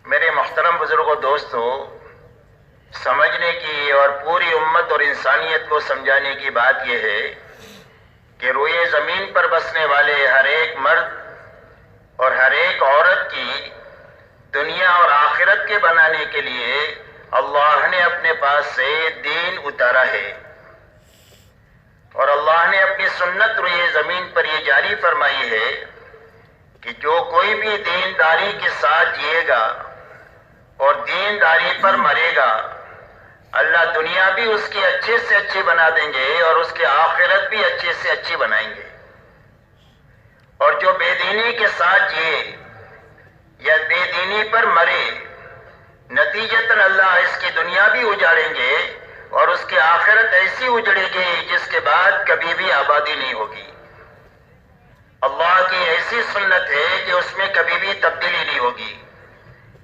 میرے محترم بزرگوں دوستو، سمجھنے کی اور پوری امت اور انسانیت کو سمجھانے کی بات یہ ہے کہ روئے زمین پر بسنے والے ہر ایک مرد اور ہر ایک عورت کی دنیا اور آخرت کے بنانے کے لیے اللہ نے اپنے پاس سے دین اتارا ہے، اور اللہ نے اپنی سنت روئے زمین پر یہ جاری فرمائی ہے کہ جو کوئی بھی دینداری کے ساتھ جیے گا اور دینداری پر مرے گا، اللہ دنیا بھی اس کی اچھے سے اچھی بنا دیں گے اور اس کی آخرت بھی اچھے سے اچھی بنائیں گے۔ اور جو بے دینی کے ساتھ جیے یا بے دینی پر مرے، نتیجتاً اللہ اس کی دنیا بھی اجاڑیں گے اور اس کی آخرت ایسی اجڑے گی جس کے بعد کبھی بھی آبادی نہیں ہوگی۔ اللہ کی ایسی سنت ہے کہ اس میں کبھی بھی تبدیلی نہیں ہوگی۔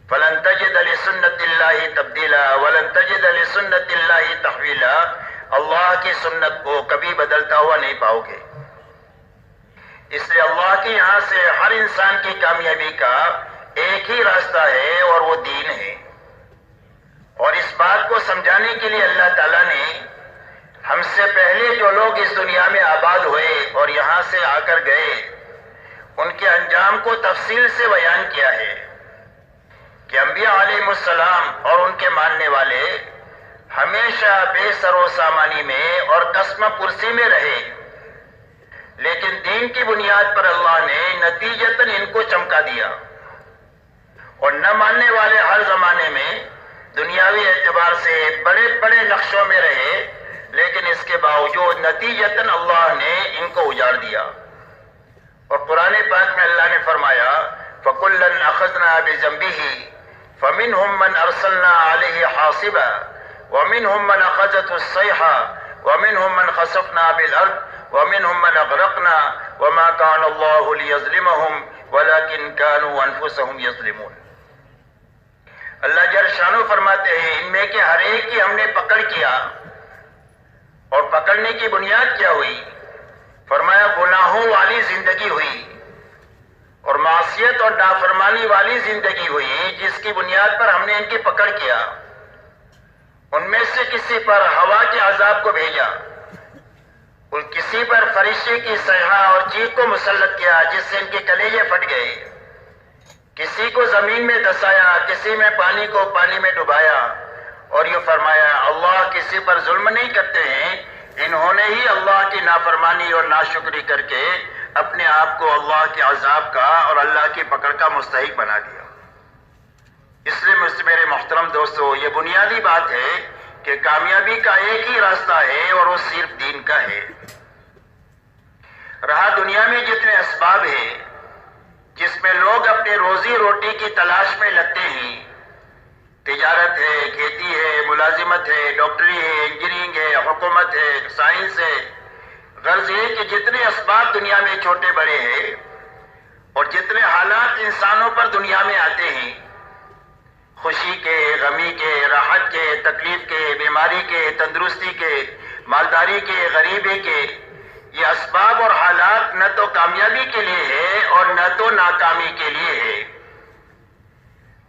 فَلَن تَجِدَ لِسُنَّتِ اللَّهِ تَبْدِيلًا وَلَن تَجِدَ لِسُنَّتِ اللَّهِ تَحْوِيلًا۔ اللہ کی سنت کو کبھی بدلتا ہوا نہیں پاؤ گے۔ اس لیے اللہ کے یہاں سے ہر انسان کی کامیابی کا ایک ہی راستہ ہے اور وہ دین ہے۔ اور اس بات کو سمجھانے کے لیے اللہ تعالیٰ نے ہم سے پہلے جو لوگ اس دنیا میں آباد ہوئے اور یہاں سے آ کر گئے، ان کے انجام کو تفصیل سے بیان کیا ہے کہ انبیاء علیہ السلام اور ان کے ماننے والے ہمیشہ بے سر و سامانی میں اور قسم پرسی میں رہے، لیکن دین کی بنیاد پر اللہ نے نتیجتاً ان کو چمکا دیا۔ اور نہ ماننے والے ہر زمانے میں دنیاوی اعتبار سے بڑے بڑے نقشوں میں رہے، لیکن اس کے باوجود نتیجتاً اللہ نے ان کو اجاڑ دیا۔ اور قرآن پاک میں اللہ نے فرمایا فَكُلًّا أَخَذْنَا بِذَنبِهِ فَمِنْهُمْ مَنْ أَرْسَلْنَا عَلَيْهِ حَاصِبًا وَمِنْهُمْ مَنْ أَخَذَتْهُ الصَّيْحَةُ وَمِنْهُمْ مَنْ خَسَفْنَا بِالْأَرْضِ وَمِنْهُمْ مَنْ أَغْرَقْنَا وَمَا كَانَ اللَّهُ لِيَظْلِمَهُمْ وَلَكِنْ كَانُوا أَنفُسَهُمْ يَظْلِمُونَ۔ اللہ جل شانہ فرماتے ہیں ان میں کہ ہر ایک کی ہم نے پکڑ کیا، اور پکڑنے کی بنیاد کیا ہوئی؟ فرمایا گناہوں والی زندگی ہوئی اور معصیت اور نافرمانی والی زندگی ہوئی، جس کی بنیاد پر ہم نے ان کی پکڑ کیا۔ ان میں سے کسی پر ہوا کے عذاب کو بھیجا، اور کسی پر فرشتے کی صیحہ اور چیخ کو مسلط کیا جس سے ان کے کلیجے پھٹ گئے، کسی کو زمین میں دسایا، کسی میں پانی کو پانی میں ڈبایا، اور یہ فرمایا اللہ کسی پر ظلم نہیں کرتے ہیں، انہوں نے ہی اللہ کی نافرمانی اور ناشکری کر کے اپنے آپ کو اللہ کے عذاب کا اور اللہ کی پکڑ کا مستحق بنا دیا۔ اس لیے مجھ سے میرے محترم دوستو، یہ بنیادی بات ہے کہ کامیابی کا ایک ہی راستہ ہے اور وہ صرف دین کا ہے۔ رہا دنیا میں جتنے اسباب ہیں جس میں لوگ اپنے روزی روٹی کی تلاش میں لگتے ہیں، تجارت ہے، کھیتی ہے، ملازمت ہے، ڈاکٹری ہے، انجینئرنگ ہے، حکومت ہے، سائنس ہے، غرض یہ کہ جتنے اسباب دنیا میں چھوٹے بڑے ہیں اور جتنے حالات انسانوں پر دنیا میں آتے ہیں، خوشی کے، غمی کے، راحت کے، تکلیف کے، بیماری کے، تندرستی کے، مالداری کے، غریبی کے، یہ اسباب اور حالات نہ تو کامیابی کے لیے ہے اور نہ تو ناکامی کے لیے ہے،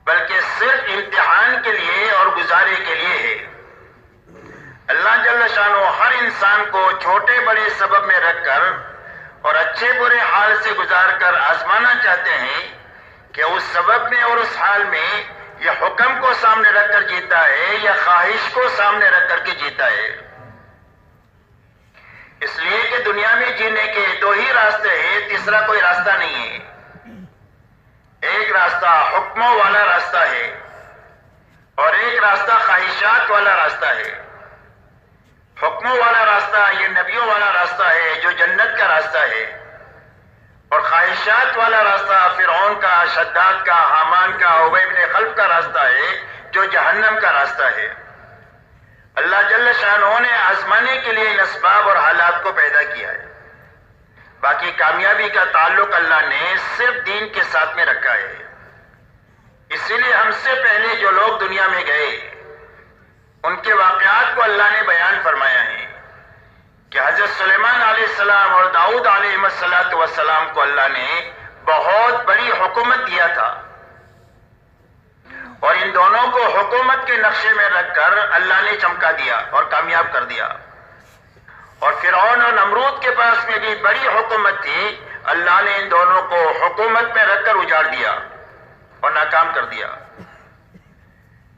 بلکہ صرف امتحان کے لیے اور گزارے کے لیے ہے۔ اللہ جل شانہ ہر انسان کو چھوٹے بڑے سبب میں رکھ کر اور اچھے برے حال سے گزار کر آزمانا چاہتے ہیں کہ اس سبب میں اور اس حال میں یہ حکم کو سامنے رکھ کر جیتا ہے یا خواہش کو سامنے رکھ کر کے جیتا ہے۔ اس لیے کہ دنیا میں جینے کے دو ہی راستے ہیں، تیسرا کوئی راستہ نہیں ہے۔ ایک راستہ حکموں والا راستہ ہے اور ایک راستہ خواہشات والا راستہ ہے۔ حکموں والا راستہ یہ نبیوں والا راستہ ہے جو جنت کا راستہ ہے، اور خواہشات والا راستہ فرعون کا، شداد کا، حامان کا، ابی بن خلف کا راستہ ہے جو جہنم کا راستہ ہے۔ اللہ جل شانہ نے آزمانے کے لیے ان اسباب اور حالات کو پیدا کیا ہے، باقی کامیابی کا تعلق اللہ نے صرف دین کے ساتھ میں رکھا ہے۔ اسی لیے ہم سے پہلے جو لوگ دنیا میں گئے ان کے واقعات کو اللہ نے بیان فرمایا ہے کہ حضرت سلیمان علیہ السلام اور داؤد علیہ السلام کو اللہ نے بہت بڑی حکومت دیا تھا، حکومت کے نقشے میں رکھ کر اللہ نے چمکا دیا اور کامیاب کر دیا. اور فرعون اور نمرود کے پاس میں بھی بڑی حکومت تھی، اللہ نے ان دونوں کو حکومت میں رکھ کر اجاڑ دیا اور ناکام کر دیا.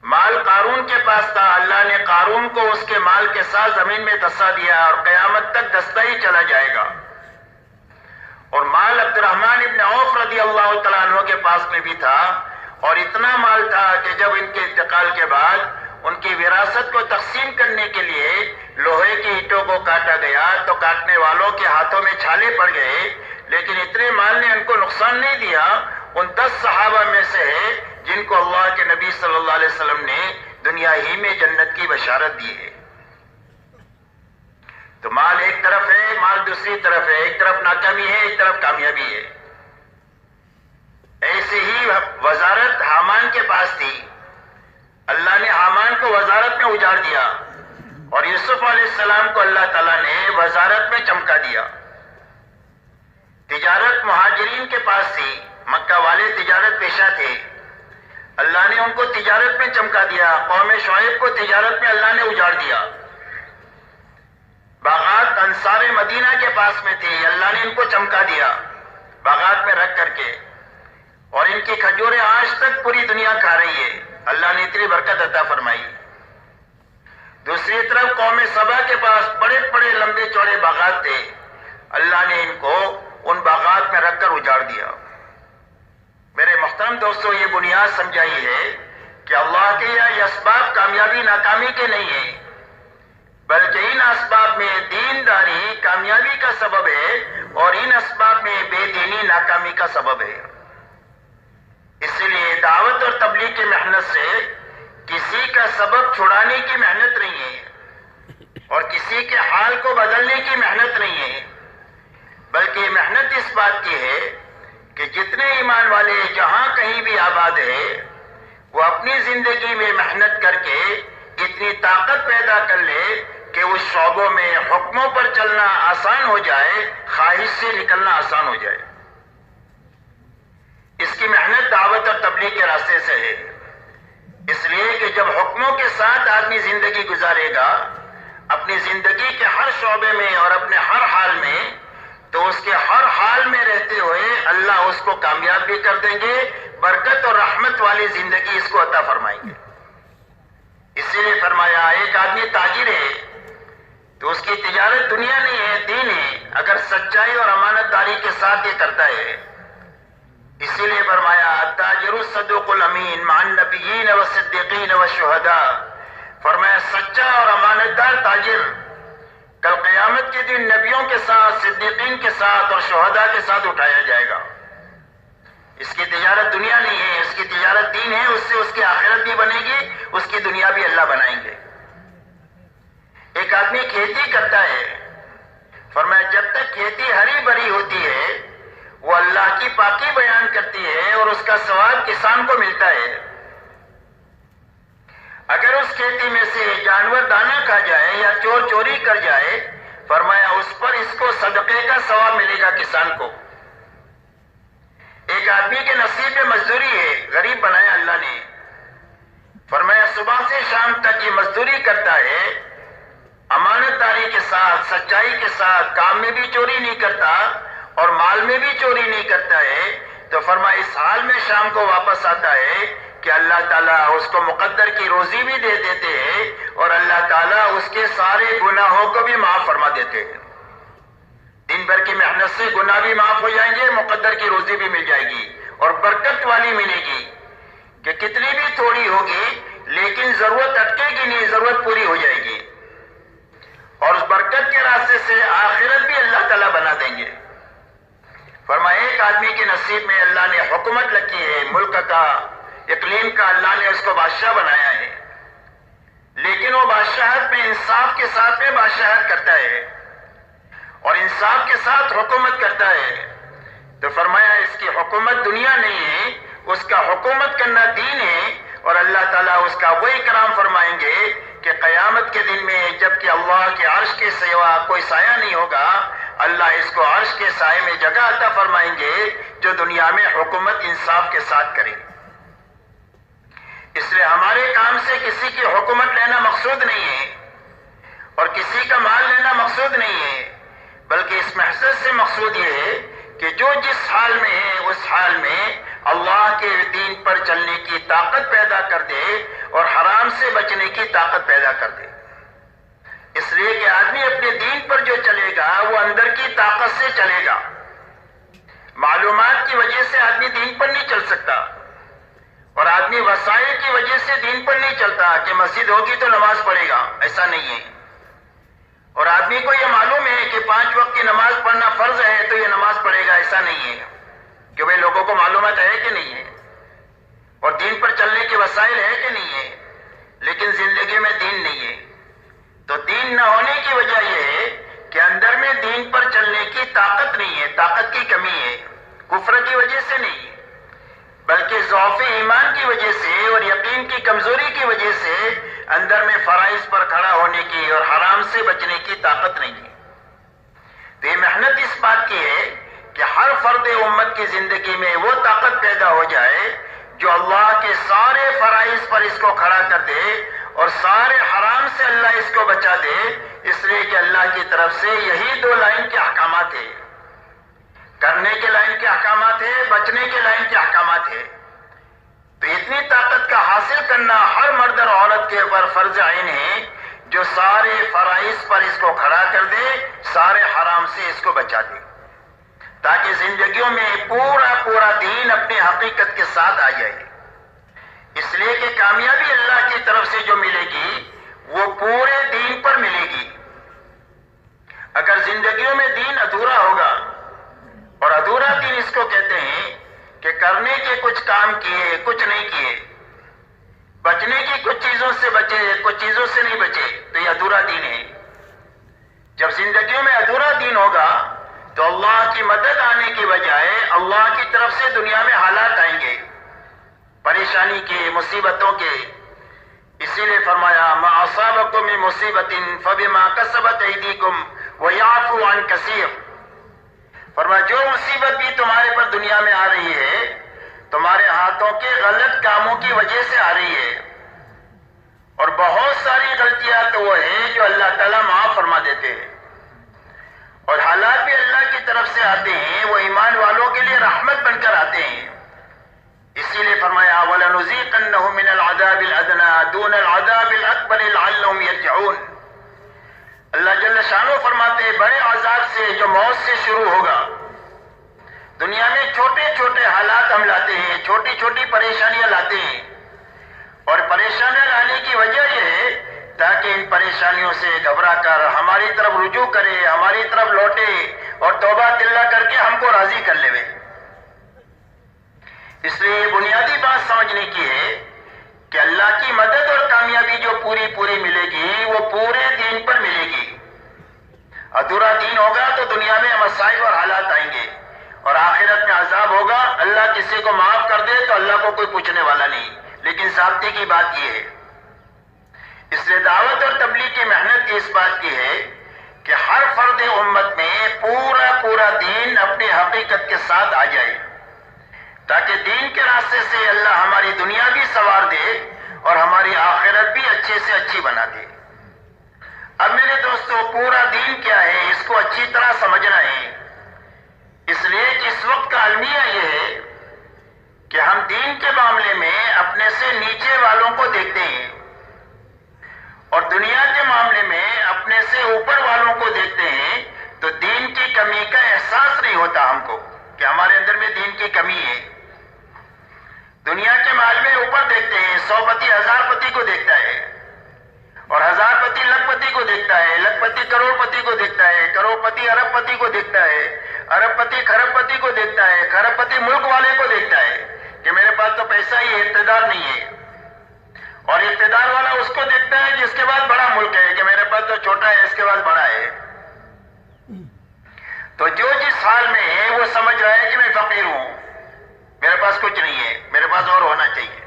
مال قارون کے پاس تھا، اللہ نے قارون کو اس کے مال کے ساتھ زمین میں دسا دیا اور قیامت تک دستا ہی چلا جائے گا. اور مال عبد الرحمن ابن عوف رضی اللہ تعالیٰ عنہ کے پاس میں بھی تھا، اور اتنا مال تھا کہ جب ان کے انتقال کے بعد ان کی وراثت کو تقسیم کرنے کے لیے لوہے کی اینٹوں کو کاٹا گیا تو کاٹنے والوں کے ہاتھوں میں چھالے پڑ گئے، لیکن اتنے مال نے ان کو نقصان نہیں دیا. ان 10 صحابہ میں سے ہے جن کو اللہ کے نبی صلی اللہ علیہ وسلم نے دنیا ہی میں جنت کی بشارت دی ہے. تو مال ایک طرف ہے، مال دوسری طرف ہے، ایک طرف ناکامی ہے، ایک طرف کامیابی ہے. ایسے ہی وزارت حامان کے پاس تھی، اللہ نے حامان کو وزارت میں اجاڑ دیا اور یوسف علیہ السلام کو اللہ تعالیٰ نے وزارت میں چمکا دیا. تجارت مہاجرین کے پاس تھی، مکہ والے تجارت پیشہ تھے، اللہ نے ان کو تجارت میں چمکا دیا. قوم شعیب کو تجارت میں اللہ نے اجاڑ دیا. باغات انصار مدینہ کے پاس میں تھی، اللہ نے ان کو چمکا دیا باغات میں رکھ کر کے، اور ان کی کھجوریں آج تک پوری دنیا کھا رہی ہے. اللہ نے اتنی برکت عطا فرمائی. دوسری طرف قوم سبا کے پاس بڑے بڑے لمبے چوڑے باغات تھے، اللہ نے ان کو ان باغات میں رکھ کر اجاڑ دیا. میرے محترم دوستو، یہ بنیاد سمجھائی ہے کہ اللہ کے یہ اسباب کامیابی ناکامی کے نہیں ہیں، بلکہ ان اسباب میں دینداری کامیابی کا سبب ہے اور ان اسباب میں بے دینی ناکامی کا سبب ہے. اسی لیے دعوت اور تبلیغ کی محنت سے کسی کا سبب چھڑانے کی محنت نہیں ہے اور کسی کے حال کو بدلنے کی محنت نہیں ہے، بلکہ محنت اس بات کی ہے کہ جتنے ایمان والے جہاں کہیں بھی آباد ہے وہ اپنی زندگی میں محنت کر کے اتنی طاقت پیدا کر لے کہ اس شعبوں میں حکموں پر چلنا آسان ہو جائے، خواہش سے نکلنا آسان ہو جائے. اس کی محنت دعوت اور تبلیغ کے راستے سے ہے، اس لیے کہ جب حکموں کے ساتھ آدمی زندگی گزارے گا اپنی زندگی کے ہر شعبے میں اور اپنے ہر حال میں، تو اس کے ہر حال میں رہتے ہوئے اللہ اس کو کامیاب بھی کر دیں گے، برکت اور رحمت والی زندگی اس کو عطا فرمائیں گے. اسی لیے فرمایا ایک آدمی تاجر ہے تو اس کی تجارت دنیا نہیں ہے، دین ہے، اگر سچائی اور امانت داری کے ساتھ یہ کرتا ہے. اسی لیے فرمایا التاجر الصدوق الامین مع النبیین والصدیقین والشہداء، فرمایا سچا اور امانت دار تاجر کل قیامت کے دن نبیوں کے ساتھ، صدیقین کے ساتھ اور شہداء کے ساتھ اٹھایا جائے گا. اس کی تجارت دنیا نہیں ہے، اس کی تجارت دین ہے، اس سے اس کی آخرت بھی بنے گی، اس کی دنیا بھی اللہ بنائیں گے. ایک آدمی کھیتی کرتا ہے، فرمایا جب تک کھیتی ہری بھری ہوتی ہے وہ اللہ کی پاکی بیان کرتی ہے اور اس کا ثواب کسان کو ملتا ہے. اگر اس کھیتی میں سے جانور دانہ کھا جائے یا چور چوری کر جائے، فرمایا اس پر اس کو صدقے کا ثواب ملے گا کسان کو. ایک آدمی کے نصیب میں مزدوری ہے، غریب بنایا اللہ نے، فرمایا صبح سے شام تک یہ مزدوری کرتا ہے، امانت داری کے ساتھ، سچائی کے ساتھ، کام میں بھی چوری نہیں کرتا اور مال میں بھی چوری نہیں کرتا ہے، تو فرمایا اس حال میں شام کو واپس آتا ہے کہ اللہ تعالیٰ اس کو مقدر کی روزی بھی دے دیتے ہیں اور اللہ تعالیٰ اس کے سارے گناہوں کو بھی معاف فرما دیتے ہیں. دن بھر کی محنت سے گناہ بھی معاف ہو جائیں گے، مقدر کی روزی بھی مل جائے گی اور برکت والی ملے گی کہ کتنی بھی تھوڑی ہوگی لیکن ضرورت اٹکے گی نہیں، ضرورت پوری ہو جائے گی اور اس برکت کے راستے سے آخرت بھی اللہ تعالیٰ بنا دیں گے. فرمایا ایک آدمی کے نصیب میں اللہ نے حکومت رکھی ہے، ملک کا، اقلیم کا، اللہ نے اس کو بادشاہ بنایا ہے، لیکن وہ بادشاہت میں انصاف کے ساتھ میں بادشاہت کرتا ہے اور انصاف کے ساتھ حکومت کرتا ہے. تو فرمایا اس کی حکومت دنیا نہیں ہے، اس کا حکومت کرنا دین ہے اور اللہ تعالیٰ اس کا وہ اکرام فرمائیں گے کہ قیامت کے دن میں جب کہ اللہ کے عرش کے سوا کوئی سایہ نہیں ہوگا، اللہ اس کو عرش کے سائے میں جگہ عطا فرمائیں گے جو دنیا میں حکومت انصاف کے ساتھ کرے. اس لیے ہمارے کام سے کسی کی حکومت لینا مقصود نہیں ہے اور کسی کا مال لینا مقصود نہیں ہے، بلکہ اس مقصد سے مقصود یہ ہے کہ جو جس حال میں ہے اس حال میں اللہ کے دین پر چلنے کی طاقت پیدا کر دے اور حرام سے بچنے کی طاقت پیدا کر دے۔ اس لیے کہ آدمی اپنے دین پر جو چلے گا وہ اندر کی طاقت سے چلے گا۔ معلومات کی وجہ سے آدمی دین پر نہیں چل سکتا، اور آدمی وسائل کی وجہ سے دین پر نہیں چلتا کہ مسجد ہوگی تو نماز پڑھے گا، ایسا نہیں ہے۔ اور آدمی کو یہ معلوم ہے کہ 5 وقت کی نماز پڑھنا فرض ہے تو یہ نماز پڑھے گا، ایسا نہیں ہے کہ بھئی لوگوں کو معلومات ہے کہ نہیں ہے اور دین پر چلنے کے وسائل ہے کہ نہیں ہے، لیکن زندگی میں دین نہیں ہے۔ تو دین نہ ہونے کی وجہ یہ ہے کہ اندر میں دین پر چلنے کی طاقت نہیں ہے، طاقت کی کمی ہے، کفر کی وجہ سے نہیں بلکہ ضعف ایمان کی وجہ سے اور یقین کی کمزوری کی وجہ سے اندر میں فرائض پر کھڑا ہونے کی اور حرام سے بچنے کی طاقت نہیں ہے۔ تو یہ محنت اس بات کی ہے کہ ہر فرد امت کی زندگی میں وہ طاقت پیدا ہو جائے جو اللہ کے سارے فرائض پر اس کو کھڑا کر دے اور سارے حرام سے اللہ اس کو بچا دے، اس لیے کہ اللہ کی طرف سے یہی 2 لائن کے احکامات ہیں، کرنے کے لائن کے احکامات ہیں، بچنے کے لائن کے احکامات ہیں۔ تو اتنی طاقت کا حاصل کرنا ہر مرد اور عورت کے اوپر فرض عین ہے جو سارے فرائض پر اس کو کھڑا کر دے، سارے حرام سے اس کو بچا دے، تاکہ زندگیوں میں پورا دین اپنے حقیقت کے ساتھ آ جائے۔ اس لیے کہ کامیابی اللہ کی طرف سے جو ملے گی وہ پورے دین پر ملے گی۔ اگر زندگیوں میں دین ادھورا ہوگا، اور ادھورا دین اس کو کہتے ہیں کہ کرنے کے کچھ کام کیے کچھ نہیں کیے، بچنے کی کچھ چیزوں سے بچے کچھ چیزوں سے نہیں بچے، تو یہ ادھورا دین ہے۔ جب زندگیوں میں ادھورا دین ہوگا تو اللہ کی مدد آنے کی بجائے اللہ کی طرف سے دنیا میں حالات آئیں گے، پریشانی کے، مصیبتوں کے۔ اسی لیے فرمایا ما اصابکم من مصیبت فبما کسبت ایدیکم ویعفو عن کثیر۔ فرمایا جو مصیبت بھی تمہارے پر دنیا میں آ رہی ہے تمہارے ہاتھوں کے غلط کاموں کی وجہ سے آ رہی ہے، اور بہت ساری غلطیاں تو وہ ہیں جو اللہ تعالیٰ معاف فرما دیتے ہیں، اور حالات بھی اللہ کی طرف سے آتے ہیں، وہ ایمان والوں کے لیے رحمت بن کر آتے ہیں۔ اسی لیے فرمایا وَلَنُذِيقَنَّهُم مِّنَ الْعَذَابِ الْأَدْنَىٰ دُونَ الْعَذَابِ الْأَكْبَرِ لَعَلَّهُمْ يَرْجِعُونَ۔ اللہ جل شانہ فرماتے ہیں بڑے عذاب سے جو موت سے شروع ہوگا۔ دنیا میں چھوٹے چھوٹے حالات ہم لاتے ہیں، چھوٹی چھوٹی پریشانیاں لاتے ہیں، اور پریشانیاں لانے کی وجہ یہ ہے تاکہ ان پریشانیوں سے گھبرا کر ہماری طرف رجوع کرے، ہماری طرف لوٹے اور توبہ تلہ کر کے ہم کو راضی کر لے۔ اس لیے یہ بنیادی بات سمجھنے کی ہے کہ اللہ کی مدد اور کامیابی جو پوری ملے گی وہ پورے دین پر ملے گی۔ ادھورا دین ہوگا تو دنیا میں مسائل اور حالات آئیں گے، اور آخرت میں عذاب ہوگا۔ اللہ کسی کو معاف کر دے تو اللہ کو کوئی پوچھنے والا نہیں، لیکن ضابطے کی بات یہ ہے۔ اس لیے دعوت اور تبلیغ کی محنت اس بات کی ہے کہ ہر فرد امت میں پورا دین اپنی حقیقت کے ساتھ آ جائے، تاکہ دین کے راستے سے اللہ ہماری دنیا بھی سنوار دے اور ہماری آخرت بھی اچھے سے اچھی بنا دے۔ اب میرے دوستو، پورا دین کیا ہے اس کو اچھی طرح سمجھنا ہے، اس لیے کہ اس وقت کا المیہ یہ ہے کہ ہم دین کے معاملے میں اپنے سے نیچے والوں کو دیکھتے ہیں، اور دنیا کے معاملے میں اپنے سے اوپر والوں کو دیکھتے ہیں، تو دین کی کمی کا احساس نہیں ہوتا ہم کو کہ ہمارے اندر میں دین کی کمی ہے۔ دنیا کے مال میں اوپر دیکھتے ہیں، 100 پتی 1000 پتی کو دیکھتا ہے، اور 1000 پتی لکھ پتی کو دیکھتا ہے، لکھ پتی کروڑ پتی کو دیکھتا ہے، کروڑ پتی ارب پتی کو دیکھتا ہے، ارب پتی کھرب پتی کو دیکھتا ہے، کھرب پتی ملک والے کو دیکھتا ہے کہ میرے پاس تو پیسہ ہی ہے، اقتدار نہیں ہے، اور اقتدار والا اس کو دیکھتا ہے جس کے بعد بڑا ملک ہے کہ میرے پاس تو چھوٹا ہے، اس کے بعد بڑا ہے۔ تو جو جس حال میں ہے وہ سمجھ رہا ہے کہ میں فقیر ہوں، میرے پاس کچھ نہیں ہے، میرے پاس اور ہونا چاہیے۔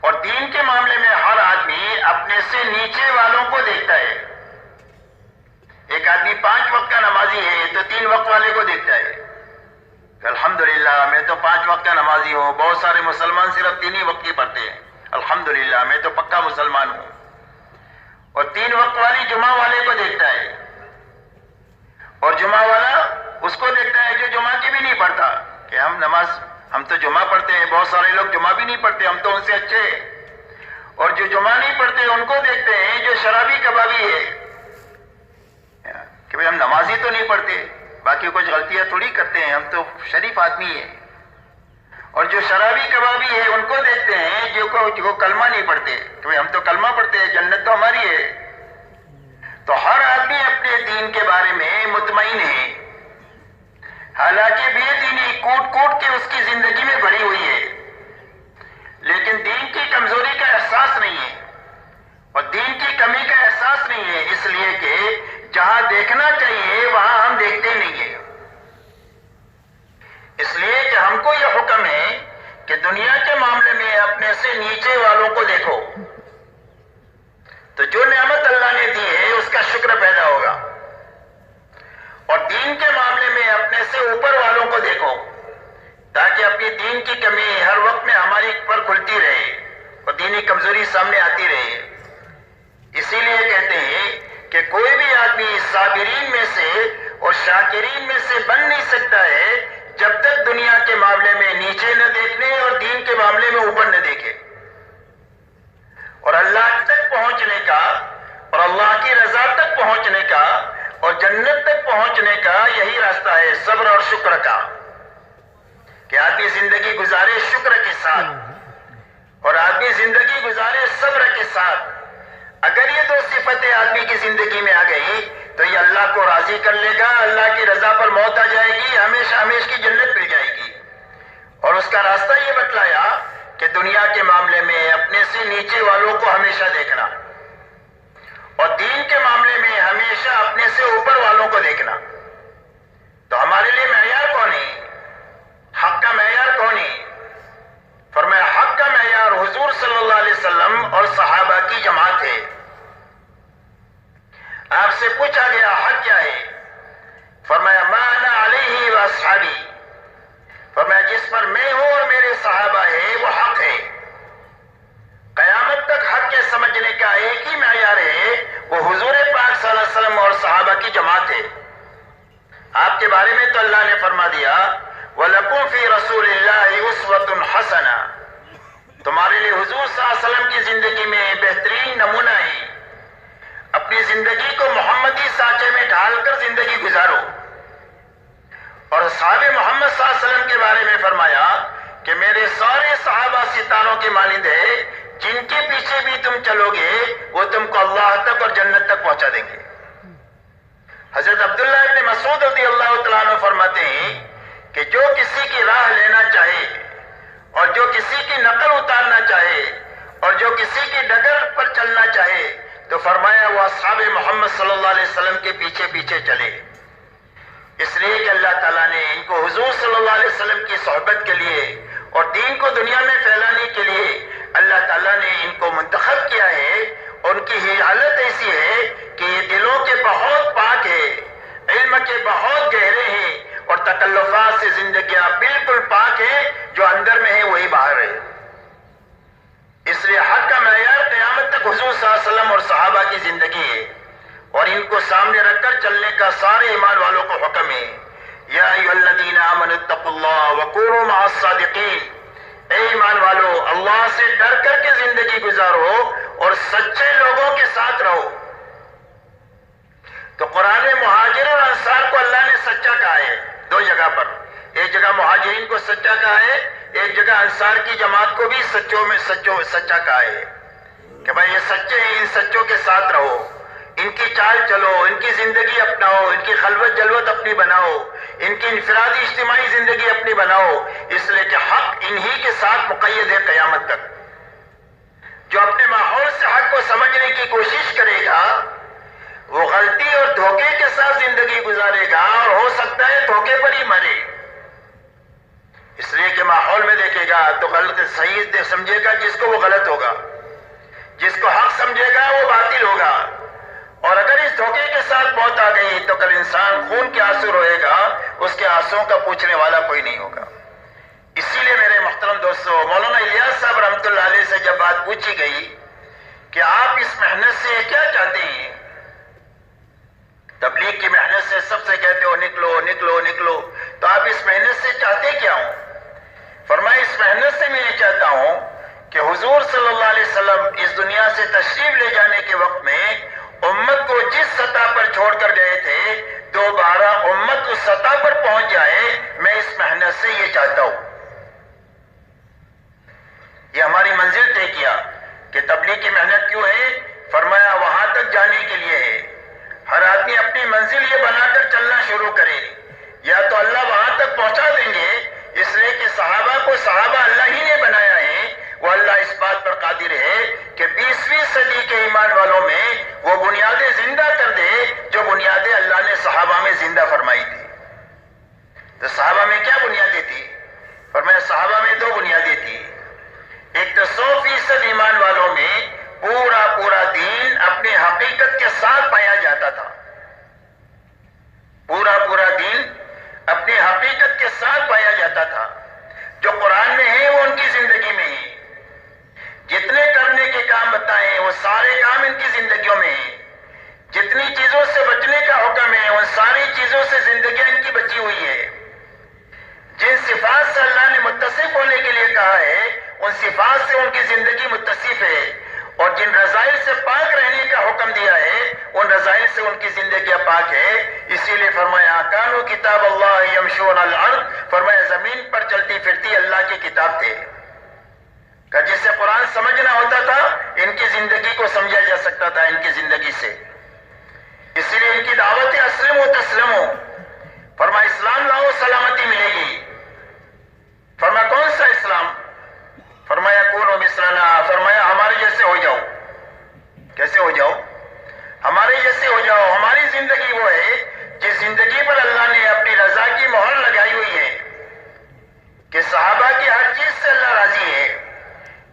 اور دین کے معاملے میں ہر آدمی اپنے سے نیچے والوں کو دیکھتا ہے۔ ایک آدمی 5 وقت کا نمازی ہے تو 3 وقت والے کو دیکھتا ہے کہ الحمدللہ میں تو 5 وقت کا نمازی ہوں، ہوں. بہت سارے مسلمان صرف 3 ہی وقت کی پڑھتے ہیں. الحمدللہ میں تو پکا مسلمان ہوں. اور 3 وقت والی جمعہ والے کو دیکھتا ہے، اور جمعہ والا اس کو دیکھتا ہے جو جمعہ کی بھی نہیں پڑھتا کہ ہم تو جمعہ پڑھتے ہیں. بہت سارے لوگ جمعہ بھی نہیں پڑھتے، ہم تو ان سے اچھے ہیں. اور جو جمعہ نہیں پڑھتے ان کو دیکھتے ہیں جو شرابی کبابی ہے کہ بھئی ہم نمازی تو نہیں پڑھتے، باقی کچھ غلطیاں تھوڑی کرتے ہیں، ہم تو شریف آدمی ہیں. اور جو شرابی کبابی ہے ان کو دیکھتے ہیں جو کلمہ نہیں پڑھتے کہ بھئی ہم تو کلمہ پڑھتے ہیں، جنت تو ہماری ہے. تو ہر آدمی اپنے دین کے بارے میں مطمئن ہے، حالانکہ بے دینی کوٹ کوٹ کے اس کی زندگی میں بھری ہوئی ہے، لیکن دین کی کمزوری کا احساس نہیں ہے اور دین کی کمی کا احساس نہیں ہے، اس لیے کہ جہاں دیکھنا چاہیے وہاں ہم دیکھتے نہیں ہیں. اس لیے کہ ہم کو یہ حکم ہے کہ دنیا کے معاملے میں اپنے سے نیچے والوں کو دیکھو، تو جو نعمت اللہ نے دی ہے اس کا شکر پیدا ہوگا. اور دین کے معاملے میں اپنے سے اوپر والوں کو دیکھو تاکہ اپنی دین کی کمی ہر وقت میں ہماری پر کھلتی رہے اور دینی کمزوری سامنے آتی رہے. اسی لیے کہتے ہیں کہ کوئی بھی آدمی صابرین میں سے اور شاکرین میں سے بن نہیں سکتا ہے جب تک دنیا کے معاملے میں نیچے نہ دیکھنے اور دین کے معاملے میں اوپر نہ دیکھے. اور اللہ تک پہنچنے کا اور اللہ کی رضا تک پہنچنے کا اور جنت تک پہنچنے کا یہی راستہ ہے، صبر اور شکر کا، کہ آدمی زندگی گزارے شکر کے ساتھ اور آدمی زندگی گزارے صبر کے ساتھ. اگر یہ 2 صفتیں آدمی کی زندگی میں آ گئی تو یہ اللہ کو راضی کر لے گا، اللہ کی رضا پر موت آ جائے گی، ہمیشہ ہمیشہ کی جنت مل جائے گی. اور اس کا راستہ یہ بتلایا کہ دنیا کے معاملے میں اپنے سے نیچے والوں کو ہمیشہ دیکھنا اور دین کے معاملے میں ہمیشہ اپنے سے اوپر والوں کو دیکھنا. تو ہمارے لیے معیار کون ہے؟ حق کا معیار کون ہے؟ فرمایا حق کا معیار حضور صلی اللہ علیہ وسلم اور صحابہ کی جماعت ہے. آپ سے پوچھا گیا حق کیا ہے؟ فرمایا ما انا علیہ واصحابی، فرمایا جس پر میں ہوں اور میرے صحابہ ہے وہ حق ہے. قیامت تک حق کے سمجھنے کا ایک ہی معیار ہے، وہ حضور پاک صلی اللہ علیہ وسلم اور صحابہ کی جماعت ہے. آپ کے بارے میں تو اللہ نے فرما دیا وَلَكُمْ فِي رَسُولِ اللَّهِ أُسْوَةٌ حَسَنَةٌ، تمہارے لیے حضور صلی اللہ علیہ وسلم کی زندگی میں بہترین نمونہ ہے. اپنی زندگی کو محمدی سانچے میں ڈھال کر زندگی گزارو. اور صحابہ محمد صلی اللہ علیہ وسلم کے بارے میں فرمایا کہ میرے سارے صحابہ ستاروں کے مانند ہیں، جن کے پیچھے بھی تم چلو گے وہ تم کو اللہ تک اور جنت تک پہنچا دیں گے. حضرت عبداللہ ابن مسعود رضی اللہ تعالیٰ عنہ فرماتے ہیں کہ جو کسی کی راہ لینا چاہے اور جو کسی کی نقل اتارنا چاہے اور جو کسی کی ڈگر پر چلنا چاہے تو فرمایا وہ اصحاب محمد صلی اللہ علیہ وسلم کے پیچھے پیچھے چلے. اس لیے کہ اللہ تعالیٰ نے ان کو حضور صلی اللہ علیہ وسلم کی صحبت کے لیے اور دین کو دنیا میں پھیلانے کے لیے اللہ تعالیٰ نے ان کو منتخب کیا ہے. ان کی ہی حالت ایسی ہے کہ یہ دلوں کے بہت پاک ہے، علم کے بہت گہرے ہیں اور تکلفات سے زندگیاں بالکل پاک ہیں، جو اندر میں ہے وہی باہر ہے. اس لیے حق کا معیار قیامت تک حضور صلی اللہ علیہ وسلم اور صحابہ کی زندگی ہے، اور ان کو سامنے رکھ کر چلنے کا سارے ایمان والوں کو حکم ہے. یا ایھا الذین آمنوا اتقوا اللہ وکونوا مع الصادقین، اے ایمان والو اللہ سے ڈر کر کے زندگی گزارو اور سچے لوگوں کے ساتھ رہو. تو قرآن میں مہاجر اور انصار کو اللہ نے سچا کہا ہے 2 جگہ پر. ایک جگہ مہاجرین کو سچا کہا ہے، ایک جگہ انصار کی جماعت کو بھی سچا کہا ہے کہ بھائی یہ سچے ہیں، ان سچوں کے ساتھ رہو، ان کی چال چلو، ان کی زندگی اپناؤ، ان کی خلوت جلوت اپنی بناؤ، ان کی انفرادی اجتماعی زندگی اپنی بناؤ. اس لیے کہ حق انہی کے ساتھ مقید ہے قیامت تک. جو اپنے ماحول سے حق کو سمجھنے کی کوشش کرے گا وہ غلطی اور دھوکے کے ساتھ زندگی گزارے گا اور ہو سکتا ہے دھوکے پر ہی مرے. اس لیے کہ ماحول میں دیکھے گا تو غلط صحیح سمجھے گا جس کو وہ غلط ہوگا، جس کو حق سمجھے گا وہ باطل ہوگا. اور اگر اس دھوکے کے ساتھ موت آ گئی تو کل انسان خون کے آنسو روئے گا، اس کے آنسوؤں کا پوچھنے والا کوئی نہیں ہوگا. اسی لیے میرے محترم دوستو، مولانا الیاس صاحب رحمۃ اللہ علیہ سے جب بات پوچھی گئی کہ آپ اس محنت سے کیا چاہتے ہیں، تبلیغ کی محنت سے سب سے کہتے ہو نکلو نکلو نکلو، تو آپ اس محنت سے چاہتے کیا ہوں؟ فرمایا اس محنت سے میں یہ چاہتا ہوں کہ حضور صلی اللہ علیہ وسلم اس دنیا سے تشریف لے جانے کے وقت میں امت کو جس سطح پر چھوڑ کر گئے تھے دوبارہ امت اس سطح پر پہنچ جائے، میں اس محنت سے یہ چاہتا ہوں۔ یہ ہماری منزل طے کیا کہ تبلیغ کی محنت کیوں ہے؟ فرمایا وہاں تک جانے کے لیے ہے۔ ہر آدمی اپنی منزل یہ بنا کر چلنا شروع کرے، یا تو اللہ وہاں تک پہنچا دیں گے، اس لیے کہ صحابہ کو صحابہ اللہ ہی نے بنایا ہے، وہ اللہ اس بات پر قادر ہے کہ 20ویں صدی کے ایمان والوں میں وہ بنیادیں زندہ کر دے جو بنیادیں اللہ نے صحابہ میں زندہ فرمائی تھی۔ تو صحابہ میں کیا بنیادیں تھی؟ فرمایا صحابہ میں 2 بنیادیں تھی۔ ایک تو 100% ایمان والوں میں پورا دین اپنے حقیقت کے ساتھ پایا جاتا تھا، پورا دین اپنی حقیقت کے ساتھ پایا جاتا تھا۔ جو قرآن میں ہے وہ ان کی زندگی میں ہے، جتنے کرنے کے کام بتائے وہ سارے کام ان کی زندگیوں میں ہیں، جتنی چیزوں سے بچنے کا حکم ہے ان ساری چیزوں سے زندگیاں ان کی بچی ہوئی ہے۔ جن صفات سے اللہ نے متصف ہونے کے لیے کہا ہے ان صفات سے ان کی زندگی متصف ہے، اور جن رذائل سے پاک رہنے کا حکم دیا ہے ان رذائل سے ان کی زندگیاں پاک ہے۔ اسی لیے فرمایا کانوا کتاب اللہ یمشون علی الارض، فرمایا زمین پر چلتی پھرتی اللہ کی کتاب تھے، کہ جس سے قرآن سمجھنا ہوتا تھا ان کی زندگی کو سمجھا جا سکتا تھا ان کی زندگی سے۔ اسی لیے ان کی دعوت اسلموا تسلموا، فرمایا اسلام لاؤ سلامتی ملے گی۔ فرمایا کون سا اسلام؟ فرمایا کونوا مثلنا، فرمایا ہمارے جیسے ہو جاؤ۔ کیسے ہو جاؤ؟ ہمارے جیسے ہو جاؤ۔ ہماری زندگی وہ ہے جس زندگی پر اللہ نے اپنی رضا کی مہر لگائی ہوئی ہے کہ صحابہ کی ہر چیز سے اللہ راضی ہے،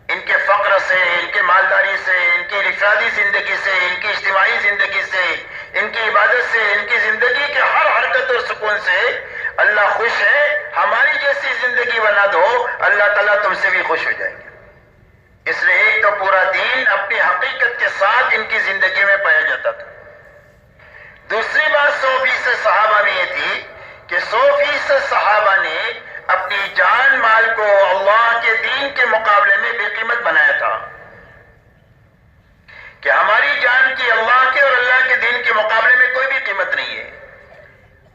ان کے فقر سے، ان کے مالداری سے، ان کی انفرادی زندگی سے، ان کی اجتماعی زندگی سے، ان کی عبادت سے، ان کی زندگی کے ہر حرکت اور سکون سے اللہ خوش ہے۔ ہماری جیسی زندگی بنا دو، اللہ تعالیٰ تم سے بھی خوش ہو جائیں گے۔ اس لیے ایک تو پورا دین اپنی حقیقت کے ساتھ ان کی زندگی میں پایا جاتا تھا۔ دوسری بات 100% صحابہ میں یہ تھی کہ 100% صحابہ نے اپنی جان مال کو اللہ کے دین کے مقابلے میں بے قیمت بنایا تھا، کہ ہماری جان کی اللہ کے اور اللہ کے دین کے مقابلے میں کوئی بھی قیمت نہیں ہے۔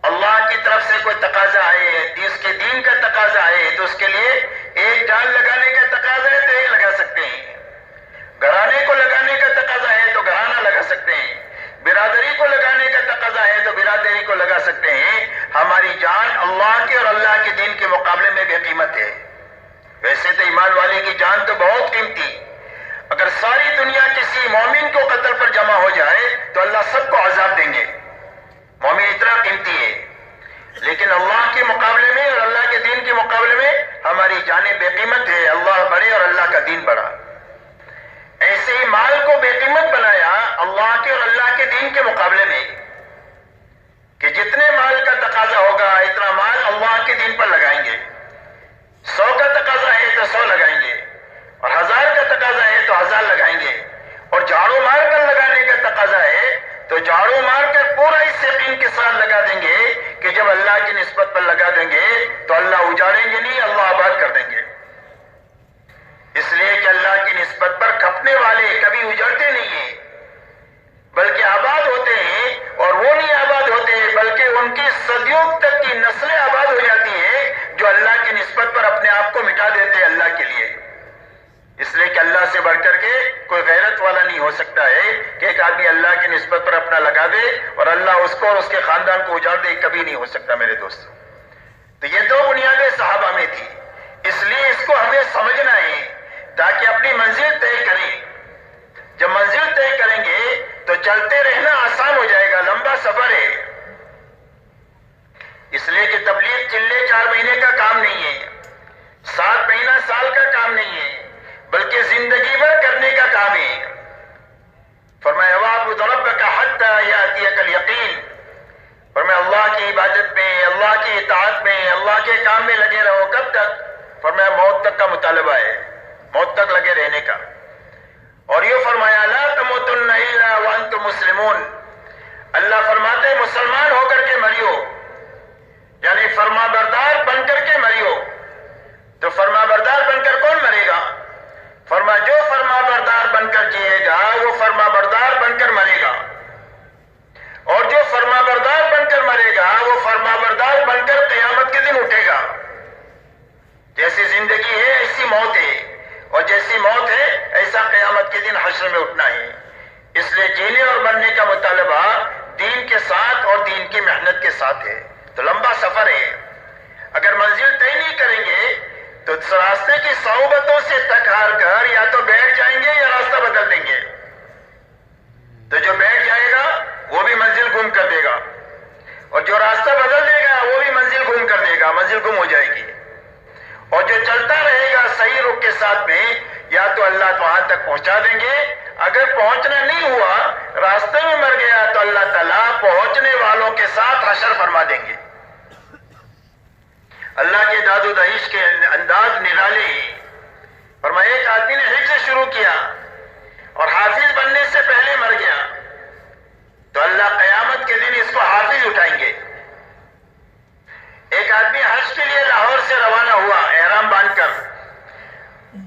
اللہ کی طرف سے کوئی تقاضا آئے، اس کے دین کا تقاضا آئے تو اس کے لیے ایک جان لگانے کا تقاضا ہے تو ایک لگا سکتے ہیں، گھرانے کو لگانے کا تقاضا ہے تو گھرانہ لگا سکتے ہیں، برادری کو لگانے کا تقاضا ہے تو برادری کو لگا سکتے ہیں۔ ہماری جان اللہ کے اور اللہ کے دین کے مقابلے میں بے قیمت ہے۔ ویسے تو ایمان والے کی جان تو بہت قیمتی، اگر ساری دنیا کسی مومن کو قتل پر جمع ہو جائے تو اللہ سب کو عذاب دیں گے، مومن اتنا قیمتی ہے، لیکن اللہ کے مقابلے میں اور اللہ کے دین کے مقابلے میں ہماری جانیں بے قیمت ہے۔ اللہ بڑے اور اللہ کا دین بڑا۔ ایسے ہی مال کو بے قیمت بنایا اللہ کے اور اللہ کے دین کے مقابلے میں، کہ جتنے مال کا تقاضا ہوگا اتنا مال اللہ کے دین پر لگائیں گے، 100 کا تقاضا ہے تو 100 لگائیں گے، اور 1000 کا تقاضا ہے تو 1000 لگائیں گے، اور جھاڑو مار کر لگانے کا تقاضا ہے تو جھاڑو مار کر پورا اس یقین کے ساتھ لگا دیں گے کہ جب اللہ کی نسبت پر لگا دیں گے تو اللہ اجاڑیں گے نہیں، اللہ آباد کر دیں گے۔ اس لیے کہ اللہ کی نسبت پر کھپنے والے کبھی اجڑتے نہیں ہیں بلکہ آباد ہوتے ہیں، اور وہ نہیں آباد ہوتے بلکہ ان کی صدیوں تک کی نسلیں آباد ہو جاتی ہیں جو اللہ کی نسبت پر اپنے آپ کو مٹا دیتے ہیں اللہ کے لیے۔ اس لیے کہ اللہ سے بڑھ کر کے کوئی غیرت والا نہیں ہو سکتا ہے کہ ایک آدمی اللہ کی نسبت پر اپنا لگا دے اور اللہ اس کو اور اس کے خاندان کو اجاڑ دے، کبھی نہیں ہو سکتا میرے دوست۔ تو یہ 2 بنیادیں صحابہ میں تھی، اس لیے اس کو ہمیں سمجھنا ہے تاکہ اپنی منزل طے کریں۔ جب منزل طے کریں گے تو چلتے رہنا آسان ہو جائے گا، لمبا سفر ہے۔ اس لیے کہ تبلیغ چلے 4 مہینے کا کام نہیں ہے، 7 مہینہ سال کا کام نہیں ہے، بلکہ زندگی بھر کرنے کا کام ہے۔ فرمایا وَاعْبُدْ رَبَّكَ حَتَّى يَأْتِيَكَ الْيَقِينُ، فرمایا اللہ کی عبادت میں، اللہ کی اطاعت میں، اللہ کے کام میں لگے رہو۔ کب تک؟ فرمایا موت تک کا مطالبہ ہے، موت تک لگے رہنے کا. اور یہ فرمایا لا تموتن الا وانتم مسلمون، اللہ فرماتے ہیں مسلمان ہو کر کے مریو، یعنی فرما بردار بن کر کے مریو. تو فرما بردار بن کر کون مرے گا؟ فرما جو فرما بردار بن کر جیے گا وہ فرما بردار بن کر مرے گا، اور جو فرما بردار بن کر مرے گا وہ فرما بردار بن کر قیامت کے دن اٹھے گا. جیسی زندگی ہے ایسی موت ہے، اور جیسی موت ہے ایسا قیامت کے دن حشر میں اٹھنا ہے. اس لیے جینے اور مرنے کا مطالبہ دین کے ساتھ اور دین کی محنت کے ساتھ ہے. تو لمبا سفر ہے، اگر منزل طے نہیں کریں گے تو راستے کی صعوبتوں سے تک ہار کر یا تو بیٹھ جائیں گے یا راستہ بدل دیں گے. تو جو بیٹھ جائے گا وہ بھی منزل گم کر دے گا، اور جو راستہ بدل دے گا وہ بھی منزل گم کر دے گا، منزل گم ہو جائے گی. اور جو چلتا رہے گا صحیح رخ کے ساتھ میں، یا تو اللہ وہاں تک پہنچا دیں گے، اگر پہنچنا نہیں ہوا راستے میں مر گیا تو اللہ تعالیٰ پہنچنے والوں کے ساتھ حشر فرما دیں گے. اللہ کے داد و دہیش کے انداز نرالے ہیں. فرمایا ایک آدمی نے حفظ شروع کیا اور حافظ بننے سے پہلے مر گیا تو اللہ قیامت کے دن اس کو حافظ اٹھائیں گے. ایک آدمی حج کے لیے لاہور سے روانہ ہوا احرام باندھ کر،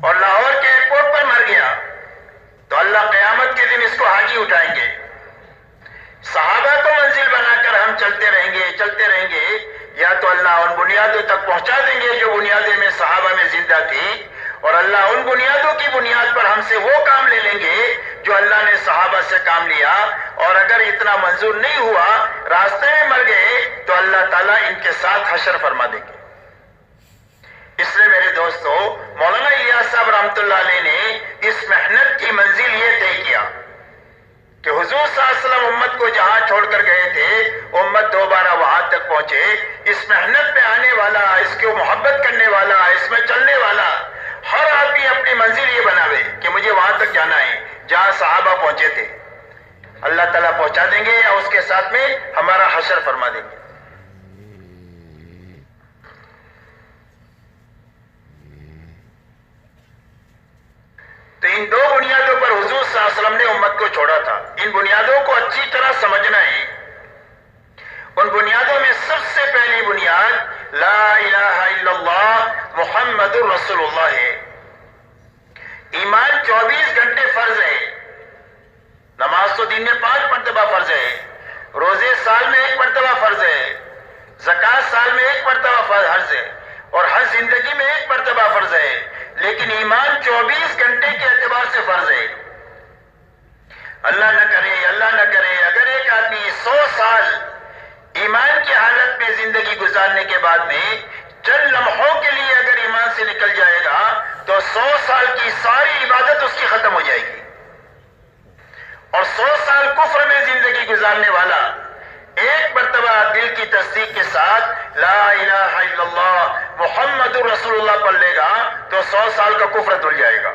اور لاہور کے ایئرپورٹ پر مر گیا تو اللہ قیامت کے دن اس کو حاجی اٹھائیں گے. صحابہ کو منزل بنا کر ہم چلتے رہیں گے، یا تو اللہ ان بنیادوں تک پہنچا دیں گے جو بنیادیں میں صحابہ میں زندہ تھی، اور اللہ ان بنیادوں کی بنیاد پر ہم سے وہ کام لے لیں گے جو اللہ نے صحابہ سے کام لیا. اور اگر اتنا منظور نہیں ہوا راستے میں مر گئے تو اللہ تعالیٰ ان کے ساتھ حشر فرما دیں گے. اس لیے میرے دوستو مولانا الیاس صاحب رحمۃ اللہ علیہ نے اس محنت کی منزل یہ طے کیا کہ حضور صلی اللہ علیہ وسلم امت کو جہاں چھوڑ کر گئے تھے امت دوبارہ وہاں تک پہنچے. اس محنت میں آنے والا، اس کو محبت کرنے والا، اس میں چلنے والا ہر آدمی اپنی منزل یہ بناوے کہ مجھے وہاں تک جانا ہے جہاں صحابہ پہنچے تھے. اللہ تعالیٰ پہنچا دیں گے یا اس کے ساتھ میں ہمارا حشر فرما دیں گے. تو ان دو بنیادوں پر حضور صلی اللہ علیہ وسلم نے امت کو چھوڑا تھا. ان بنیادوں کو اچھی طرح سمجھنا ہے. ان بنیادوں میں سب سے پہلی بنیاد لا الہ الا اللہ محمد رسول اللہ ہے. ایمان 24 گھنٹے فرض ہے. نماز تو دن میں 5 مرتبہ فرض ہے، روزے سال میں 1 مرتبہ فرض ہے، زکوٰۃ سال میں 1 مرتبہ فرض ہے، اور ہر زندگی میں 1 مرتبہ فرض ہے. لیکن ایمان 24 گھنٹے کے اعتبار سے فرض ہے. اللہ نہ کرے اگر ایک آدمی 100 سال ایمان کی حالت میں زندگی گزارنے کے بعد میں چند لمحوں کے لیے اگر ایمان سے نکل جائے گا تو 100 سال کی ساری عبادت اس کی ختم ہو جائے گی. اور 100 سال کفر میں زندگی گزارنے والا 1 مرتبہ دل کی تصدیق کے ساتھ لا الہ الا اللہ محمد رسول اللہ پڑھ لے گا تو 100 سال کا کفر دھل جائے گا.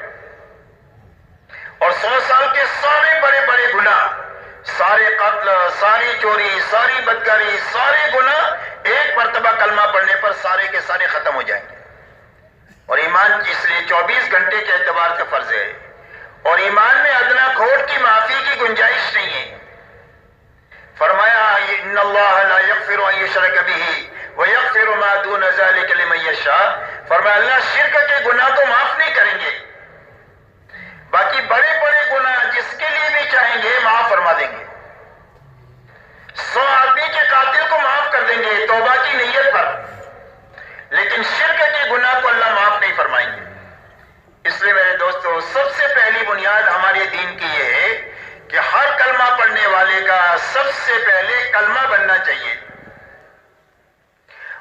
اور 100 سال کے سارے بڑے بڑے گناہ، سارے قتل، ساری چوری، ساری بدکاری، سارے گناہ 1 مرتبہ کلمہ پڑھنے پر سارے کے سارے ختم ہو جائیں گے. اور ایمان اس لیے 24 گھنٹے کے اعتبار سے فرض ہے. اور ایمان میں ادنا کھوٹ کی معافی کی گنجائش نہیں ہے. فرمایا ان اللہ لا یغفر ان یشرک بہ ویغفر ما دون ذلک لمن یشاء. فرمایا اللہ شرک کے گناہ کو معاف نہیں کریں گے، باقی بڑے بڑے گناہ جس کے لیے بھی چاہیں گے معاف فرما دیں گے. 100 آدمی کے قاتل کو معاف کر دیں گے توبہ کی نیت پر، لیکن شرک کے گناہ کو اللہ معاف نہیں فرمائیں گے. اس لیے میرے دوستو سب سے پہلی بنیاد ہمارے دین کی یہ ہے کہ ہر کلمہ پڑھنے والے کا سب سے پہلے کلمہ بننا چاہیے.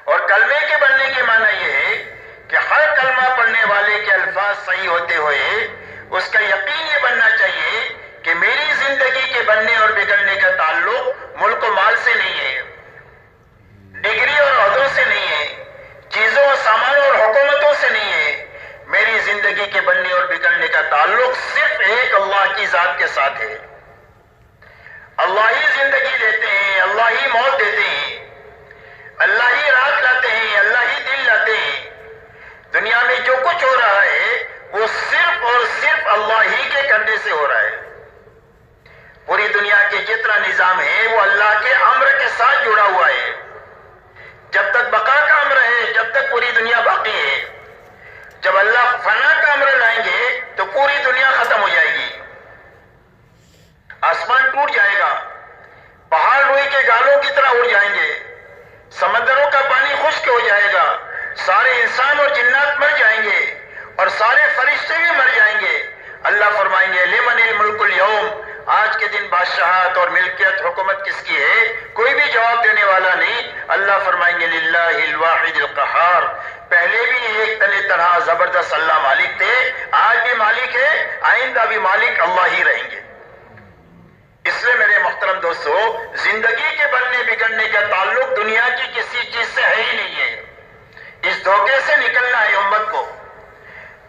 اور کلمے کے بننے کے معنی یہ ہے کہ ہر کلمہ پڑھنے والے کے الفاظ صحیح ہوتے ہوئے اس کا یقین یہ بننا چاہیے کہ میری زندگی کے بننے اور بگڑنے کا تعلق ملک و مال سے نہیں ہے، ڈگری اور عہدوں سے نہیں ہے، چیزوں اور سامانوں اور حکومتوں سے نہیں ہے. میری زندگی کے بننے اور بگڑنے کا تعلق صرف ایک اللہ کی ذات کے ساتھ ہے. اللہ ہی زندگی دیتے ہیں، اللہ ہی موت دیتے ہیں، اللہ ہی رات لاتے ہیں، اللہ ہی دن لاتے ہیں. دنیا میں جو کچھ ہو رہا ہے وہ صرف اور صرف اللہ ہی کے کرنے سے ہو رہا ہے. پوری دنیا کے جتنا نظام ہے وہ اللہ کے امر کے ساتھ جڑا ہوا ہے. جب تک بقا کا امر ہے، جب تک پوری دنیا باقی ہے. جب اللہ فنا کا امر لائیں گے تو پوری دنیا ختم ہو جائے گی. آسمان ٹوٹ جائے گا، پہاڑ روئی کے گالوں کی طرح اڑ جائیں گے، سمندروں کا پانی خشک ہو جائے گا، سارے انسان اور جنات مر جائیں گے اور سارے فرشتے بھی مر جائیں گے. اللہ فرمائیں گے لمن الملک اليوم، آج کے دن بادشاہت اور ملکیت حکومت کس کی ہے؟ کوئی بھی جواب دینے والا نہیں. اللہ فرمائیں گے للہ الواحد القہار. پہلے بھی ایک تن تنہا زبردست اللہ مالک تھے، آج بھی مالک ہے، آئندہ بھی مالک اللہ ہی رہیں گے. اس لیے میرے محترم دوستو، زندگی کے بننے بگڑنے کا تعلق دنیا کی کسی چیز سے ہے ہی نہیں ہے. اس دھوکے سے نکلنا ہے امت کو،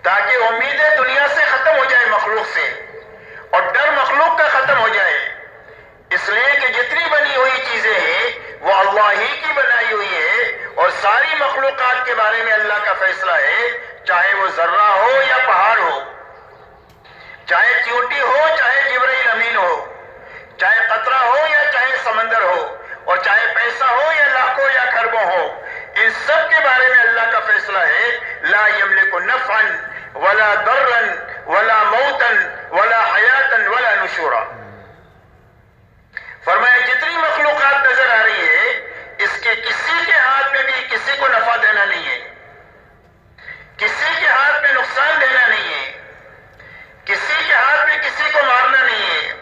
تاکہ امیدیں دنیا سے ختم ہو جائے، مخلوق سے، اور ڈر مخلوق کا ختم ہو جائے. اس لیے کہ جتنی بنی ہوئی چیزیں ہیں وہ اللہ ہی کی بنائی ہوئی ہے، اور ساری مخلوقات کے بارے میں اللہ کا فیصلہ ہے، چاہے وہ ذرہ ہو یا پہاڑ ہو، چاہے چیونٹی ہو چاہے جبرائیل امین ہو، چاہے قطرہ ہو یا چاہے سمندر ہو، اور چاہے پیسہ ہو یا لاکھوں یا کھربوں ہو. ان سب کے بارے میں اللہ کا فیصلہ ہے لا یملک نفعا ولا ضرا ولا موتا ولا حیاتا ولا نشورا. فرمایا جتنی مخلوقات نظر آ رہی ہے اس کے کسی کے ہاتھ میں بھی کسی کو نفع دینا نہیں ہے، کسی کے ہاتھ میں نقصان دینا نہیں ہے، کسی کے ہاتھ میں کسی کو مارنا نہیں ہے،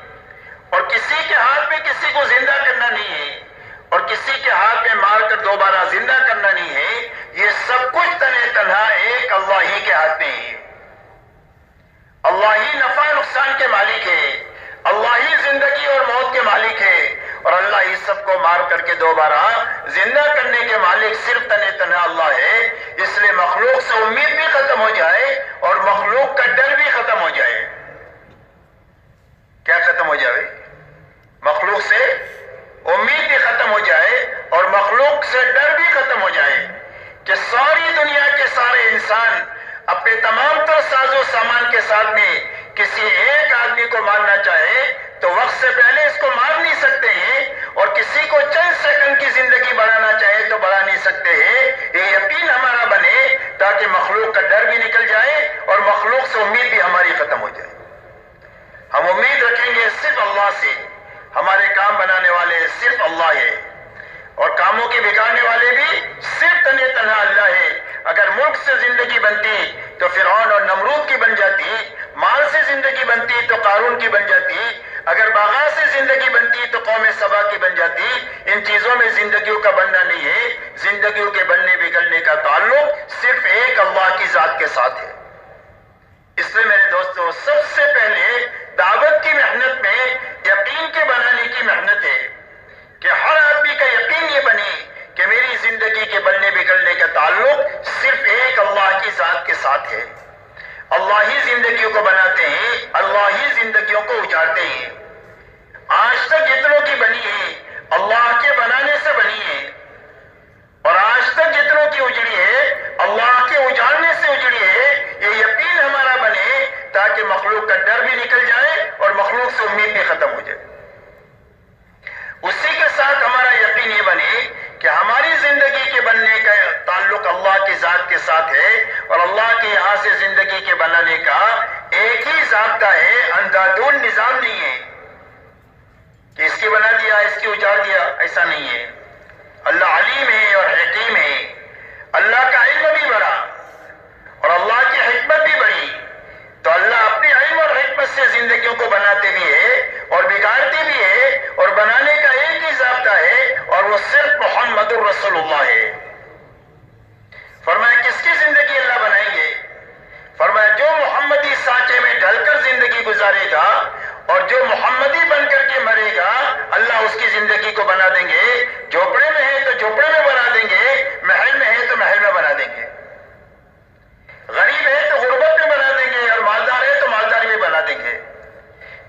اور کسی کے ہاتھ میں کسی کو زندہ کرنا نہیں ہے، اور کسی کے ہاتھ میں مار کر دوبارہ زندہ کرنا نہیں ہے. یہ سب کچھ تنہا ایک اللہ ہی کے ہاتھ میں ہے. اللہ ہی نفع نقصان کے مالک ہے، اللہ ہی زندگی اور موت کے مالک ہے، اور اللہ ہی سب کو مار کر کے دوبارہ زندہ کرنے کے مالک صرف تنہا اللہ ہے. اس لیے مخلوق سے امید بھی ختم ہو جائے اور مخلوق کا ڈر بھی ختم ہو جائے. کیا ختم ہو جائے؟ مخلوق سے امید بھی ختم ہو جائے اور مخلوق سے ڈر بھی ختم ہو جائے، کہ ساری دنیا کے سارے انسان اپنے تمام تر ساز و سامان کے ساتھ میں کسی ایک آدمی کو مارنا چاہے تو وقت سے پہلے اس کو مار نہیں سکتے ہیں، اور کسی کو چند سیکنڈ کی زندگی بڑھانا چاہے تو بڑھا نہیں سکتے ہیں. یہ یقین ہمارا بنے تاکہ مخلوق کا ڈر بھی نکل جائے اور مخلوق سے امید بھی ہماری ختم ہو جائے. ہم امید رکھیں گے صرف اللہ سے، ہمارے کام بنانے والے صرف اللہ ہے، اور کاموں کے بگاڑنے والے بھی صرف تنہا اللہ ہے. اگر ملک سے زندگی بنتی تو فرعون اور نمرود کی بن جاتی، مال سے زندگی بنتی تو قارون کی بن جاتی، اگر باغات سے زندگی بنتی تو قوم سبا کی بن جاتی. ان چیزوں میں زندگیوں کا بننا نہیں ہے، زندگیوں کے بننے بگڑنے کا تعلق صرف ایک اللہ کی ذات کے ساتھ ہے. اس لیے میرے دوستو، سب سے پہلے دعوت کی محنت میں یقین کے بنانے کی محنت ہے، کہ ہر آدمی کا یقین یہ بنے کہ میری زندگی کے بننے بگڑنے کا تعلق صرف ایک اللہ کی ذات کے ساتھ ہے. اللہ ہی زندگیوں کو بناتے ہیں، اللہ ہی زندگیوں کو اجاڑتے ہیں. آج تک جتنوں کی بنی ہے اللہ کے بنانے سے بنی ہے، اور آج تک جتنوں کی اجڑی ہے اللہ کے اجاڑنے سے اجڑی ہے. یہ یقین ہمارا بنے تاکہ مخلوق کا ڈر بھی نکل جائے اور مخلوق سے امید بھی ختم ہو جائے. اسی کے ساتھ ہمارا یقین یہ بنے کہ ہماری زندگی کے بننے کا تعلق اللہ کی ذات کے ساتھ ہے، اور اللہ کے یہاں سے زندگی کے بنانے کا ایک ہی ضابطہ ہے، اندھادھند نظام نہیں ہے کہ اس کی بنا دیا اس کی اجاڑ دیا، ایسا نہیں ہے. اللہ علیم ہے اور حکیم ہے، اللہ کا علم بھی بڑا اور اللہ کی حکمت بھی بڑی. تو اللہ اپنے علم اور حکمت سے زندگیوں کو بناتے بھی ہے اور بگاڑتے بھی ہے، اور بنانے کا ایک ہی ضابطہ ہے اور وہ صرف محمد الرسول اللہ ہے. فرمایا کس کی زندگی اللہ بنائیں گے؟ فرمایا جو محمدی سانچے میں ڈھل کر زندگی گزارے گا اور جو محمدی بن کر کے مرے گا، اللہ اس کی زندگی کو بنا دیں گے. جھوپڑے میں ہے تو جھوپڑے میں بنا دیں گے، محل میں ہے تو محل میں بنا دیں گے، غریب ہے تو غربت میں بنا دیں گے، اور مالدار ہے تو مالداری میں بنا دیں گے،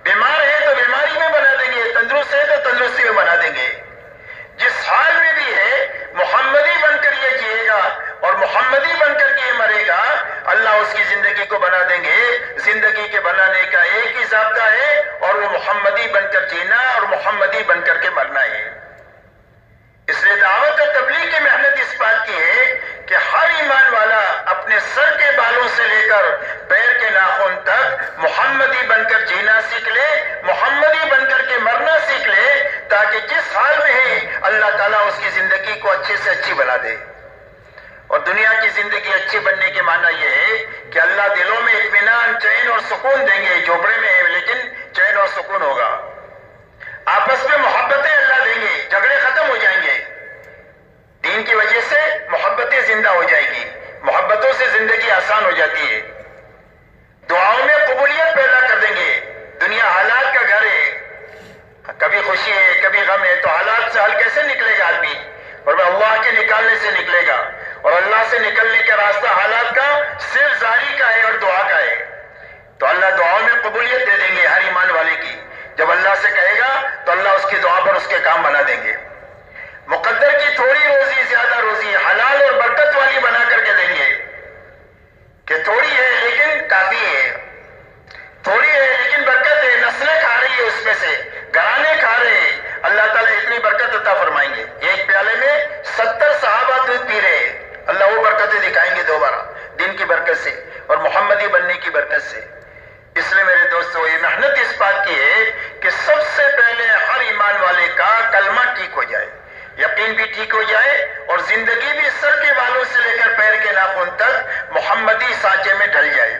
بیمار ہے تو بیماری میں بنا دیں گے، تندرست ہے تو تندرستی میں بنا دیں گے. جس حال میں بھی ہے محمدی بن کر یہ جیے گا اور محمدی بن کر کے یہ مرے گا، ضابطہ ہے اور وہ محمدی بن کر جینا اور محمدی بن کر کے مرنا ہے۔ اس لیے دعوت اور تبلیغ کی محنت اس بات کی ہے کہ ہر ایمان والا اپنے سر کے بالوں سے لے کر پیر کے ناخن تک محمدی بن کر جینا سیکھ لے، محمدی بن کر کے مرنا سیکھ لے، تاکہ جس حال میں ہے اللہ تعالیٰ اس کی زندگی کو اچھے سے اچھی بنا دے۔ اور دنیا کی زندگی اچھی بننے کے معنی یہ ہے کہ اللہ دلوں میں اطمینان، چین اور سکون دیں گے۔ جھوپڑے میں ہے لیکن چین اور سکون ہوگا۔ آپس میں محبتیں اللہ دیں گے، جھگڑے ختم ہو جائیں گے۔ دین کی وجہ سے محبتیں زندہ ہو جائے گی، محبتوں سے زندگی آسان ہو جاتی ہے۔ دعاؤں میں قبولیت پیدا کر دیں گے۔ دنیا حالات کا گھر ہے، کبھی خوشی ہے کبھی غم ہے، تو حالات سے حل کیسے نکلے گا آدمی؟ اور وہ اللہ کے نکالنے سے نکلے گا، اور اللہ سے نکلنے کا راستہ حالات کا صرف زاری کا ہے اور دعا کا ہے۔ تو اللہ دعاؤں میں قبولیت دے دیں گے ہر ایمان والے کی۔ جب اللہ سے کہے گا تو اللہ اس کی دعا پر اس کے کام بنا دیں گے۔ مقدر کی تھوڑی روزی زیادہ روزی حلال اور برکت والی بنا کر کے دیں گے کہ تھوڑی ہے لیکن کافی ہے، تھوڑی ہے لیکن برکت ہے، نسلیں کھا رہی ہے اس میں سے، گھرانے کھا رہے ہیں، اللہ تعالیٰ اتنی برکت عطا فرمائیں گے۔ ایک پیالے میں 70 صحابہ دودھ پی رہے ہیں، اللہ وہ برکتیں دکھائیں گے دوبارہ، دین کی برکت سے اور محمدی بننے کی برکت سے۔ اس لیے میرے دوستو یہ محنت اس بات کی ہے کہ سب سے پہلے ہر ایمان والے کا کلمہ ٹھیک ہو جائے، یقین بھی ٹھیک ہو جائے، اور زندگی بھی سر کے بالوں سے لے کر پیر کے ناخن تک محمدی سانچے میں ڈھل جائے۔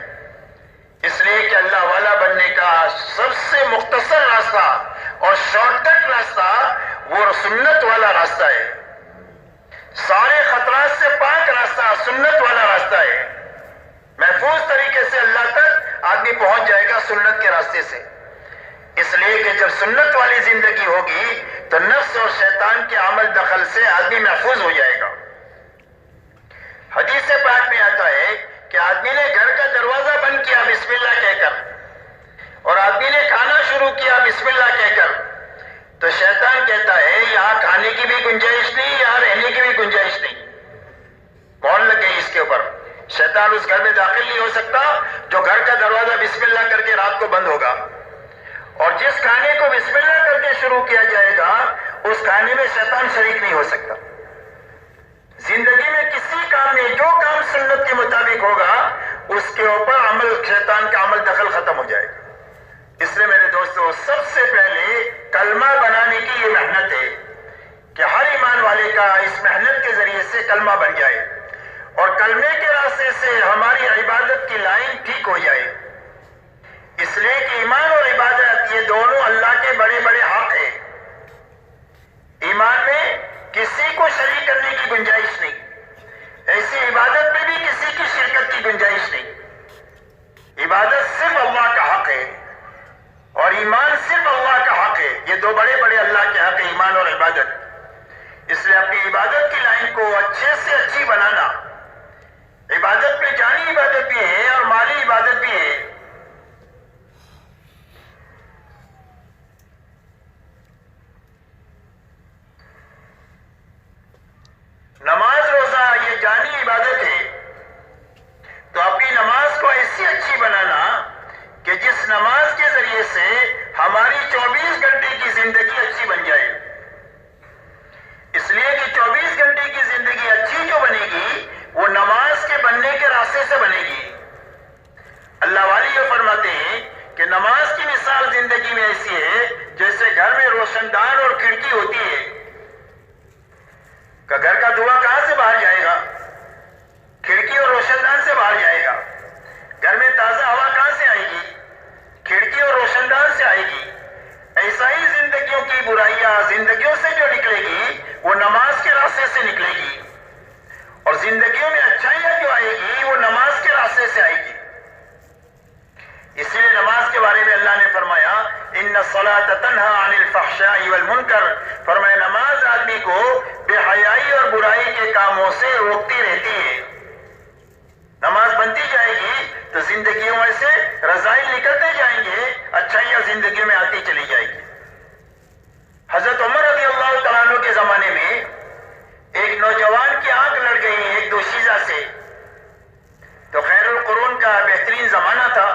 اس لیے کہ اللہ والا بننے کا سب سے مختصر راستہ اور شارٹ کٹ راستہ وہ سنت والا راستہ ہے، سارے خطرات سے پاک راستہ سنت والا راستہ ہے۔ محفوظ طریقے سے اللہ تک آدمی پہنچ جائے گا سنت کے راستے سے۔ اس لیے کہ جب سنت والی زندگی ہوگی تو نفس اور شیطان کے عمل دخل سے آدمی محفوظ ہو جائے گا۔ حدیث پاک میں آتا ہے کہ آدمی نے گھر کا دروازہ بند کیا بسم اللہ کہہ کر، اور آدمی نے کھانا شروع کیا بسم اللہ کہہ کر، تو شیطان کہتا ہے یہاں کھانے کی بھی گنجائش نہیں، یہاں رہنے کی بھی گنجائش نہیں۔ مہر لگ گئی اس کے اوپر، شیطان اس گھر میں داخل نہیں ہو سکتا جو گھر کا دروازہ بسم اللہ کر کے رات کو بند ہوگا، اور جس کھانے کو بسم اللہ کر کے شروع کیا جائے گا اس کھانے میں شیطان شریک نہیں ہو سکتا۔ زندگی میں کسی کام میں جو کام سنت کے مطابق ہوگا اس کے اوپر عمل شیطان کا عمل دخل ختم ہو جائے گا۔ اس لیے میرے دوستو سب سے پہلے کلمہ بنانے کی یہ محنت ہے کہ ہر ایمان والے کا اس محنت کے ذریعے سے کلمہ بن جائے، اور کلمے کے راستے سے ہماری عبادت کی لائن ٹھیک ہو جائے۔ اس لیے کہ ایمان اور عبادت یہ دونوں اللہ کے بڑے بڑے حق ہیں۔ ایمان میں کسی کو شریک کرنے کی گنجائش نہیں، ایسی عبادت میں بھی کسی کی شرکت کی گنجائش نہیں۔ عبادت صرف اللہ کا حق ہے اور ایمان صرف اللہ کا حق ہے۔ یہ دو بڑے بڑے اللہ کے حق ہیں، ایمان اور عبادت۔ اس لیے اپنی عبادت کی لائن کو اچھے سے اچھی بنانا، عبادت میں جانی عبادت بھی ہے اور مالی عبادت بھی ہے۔ نماز روزہ یہ جانی عبادت ہے، تو اپنی نماز کو ایسی اچھی بنانا کہ جس نماز کے ذریعے سے ہماری 24 گھنٹے کی زندگی اچھی بن جائے۔ اس لیے کہ 24 گھنٹے کی زندگی اچھی جو بنے گی وہ نماز کے بننے کے راستے سے بنے گی۔ اللہ والی یہ فرماتے ہیں کہ نماز کی مثال زندگی میں ایسی ہے جیسے گھر میں روشن دان اور کھڑکی ہوتی ہے، کہ گھر کا دھواں کہاں سے باہر جائے گا؟ کھڑکی اور روشن دان سے باہر جائے گا۔ گھر میں تازہ ہوا کہاں سے آئے گی؟ کھڑکی اور روشن دان سے آئے گی۔ ایسا ہی زندگیوں کی برائیاں زندگیوں سے جو نکلے گی وہ نماز کے راستے سے نکلے گی، اور زندگیوں میں اچھائیاں جو آئے گی وہ نماز کے راستے سے آئے گی۔ اسی لیے نماز کے بارے میں اللہ نے فرمایا ان الصلاۃ تنہی عن الفحشاء والمنکر، فرمایا نماز آدمی کو بے حیائی اور برائی کے کاموں سے روکتی رہتی ہے۔ نماز بنتی جائے گی تو زندگیوں میں سے رذائل نکلتے جائیں گے، اچھائیاں زندگیوں میں آتی چلی جائے گی۔ حضرت عمر رضی اللہ تعالیٰ عنہ کے زمانے میں ایک نوجوان کی آنکھ لڑ گئی ایک دوشیزہ سے، تو خیر القرون کا بہترین زمانہ تھا،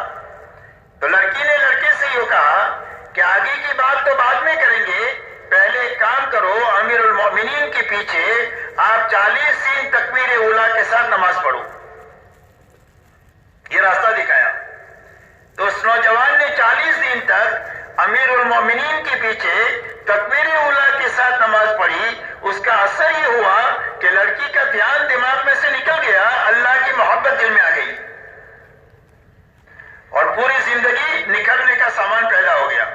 تو لڑکی نے لڑکے سے پیچھے آپ 40 دن تکبیر اولا کے ساتھ نماز پڑھو. یہ راستہ دکھایا. تو اس نوجوان نے 40 دن تک امیر المومنین کے پیچھے تکبیر اولا کے ساتھ نماز پڑھی. اس کا اثر یہ ہوا کہ لڑکی کا دھیان دماغ میں سے نکل گیا, اللہ کی محبت دل میں آ گئی اور پوری زندگی نکھرنے کا سامان پیدا ہو گیا.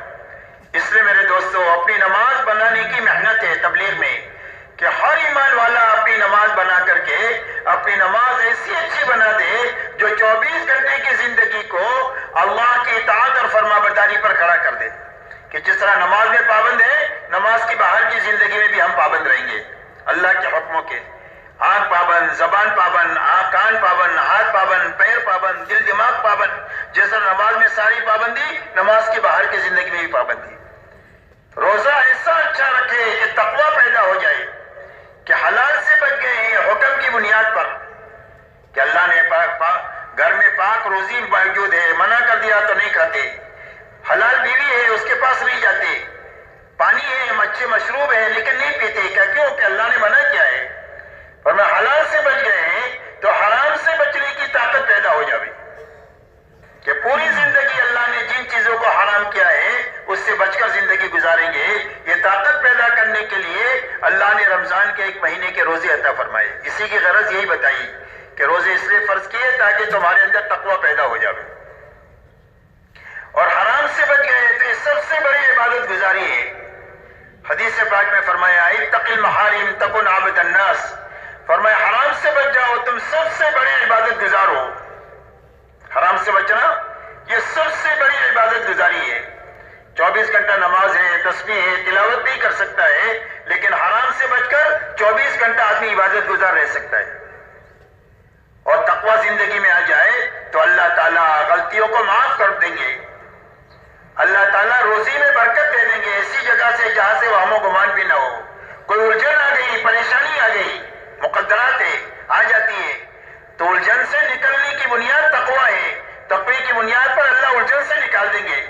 اس لیے میرے دوستو, اپنی نماز بنانے کی محنت ہے تبلیغ میں کہ ہر ایمان والا اپنی نماز بنا کر کے اپنی نماز ایسی اچھی بنا دے جو 24 گھنٹے کی زندگی کو اللہ کی اطاعت اور فرما برداری پر کھڑا کر دے. کہ جس طرح نماز میں پابند ہے, نماز کی باہر کی زندگی میں بھی ہم پابند رہیں گے اللہ کے حکموں کے. آنکھ پابند, زبان پابند, کان پابند, ہاتھ پابند, پیر پابند, دل دماغ پابند. جس طرح نماز میں ساری پابندی, نماز کی باہر کی زندگی میں بھی پابندی. روزہ ایسا اچھا رکھے کہ تقوی پیدا ہو جائے کہ حلال سے بچ گئے ہیں حکم کی بنیاد پر کہ اللہ نے گھر میں پاک روزی موجود ہے, منع کر دیا تو نہیں کھاتے. حلال بیوی ہے, اس کے پاس نہیں جاتے. پانی ہے, مچھلی مشروب ہے, لیکن نہیں پیتے. کیوں کہ اللہ نے منع کیا ہے. اور میں حلال سے بچ گئے ہیں تو حرام سے بچنے کی طاقت پیدا ہو جائے کہ پوری زندگی اللہ نے جن چیزوں کو حرام کیا ہے اس سے بچ کر زندگی گزاریں گے. یہ طاقت پیدا کرنے کے لیے اللہ نے رمضان کے 1 مہینے کے روزے عطا فرمائے. اسی کی غرض یہی بتائی کہ روزے اس لیے فرض کیے تاکہ تمہارے اندر تقوی پیدا ہو جائے. اور حرام سے بچ گئے تو یہ سب سے بڑی عبادت گزاری ہے. حدیث پاک میں فرمایا اتق المحارم تکن عبد الناس. فرمایا حرام سے بچ جاؤ, تم سب سے بڑے عبادت گزار ہو. حرام سے بچنا یہ سب سے بڑی عبادت گزاری ہے. 24 گھنٹہ نماز ہے, تسبیح ہے, تلاوت نہیں کر سکتا ہے, لیکن حرام سے بچ کر 24 گھنٹہ آدمی عبادت گزار رہ سکتا ہے. اور تقوی زندگی میں آ جائے تو اللہ تعالیٰ غلطیوں کو معاف کر دیں گے. اللہ تعالیٰ روزی میں برکت دے دیں گے ایسی جگہ سے جہاں سے وہم و گمان بھی نہ ہو. کوئی الجھن آ گئی, پریشانی آ گئی, مقدرات ہے, آ جاتی ہے, تو الجھن سے نکلنے کی بنیاد تقوی ہے. تقوی کی بنیاد پر اللہ الجھن سے نکال دیں گے.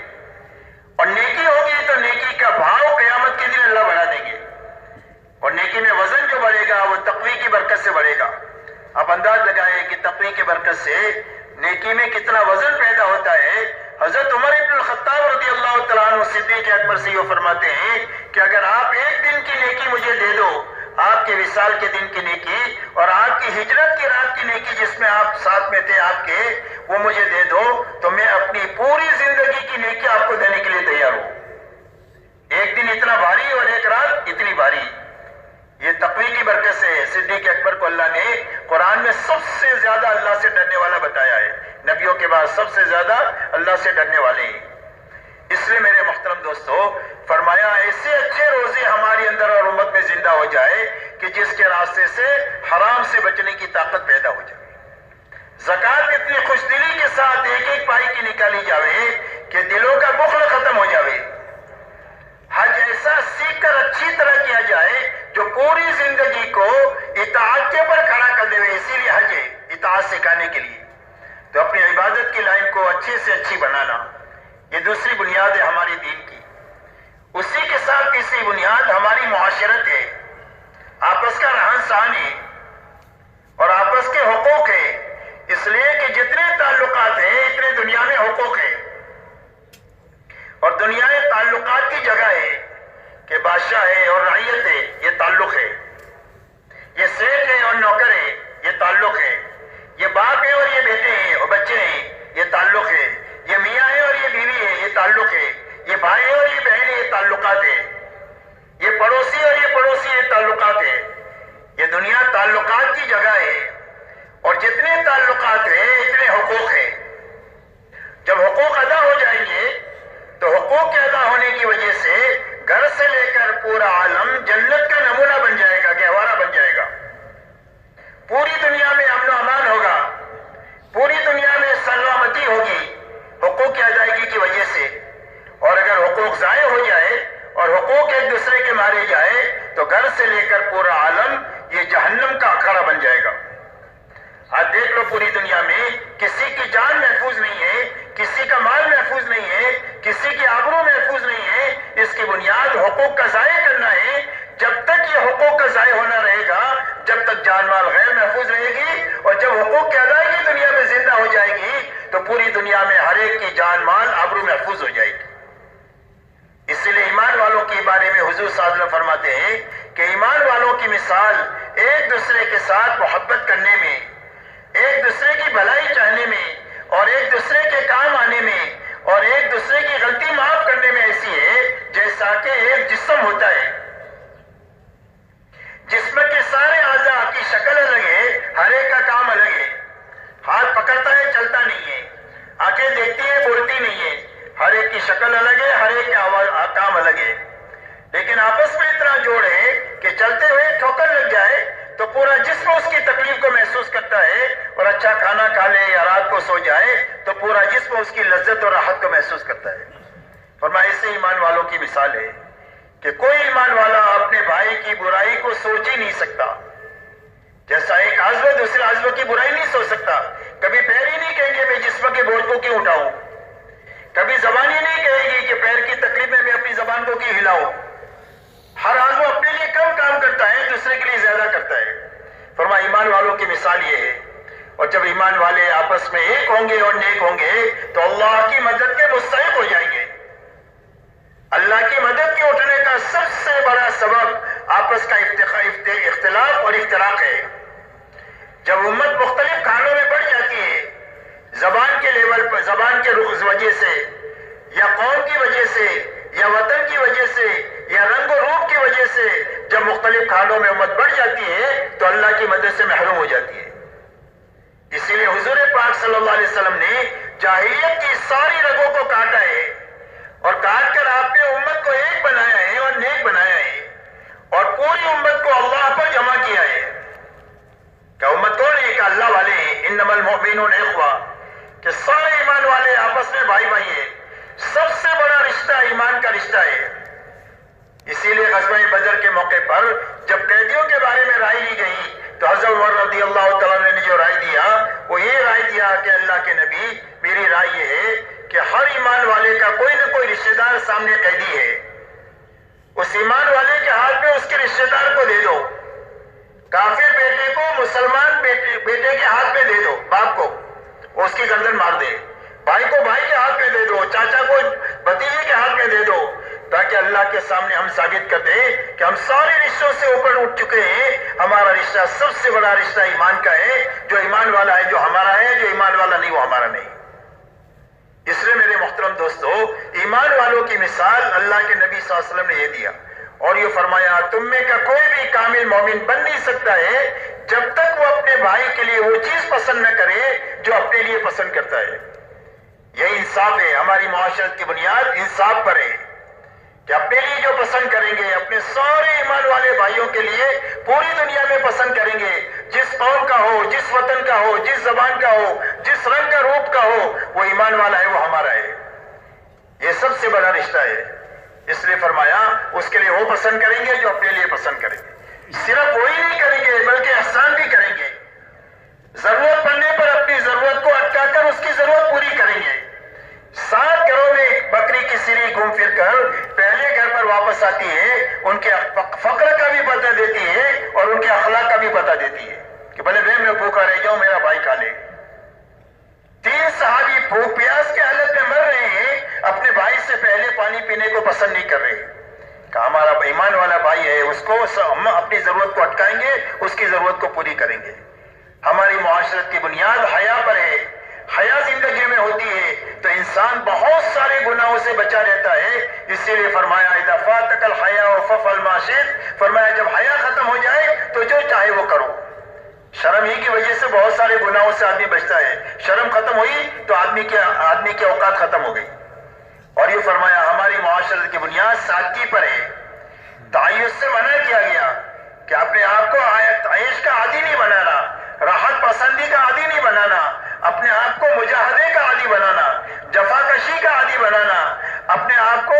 اور نیکی ہوگی تو نیکی کا بھاؤ قیامت کے دن اللہ بڑھا دیں گے. اور نیکی میں وزن جو بڑھے گا وہ تقوی کی برکت سے بڑھے گا. آپ انداز لگائیں کہ تقوی کی برکت سے نیکی میں کتنا وزن پیدا ہوتا ہے. حضرت عمر ابن الخطاب رضی اللہ تعالیٰ عنہ صدیق اکبر سے یہ فرماتے ہیں کہ اگر آپ ایک دن کی نیکی مجھے دے دو, آپ کے وصال کے دن کی نیکی اور آپ کی ہجرت کی رات کی نیکی جس میں آپ ساتھ میں تھے آپ کے, وہ مجھے دے دو تو میں اپنی پوری زندگی کی نیکی آپ کو دینے کے لیے تیار ہوں. ایک دن اتنا بھاری اور ایک رات اتنی بھاری. یہ تقوی کی برکت سے صدیق اکبر کو اللہ نے قرآن میں سب سے زیادہ اللہ سے ڈرنے والا بتایا ہے. نبیوں کے بعد سب سے زیادہ اللہ سے ڈرنے والے ہیں. اس لیے میرے محترم دوستو, فرمایا ایسے اچھے روزے ہماری اندر اور امت میں زندہ ہو جائے کہ جس کے راستے سے حرام سے بچنے کی طاقت پیدا ہو جائے. زکوٰۃ اتنی خوش دلی کے ساتھ ایک ایک پائی کی نکالی جاوے کہ دلوں کا بخل ختم ہو جاوے. حج ایسا سیکھ کر اچھی طرح کیا جائے جو پوری زندگی کو اطاعت کے پر کھڑا کر دے. اسی لیے حج ہے, اطاعت سکھانے کے لیے. تو اپنی عبادت کی لائن کو اچھے سے اچھی بنانا, یہ دوسری بنیاد ہے ہماری دین کی. اسی کے ساتھ تیسری بنیاد ہماری معاشرت ہے, آپس کا رہن سہن ہے اور آپس کے حقوق ہے. اس لیے کہ جتنے تعلقات ہیں اتنے دنیا میں حقوق ہے. اور دنیا تعلقات کی جگہ ہے کہ بادشاہ ہے اور رعیت ہے, یہ تعلق ہے. یہ سیٹ ہے اور نوکر ہے, یہ تعلق ہے. یہ باپ ہے اور یہ بیٹے ہیں اور بچے ہیں, یہ تعلق ہے. یہ میاں ہے اور یہ بیوی ہے, یہ تعلق ہے. یہ بھائی ہے اور یہ بہن ہے, یہ تعلقات ہے. یہ پڑوسی اور یہ پڑوسی, یہ تعلقات ہے. یہ دنیا تعلقات کی جگہ ہے اور جتنے تعلقات ہیں اتنے حقوق ہیں. جب حقوق ادا ہو جائیں گے تو حقوق کے ادا ہونے کی وجہ سے گھر سے لے کر پورا عالم جنت کا نمونہ بن جائے گا, گہوارہ بن جائے گا. پوری دنیا میں امن و امان ہوگا, پوری دنیا میں سلامتی ہوگی حقوق کی ادائیگی کی وجہ سے. اور اگر حقوق ضائع ہو جائے اور حقوق ایک دوسرے کے مارے جائے تو گھر سے لے کر پورا عالم یہ جہنم کا اکھاڑا بن جائے گا. آج دیکھ لو پوری دنیا میں کسی کی جان محفوظ نہیں ہے, کسی کا مال محفوظ نہیں ہے, کسی کی آبرو محفوظ نہیں ہے. اس کی بنیاد حقوق کا ضائع کرنا ہے. جب تک یہ حقوق کا ضائع ہونا رہے گا، جب تک جان مال غیر محفوظ رہے گی، اور جب حقوق کی ادائیگی دنیا میں زندہ ہو جائے گی تو پوری دنیا میں ہر ایک کی جان مال آبرو محفوظ ہو جائے گی۔ اسی لیے ایمان والوں کے بارے میں حضور صلی اللہ علیہ وسلم فرماتے ہیں کہ ایمان والوں کی مثال ایک دوسرے کے ساتھ محبت کرنے میں، ایک دوسرے کی بھلائی چاہنے میں، اور ایک دوسرے کے کام آنے میں، اور ایک دوسرے کی غلطی معاف کرنے میں ایسی ہے جیسا کہ ایک جسم ہوتا ہے۔ جسم کے سارے اعضاء کی شکل الگ ہے، ہر ایک کا کام الگ ہے۔ ہاتھ پکڑتا ہے، چلتا نہیں ہے، آنکھیں دیکھتی ہے، بولتی نہیں ہے، ہر ایک کی شکل الگ ہے، ہر ایک کا کام الگ ہے، لیکن آپس میں اتنا جوڑ ہے کہ چلتے ہوئے ٹھوکر لگ جائے تو پورا جسم اس کی تکلیف کو محسوس کرتا ہے، اور اچھا کھانا کھا لے یا رات کو سو جائے تو پورا جسم اس کی لذت اور راحت کو محسوس کرتا ہے۔ فرمایا اس سے ایمان والوں کی مثال ہے کہ کوئی ایمان والا اپنے بھائی کی برائی کو سوچ ہی نہیں سکتا، جیسا ایک عضو دوسرے عضو کی برائی نہیں سوچ سکتا۔ کبھی پیر ہی نہیں کہیں گے میں جسم کے بوجھ کو کیوں اٹھاؤں، کبھی زبان ہی نہیں کہے گی کہ پیر کی تکلیف میں میں اپنی زبان کو کیوں ہلاؤں۔ ہر عضو اپنے لیے کم کام کرتا ہے، دوسرے کے لیے زیادہ کرتا ہے۔ فرمایا ایمان والوں کی مثال یہ ہے، اور جب ایمان والے آپس میں ایک ہوں گے اور نیک ہوں گے تو اللہ کی مدد کے مستحق ہو جائیں گے۔ اللہ کی مدد کے اٹھنے کا سب سے بڑا سبب آپس کا اختلاف اور افتراق ہے۔ جب امت مختلف کھانوں میں بڑھ جاتی ہے، زبان کے لیول پر، زبان کے وجہ سے، یا قوم کی وجہ سے، یا وطن کی وجہ سے، یا رنگ و روپ کی وجہ سے، جب مختلف کھانوں میں امت بڑھ جاتی ہے تو اللہ کی مدد سے محروم ہو جاتی ہے۔ اسی لیے حضور پاک صلی اللہ علیہ وسلم نے جاہلیت کی ساری رگوں کو کاٹا ہے، اور کاٹ کر آپ نے امت کو ایک بنایا ہے اور نیک بنایا ہے، اور پوری امت کو اللہ پر جمع کیا ہے۔ کیا امت کون ہے؟ کہ اللہ والے ہیں، انما المؤمنون اخوہ، کہ سارے ایمان والے آپس میں بھائی بھائی ہیں۔ سب سے بڑا رشتہ ایمان کا رشتہ ہے۔ اسی لیے غزوہ بدر کے موقع پر جب قیدیوں کے بارے میں رائے لی گئی تو حضرت عمر رضی اللہ تعالیٰ نے جو رائے دیا وہ یہ رائے دیا کہ اللہ کے نبی، میری رائے یہ ہے کہ ہر ایمان والے کا کوئی نہ کوئی رشتہ دار سامنے قیدی ہے، اس ایمان والے کے ہاتھ میں اس کے رشتہ دار کو دے دو، کافر بیٹے کو مسلمان بیٹے کے ہاتھ میں دے دو، باپ کو وہ اس کی گردن مار دے، بھائی کو بھائی کے ہاتھ میں دے دو، چاچا کو بھتیجے کے ہاتھ میں دے دو، تاکہ اللہ کے سامنے ہم ثابت کر دیں کہ ہم سارے رشتوں سے اوپر اٹھ چکے ہیں، ہمارا رشتہ سب سے بڑا رشتہ ایمان کا ہے، جو ایمان والا ہے جو ہمارا ہے، جو ایمان والا نہیں وہ ہمارا نہیں۔ اس لیے میرے محترم دوستو، ایمان والوں کی مثال اللہ کے نبی صلی اللہ علیہ وسلم نے یہ دیا، اور یہ فرمایا تم میں کا کوئی بھی کامل مومن بن نہیں سکتا ہے جب تک وہ اپنے بھائی کے لیے وہ چیز پسند نہ کرے جو اپنے لیے پسند کرتا ہے۔ یہ انصاف ہے، ہماری معاشرت کی بنیاد انصاف پر ہے کہ اپنے لیے جو پسند کریں گے اپنے سارے ایمان والے بھائیوں کے لیے پوری دنیا میں پسند کریں گے، جس قوم کا ہو، جس وطن کا ہو، جس زبان کا ہو، جس رنگ کا روپ کا ہو، وہ ایمان والا ہے، وہ ہمارا ہے۔ یہ سب سے بڑا رشتہ ہے۔ اس لیے فرمایا اس کے لیے وہ پسند کریں گے جو اپنے لیے پسند کریں گے۔ صرف وہی نہیں کریں گے بلکہ احسان بھی کریں گے، ضرورت پڑنے پر اپنی ضرورت کو اٹکا کر اس کی ضرورت پوری کریں گے۔ 7 گھروں میں بکری کی سری گھوم پھر کر پہلے گھر پر واپس آتی ہے، ان کے فقر کا بھی پتہ دیتی ہے اور ان کے اخلاق کا بھی پتہ دیتی ہے کہ بھلے میں بھوکا رہ جاؤں، میرا بھائی کھا لے۔ 3 صحابی بھوک پیاس کے حالت میں مر رہے ہیں، اپنے بھائی سے پہلے پانی پینے کو پسند نہیں کر رہے کہ ہمارا ایمان والا بھائی ہے، اس کو ہم اپنی ضرورت کو اٹکائیں گے، اس کی ضرورت کو پوری کریں گے۔ ہماری معاشرت کی بنیاد حیا پر ہے۔ حیا زندگی میں ہوتی ہے تو انسان بہت سارے گناہوں سے بچا رہتا ہے۔ اسی لیے فرمایا اذا فاتک الحیا فافعل ما شئت، فرمایا جب حیا ختم ہو جائے تو جو چاہے وہ کرو۔ شرم ہی کی وجہ سے بہت سارے گناہوں سے آدمی بچتا ہے، شرم ختم ہوئی تو آدمی کی اوقات ختم ہو گئی۔ اور یہ فرمایا ہماری معاشرت کی بنیاد سادگی پر ہے۔ تعیش سے منع کیا گیا کہ اپنے آپ کو عیش کا عادی نہیں بنانا، راحت پسندی کا عادی نہیں بنانا، اپنے آپ کو مجاہدے کا عادی بنانا، جفاکشی کا عادی بنانا، اپنے آپ کو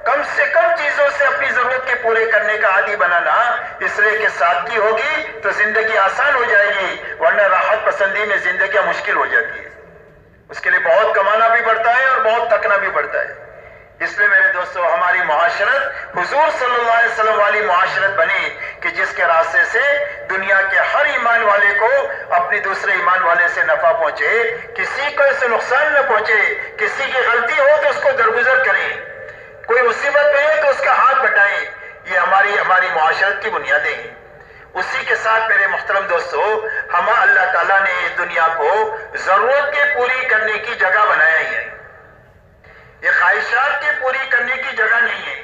کم سے کم چیزوں سے اپنی ضرورت کے پورے کرنے کا عادی بنانا۔ اس لیے کہ سادگی ہوگی تو زندگی آسان ہو جائے گی، ورنہ راحت پسندی میں زندگیاں مشکل ہو جاتی ہے۔ اس کے لیے بہت کمانا بھی پڑتا ہے اور بہت تھکنا بھی پڑتا ہے۔ اس لیے میرے دوستو ہماری معاشرت حضور صلی اللہ علیہ وسلم والی معاشرت بنے کہ جس کے راستے سے دنیا کے ہر ایمان والے کو اپنی دوسرے ایمان والے سے نفع پہنچے، کسی کو اس سے نقصان نہ پہنچے، کسی کی غلطی ہو تو اس کو درگزر کریں، کوئی مصیبت میں ہے تو اس کا ہاتھ بٹائیں۔ یہ ہماری معاشرت کی بنیادیں ہیں۔ اسی کے ساتھ میرے محترم دوستو، اللہ تعالیٰ نے اس دنیا کو ضرورت کے پوری کرنے کی جگہ بنایا ہی ہے، یہ خواہشات کی پوری کرنے کی جگہ نہیں ہے۔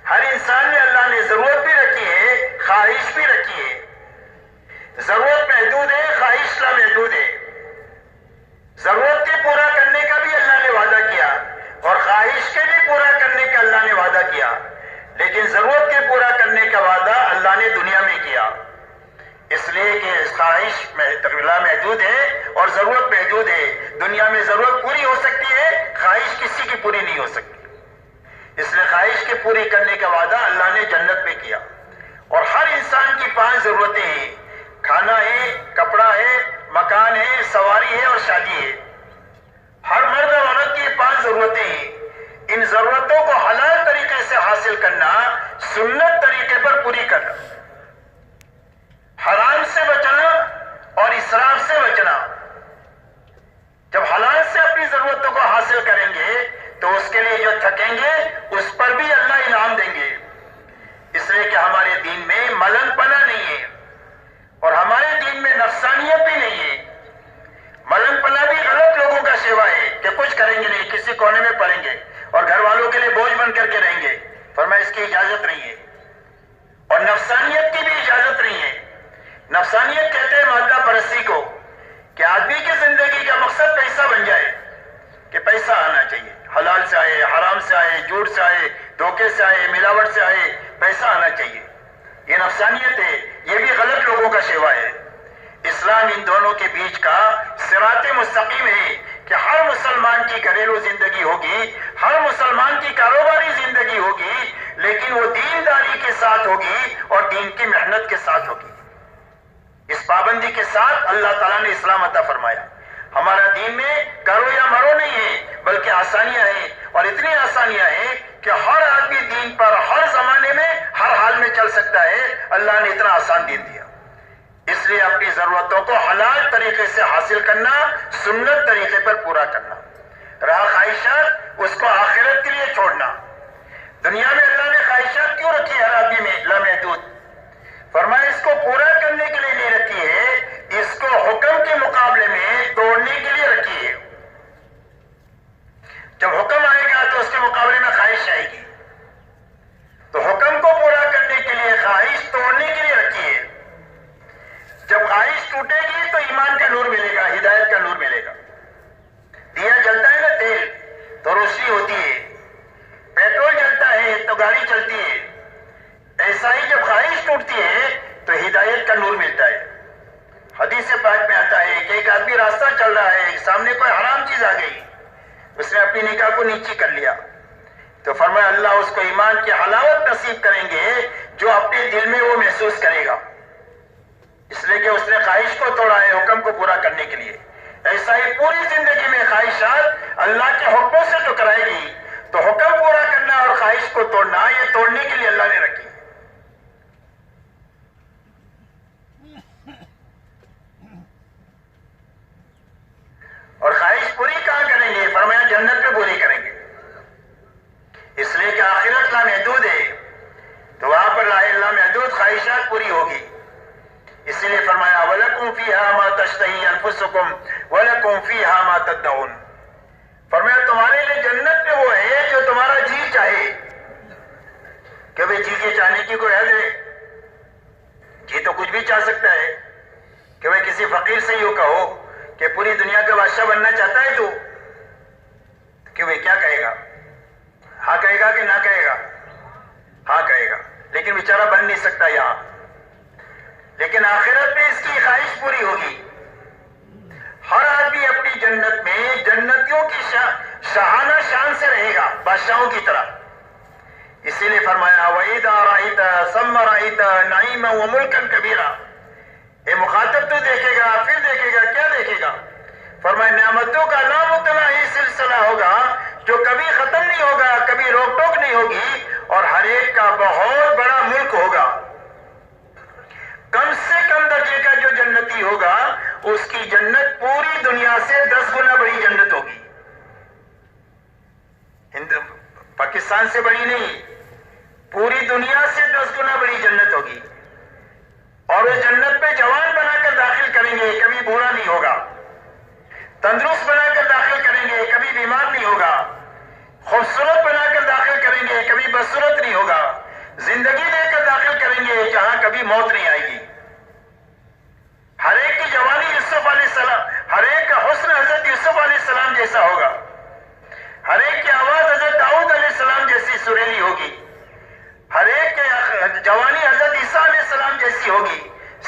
ہر انسان میں اللہ نے ضرورت بھی رکھی ہے، خواہش بھی رکھی ہے۔ ضرورت محدود ہے، خواہش لامحدود ہے۔ ضرورت کے پورا کرنے کا بھی اللہ نے وعدہ کیا اور خواہش کے بھی پورا کرنے کا اللہ نے وعدہ کیا، لیکن ضرورت کے پورا کرنے کا وعدہ اللہ نے دنیا میں کیا، اس لیے کہ خواہش محدود ہے اور ضرورت محدود ہے۔ دنیا میں ضرورت پوری ہو سکتی ہے، خواہش کسی کی پوری نہیں ہو سکتی، اس لیے خواہش کے پوری کرنے کا وعدہ اللہ نے جنت میں کیا۔ اور ہر انسان کی 5 ضرورتیں ہیں، کھانا ہے، کپڑا ہے، مکان ہے، سواری ہے اور شادی ہے۔ ہر مرد اور عورت کی 5 ضرورتیں ہیں۔ ان ضرورتوں کو حلال طریقے سے حاصل کرنا، سنت طریقے پر پوری کرنا، حرام سے بچنا اور اسراف سے بچنا۔ جب حلال سے اپنی ضرورتوں کو حاصل کریں گے تو اس کے لیے جو تھکیں گے اس پر بھی اللہ انعام دیں گے، اس لیے کہ ہمارے دین میں ملنگ پنا نہیں ہے اور ہمارے دین میں نفسانیت بھی نہیں ہے۔ ملنگ پنا بھی غلط لوگوں کا شیوا ہے کہ کچھ کریں گے نہیں، کسی کونے میں پڑیں گے اور گھر والوں کے لیے بوجھ بن کر کے رہیں گے، فرمایا اس کی اجازت نہیں ہے۔ اور نفسانیت کی بھی اجازت نہیں ہے۔ نفسانیت کہتے ہیں مادہ پرستی کو، کہ آدمی کی زندگی کا مقصد پیسہ بن جائے، کہ پیسہ آنا چاہیے، حلال سے آئے، حرام سے آئے، جھوٹ سے آئے، دھوکے سے آئے، ملاوٹ سے آئے، پیسہ آنا چاہیے، یہ نفسانیت ہے، یہ بھی غلط لوگوں کا شیوا ہے۔ اسلام ان دونوں کے بیچ کا صراط مستقیم ہے کہ ہر مسلمان کی گھریلو زندگی ہوگی، ہر مسلمان کی کاروباری زندگی ہوگی، لیکن وہ دینداری کے ساتھ ہوگی اور دین کی محنت کے ساتھ ہوگی۔ اس پابندی کے ساتھ اللہ تعالیٰ نے اسلام عطا فرمایا۔ ہمارا دین میں کرو یا مرو نہیں ہے، بلکہ آسانیاں ہیں، اور اتنی آسانیاں ہیں کہ ہر آدمی دین پر ہر زمانے میں ہر حال میں چل سکتا ہے۔ اللہ نے اتنا آسان دین دیا، اس لیے اپنی ضرورتوں کو حلال طریقے سے حاصل کرنا، سنت طریقے پر پورا کرنا، رہا خواہشات اس کو آخرت کے لیے چھوڑنا۔ دنیا میں اللہ نے خواہشات کیوں رکھی ہر آدمی میں لامحدود؟ فرمایا اس کو پورا کرنے کے لیے نہیں رکھی ہے، اس کو حکم کے مقابلے میں توڑنے کے لیے رکھی ہے۔ جب حکم آئے گا تو اس کے مقابلے میں خواہش آئے گی، تو حکم کو پورا کرنے کے لیے خواہش توڑنے کے لیے رکھی ہے۔ جب خواہش ٹوٹے گی تو ایمان کا نور ملے گا، ہدایت کا نور ملے گا۔ دیا جلتا ہے نا تیل تو روشنی ہوتی ہے، پیٹرول جلتا ہے تو گاڑی چلتی ہے، ایسا ہی جب خواہش ٹوٹتی ہے تو ہدایت کا نور ملتا ہے۔ حدیث پاک میں آتا ہے کہ ایک آدمی راستہ چل رہا ہے، سامنے کوئی حرام چیز آ گئی، اس نے اپنی نگاہ کو نیچی کر لیا، تو فرمایا اللہ اس کو ایمان کی حلاوت نصیب کریں گے جو اپنے دل میں وہ محسوس کرے گا، اس لیے کہ اس نے خواہش کو توڑا ہے حکم کو پورا کرنے کے لیے۔ ایسا ہی پوری زندگی میں خواہشات اللہ کے حکموں سے ٹکرائے گی، تو حکم پورا کرنا اور خواہش کو توڑنا، یہ توڑنے کے لیے اللہ نے رکھی۔ اور خواہش پوری کہاں کریں گے؟ فرمایا جنت میں پوری کریں گے، اس لیے کہ آخرت لامحدود ہے، تو وہاں پر لامحدود خواہشات پوری ہوگی۔ اسی لیے فرمایا وَلَكُمْ فِيهَا مَا تَشْتَهِي أَنفُسُكُمْ وَلَكُمْ فِيهَا مَا تَدَّعُونَ۔ فرمایا تمہارے لیے جنت میں وہ ہے جو تمہارا جی چاہے، کہ بھئی جی کے چاہنے کی کوئی حد ہے؟ جی تو کچھ بھی چاہ سکتا ہے، کہ بھئی کسی فقیر سے یوں کہو کہ پوری دنیا کا بادشاہ بننا چاہتا ہے تو کہ بھئی کیا کہے گا؟ ہاں کہے گا کہ نہ کہے گا؟ ہاں کہے گا، لیکن بیچارہ بن نہیں سکتا یہاں۔ لیکن آخرت میں اس کی خواہش پوری ہوگی، ہر آدمی اپنی جنت میں جنتیوں کی شاہانہ شان سے رہے گا، بادشاہوں کی طرح۔ اسی لیے فرمایا وَإِذَا رَأَيْتَ ثَمَّ رَأَيْتَ نَعِيمًا وَمُلْكًا كَبِيرًا۔ اے مخاطب تو دیکھے گا، پھر دیکھے گا، کیا دیکھے گا؟ فرمایا نعمتوں کا لامتناہی سلسلہ ہوگا جو کبھی ختم جوانی ہوگی اور ہر ایک کا بہت بڑا ملک ہوگا. کم سے کم درجے کا جو جنتی ہوگا اس کی جنت پوری دنیا سے 10 گنا بڑی جنت ہوگی. پاکستان سے بڑی نہیں، پوری دنیا سے 10 گنا بڑی جنت ہوگی. اور اس جنت پہ جوان بنا کر داخل کریں گے، کبھی بوڑھا نہیں ہوگا. تندرست بنا کر داخل کریں گے، کبھی بیمار نہیں ہوگا. خوبصورت بنا کر داخل کریں گے، کبھی بدصورت نہیں ہوگا. زندگی دے کر داخل کریں گے جہاں کبھی موت نہیں آئے گی. ہر ایک کی جوانی یوسف علیہ السلام، ہر ایک کا حسن حضرت یوسف علیہ السلام جیسا ہوگا. ہر ایک کی آواز حضرت داؤد علیہ السلام جیسی سریلی ہوگی. ہر ایک کی جوانی حضرت عیسیٰ علیہ السلام جیسی ہوگی.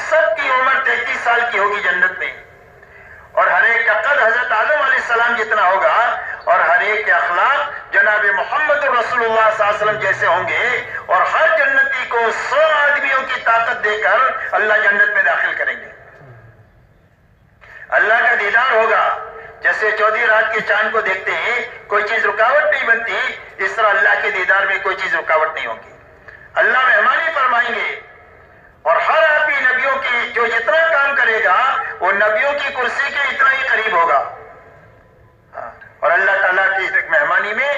سب کی عمر 33 سال کی ہوگی جنت میں. اور ہر ایک کا قد حضرت آدم علیہ السلام جتنا ہوگا. اور ہر ایک کے اخلاق جناب محمد رسول اللہ صلی اللہ علیہ وسلم جیسے ہوں گے. اور ہر جنتی کو 100 آدمیوں کی طاقت دے کر اللہ جنت میں داخل کریں گے. اللہ کا دیدار ہوگا. جیسے چودھری رات کے چاند کو دیکھتے ہیں کوئی چیز رکاوٹ نہیں بنتی، اس طرح اللہ کے دیدار میں کوئی چیز رکاوٹ نہیں ہوگی. اللہ مہمانی فرمائیں گے. اور ہر آدمی نبیوں کی جو جتنا کام کرے گا وہ نبیوں کی کرسی کے اتنا ہی قریب ہوگا. اور اللہ تعالیٰ کی مہمانی میں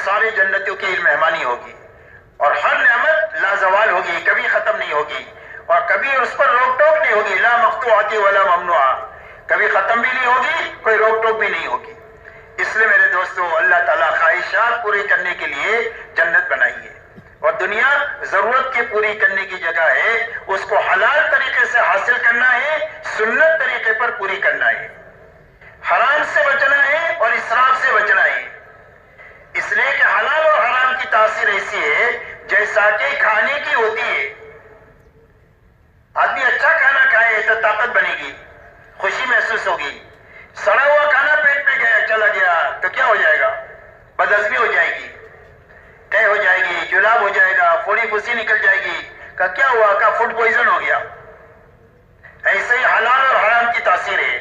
سارے جنتیوں کی مہمانی ہوگی. اور ہر نعمت لازوال ہوگی، کبھی ختم نہیں ہوگی. اور کبھی اس پر روک ٹوک نہیں ہوگی. لا مقطوعۃ ولا ممنوعہ، کبھی ختم بھی نہیں ہوگی، کوئی روک ٹوک بھی نہیں ہوگی. اس لیے میرے دوستو اللہ تعالیٰ خواہشات پوری کرنے کے لیے جنت بنائی ہے. اور دنیا ضرورت کی پوری کرنے کی جگہ ہے. اس کو حلال طریقے سے حاصل کرنا ہے، سنت طریقے پر پوری کرنا ہے. حرام سے بچنا ہے اور اسراف سے بچنا ہے. اس لیے کہ حلال اور حرام کی تاثیر ایسی ہے جیسا کہ کھانے کی ہوتی ہے. آدمی اچھا کھانا کھائے تو طاقت بنے گی، خوشی محسوس ہوگی. سڑا ہوا کھانا پیٹ پہ گیا چلا گیا تو کیا ہو جائے گا؟ بدہضمی ہو جائے گی، طے ہو جائے گی، جلاب ہو جائے گا، پھوڑی پھوسی نکل جائے گی. کہ کیا ہوا؟ کہ فوڈ پوائزن ہو گیا. ایسے ہی حلال اور حرام کی تاثیر ہے.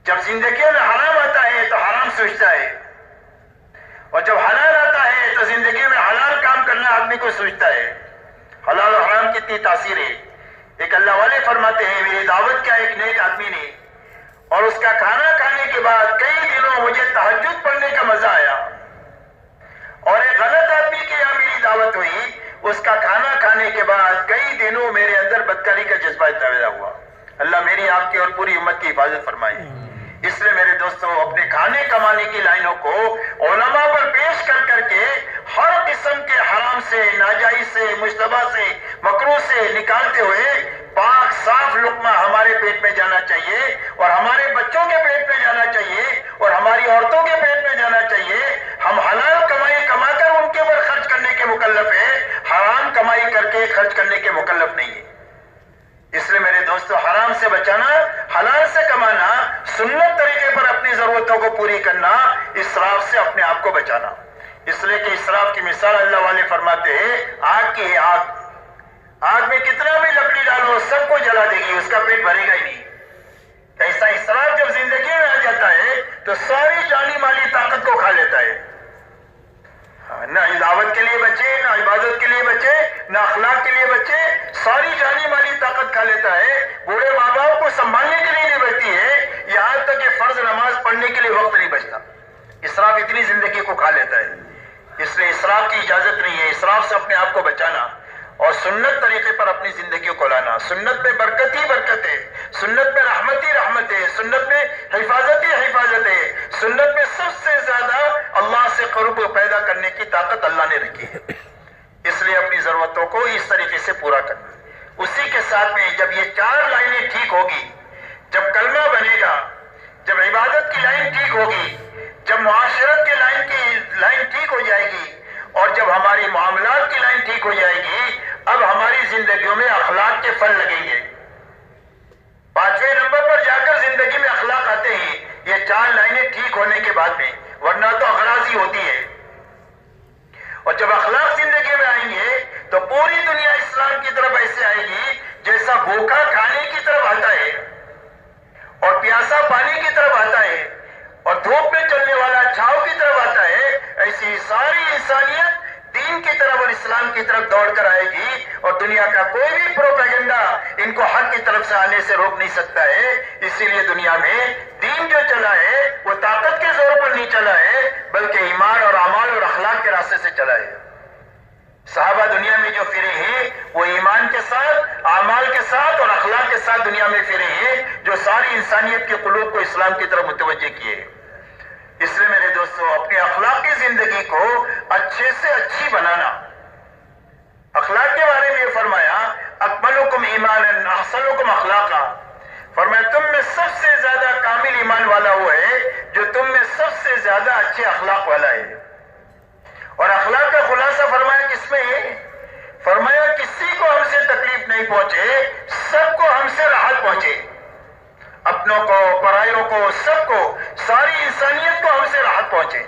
جب زندگی میں حرام آتا ہے تو حرام سوچتا ہے، اور جب حلال آتا ہے تو زندگی میں حلال کام کرنا آدمی کو سوچتا ہے. حلال اور حرام کی اتنی تاثیر ہے. ایک اللہ والے فرماتے ہیں میری دعوت کیا ایک نیک آدمی نے، اور اس کا کھانا کھانے کے بعد کئی دنوں مجھے تہجد پڑھنے کا مزہ آیا. اور ایک غلط آدمی کے یہاں میری دعوت ہوئی، اس کا کھانا کھانے کے بعد کئی دنوں میرے اندر بدکاری کا جذبہ پیدا ہوا. اللہ میری آپ کی اور پوری امت کی حفاظت فرمائے. اس لیے میرے دوستو اپنے کھانے کمانے کی لائنوں کو علماء پر پیش کر کر کے ہر قسم کے حرام سے، ناجائز سے، مشتبہ سے، مکروہ سے نکالتے ہوئے پاک صاف لقمہ ہمارے پیٹ میں جانا چاہیے، اور ہمارے بچوں کے پیٹ میں جانا چاہیے، اور ہماری عورتوں کے پیٹ میں جانا چاہیے. ہم حلال کمائی کما کر ان کے اوپر خرچ کرنے کے مکلف ہیں، حرام کمائی کر کے خرچ کرنے کے مکلف نہیں ہے. اس لیے میرے دوستو حرام سے بچانا، حلال سے کمانا، سنت طریقے پر اپنی ضرورتوں کو پوری کرنا، اسراف سے اپنے آپ کو بچانا. اس لیے کہ اسراف کی مثال اللہ والے فرماتے ہیں آگ کی ہے. آگ میں کتنا بھی لکڑی ڈالو سب کو جلا دے گی، اس کا پیٹ بھرے گا ہی نہیں. ایسا اسراف جب زندگی میں آ جاتا ہے تو ساری جانی مالی طاقت کو کھا لیتا ہے. نہ دعوت کے لیے بچے، نہ عبادت کے لیے بچے، نہ اخلاق کے لیے بچے، ساری جانی مالی طاقت کھا لیتا ہے. بوڑھے ماں باپ کو سنبھالنے کے لیے نہیں بچتی ہے، یہاں تک کہ فرض نماز پڑھنے کے لیے وقت نہیں بچتا. اسراف اتنی زندگی کو کھا لیتا ہے. اس لیے اسراف کی اجازت نہیں ہے. اسراف سے اپنے آپ کو بچانا اور سنت طریقے پر اپنی زندگیوں کو لانا. سنت میں برکت ہی برکت ہے، سنت میں رحمت ہی رحمت ہے، سنت میں حفاظت ہی حفاظت ہے. سنت میں سب سے زیادہ اللہ سے قرب پیدا کرنے کی طاقت اللہ نے رکھی ہے. اس لیے اپنی ضرورتوں کو اس طریقے سے پورا کرنا. اسی کے ساتھ میں جب یہ 4 لائنیں ٹھیک ہوگی، جب کلمہ بنے گا، جب عبادت کی لائن ٹھیک ہوگی، جب معاشرت کی لائن ٹھیک ہو جائے گی، اور جب ہماری معاملات کی لائن ٹھیک ہو جائے گی، اب ہماری زندگیوں میں اخلاق کے پھل لگیں گے. 5ویں نمبر پر جا کر زندگی میں اخلاق آتے ہیں یہ 4 لائنیں ٹھیک ہونے کے بعد میں، ورنہ تو اغراضی ہوتی ہے. اور جب اخلاق زندگی میں آئیں گے تو پوری دنیا اسلام کی طرف ایسے آئے گی جیسا بھوکا کھانے کی طرف آتا ہے اور پیاسا پانی کی طرف آتا ہے اور دھوپ میں چلنے والا چھاؤں کی طرف آتا ہے. ایسی ساری انسانیت دین کی طرف اور اسلام کی طرف دوڑ کر آئے گی، اور دنیا کا کوئی بھی پروپیگنڈا ان کو حق کی طرف سے آنے سے روک نہیں سکتا ہے۔ اسی لیے دنیا میں دین جو چلا ہے وہ طاقت کے زور پر نہیں چلا ہے، بلکہ ایمان اور اعمال اور اخلاق کے راستے سے چلا ہے۔ صحابہ دنیا میں جو پھرے ہیں وہ ایمان کے ساتھ، اعمال کے ساتھ اور اخلاق کے ساتھ دنیا میں پھرے ہیں، جو ساری انسانیت کے قلوب کو اسلام کی طرف متوجہ کیے۔ اس لیے میرے دوستو، اپنی اخلاقی زندگی کو اچھے سے اچھی بنانا۔ اخلاق کے بارے میں یہ فرمایا اکملکم ایمانا احسنکم اخلاقا، فرمایا تم میں سب سے زیادہ کامل ایمان والا وہ ہے جو تم میں سب سے زیادہ اچھے اخلاق والا ہے۔ اور اخلاق کا خلاصہ فرمایا کس میں ہے؟ فرمایا کسی کو ہم سے تکلیف نہیں پہنچے، سب کو ہم سے راحت پہنچے، اپنوں کو، پرائیوں کو، سب کو، ساری انسانیت کو ہم سے راحت پہنچے۔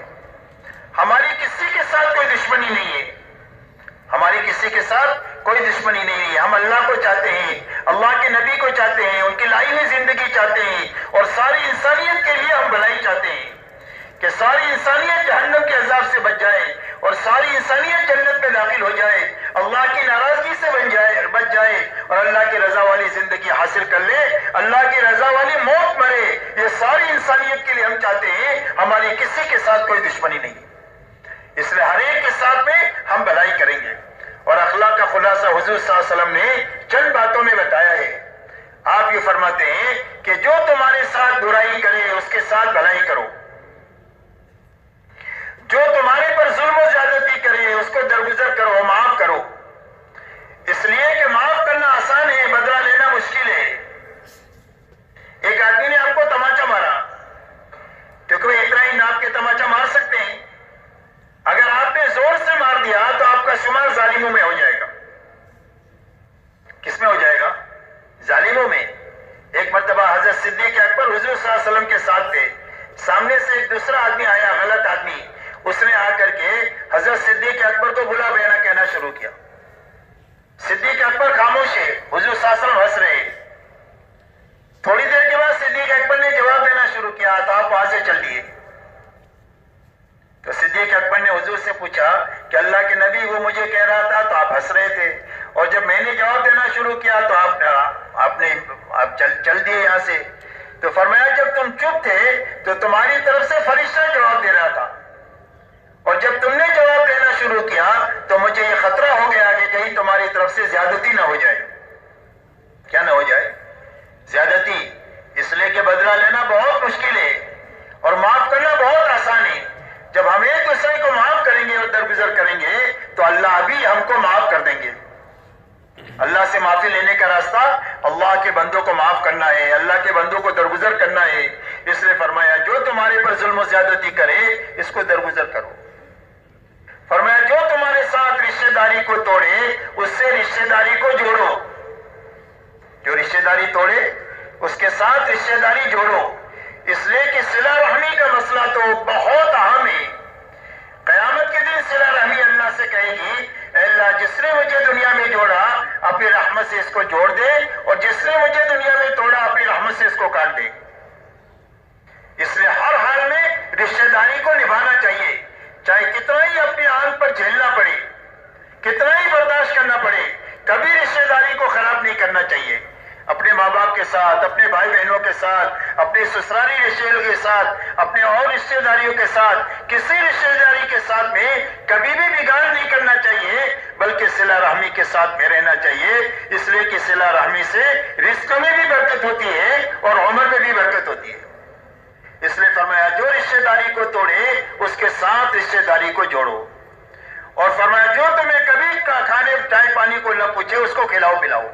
ہماری کسی کے ساتھ کوئی دشمنی نہیں ہے، ہماری کسی کے ساتھ کوئی دشمنی نہیں ہے۔ ہم اللہ کو چاہتے ہیں، اللہ کے نبی کو چاہتے ہیں، ان کی لائی ہوئی زندگی چاہتے ہیں، اور ساری انسانیت کے لیے ہم بھلائی چاہتے ہیں کہ ساری انسانیت جہنم کے عذاب سے بچ جائے اور ساری انسانیت جنت میں داخل ہو جائے، اللہ کی ناراضگی سے بچ جائے اور اللہ کی رضا والی زندگی حاصل کر لے، اللہ کی رضا والی موت مرے۔ یہ ساری انسانیت کے لیے ہم چاہتے ہیں، ہماری کسی کے ساتھ کوئی دشمنی نہیں، اس لیے ہر ایک کے ساتھ میں ہم بھلائی کریں گے۔ اور اخلاق کا خلاصہ حضور صلی اللہ علیہ وسلم نے چند باتوں میں بتایا ہے۔ آپ یہ فرماتے ہیں کہ جو تمہارے ساتھ برائی کرے اس کے ساتھ بھلائی کرو، جو تمہارے پر ظلم و زیادتی کرے اس کو درگزر کرو، معاف کرو، اس لیے کہ معاف کرنا آسان ہے، بدلہ لینا مشکل ہے۔ ایک آدمی نے آپ کو تماچا مارا، تو کوئی اتنا ہی ناپ کے تماچا مار سکتے ہیں؟ اگر آپ نے زور سے مار دیا تو آپ کا شمار ظالموں میں ہو جائے گا۔ کس میں ہو جائے گا؟ ظالموں میں۔ ایک مرتبہ حضرت صدیق اکبر حضور صلی اللہ علیہ وسلم کے ساتھ تھے، سامنے سے ایک دوسرا آدمی آیا، غلط آدمی، اس نے آ کر کے حضرت صدیق اکبر کو بلا بینا کہنا شروع کیا۔ صدیق اکبر خاموش ہے، حضور صلی اللہ علیہ وسلم ہنس رہے۔ تھوڑی دیر کے بعد صدیق اکبر نے جواب دینا شروع کیا تو آپ وہاں سے چل دیے۔ تو صدیق اکبر نے حضور سے پوچھا کہ اللہ کے نبی وہ مجھے کہہ رہا تھا تو آپ ہنس رہے تھے، اور جب میں نے جواب دینا شروع کیا تو آپ چل دیے یہاں سے۔ تو فرمایا جب تم چپ تھے تو تمہاری طرف سے فرشتہ جواب دے رہا تھا، اور جب تم نے جواب دینا شروع کیا تو مجھے یہ خطرہ ہو گیا کہ کہیں تمہاری طرف سے زیادتی نہ ہو جائے۔ کیا نہ ہو جائے؟ زیادتی۔ اس لیے کہ بدلہ لینا بہت مشکل ہے اور معاف کرنا بہت آسان ہے۔ جب ہم ایک دوسرے کو معاف کریں گے اور درگزر کریں گے تو اللہ بھی ہم کو معاف کر دیں گے۔ اللہ سے معافی لینے کا راستہ اللہ کے بندوں کو معاف کرنا ہے، اللہ کے بندوں کو درگزر کرنا ہے۔ اس لیے فرمایا جو تمہارے پر ظلم و زیادتی کرے اس کو درگزر کرو۔ فرمایا جو تمہارے ساتھ رشتہ داری کو توڑے اس سے رشتہ داری کو جوڑو، جو رشتہ داری توڑے اس کے ساتھ رشتہ داری جوڑو۔ اس لیے کہ صلہ رحمی کا مسئلہ تو بہت اہم ہے۔ قیامت کے دن صلہ رحمی اللہ سے کہے گی اے اللہ جس نے مجھے دنیا میں جوڑا اپنی رحمت سے اس کو جوڑ دے، اور جس نے مجھے دنیا میں توڑا اپنی رحمت سے اس کو کاٹ دے۔ اس لیے ہر حال میں رشتہ داری کو نبھانا چاہیے، چاہے کتنا ہی اپنی آنکھ پر جھیلنا پڑے، کتنا ہی برداشت کرنا پڑے، کبھی رشتہ داری کو خراب نہیں کرنا چاہیے۔ اپنے ماں باپ کے ساتھ، اپنے بھائی بہنوں کے ساتھ، اپنے سسرالی رشتے داروں کے ساتھ، اپنے اور رشتے داریوں کے ساتھ، کسی رشتے داری کے ساتھ میں کبھی بھی بگاڑ نہیں کرنا چاہیے، بلکہ صلہ رحمی کے ساتھ میں رہنا چاہیے۔ اس لیے کہ صلہ رحمی سے رزق میں بھی برکت ہوتی ہے اور عمر میں بھی برکت ہوتی ہے۔ اس لیے فرمایا جو رشتے داری کو توڑے اس کے ساتھ رشتے داری کو جوڑو، اور فرمایا جو تمہیں کبھی کھانے چائے پانی کو نہ پوچھے اس کو کھلاؤ پلاؤ،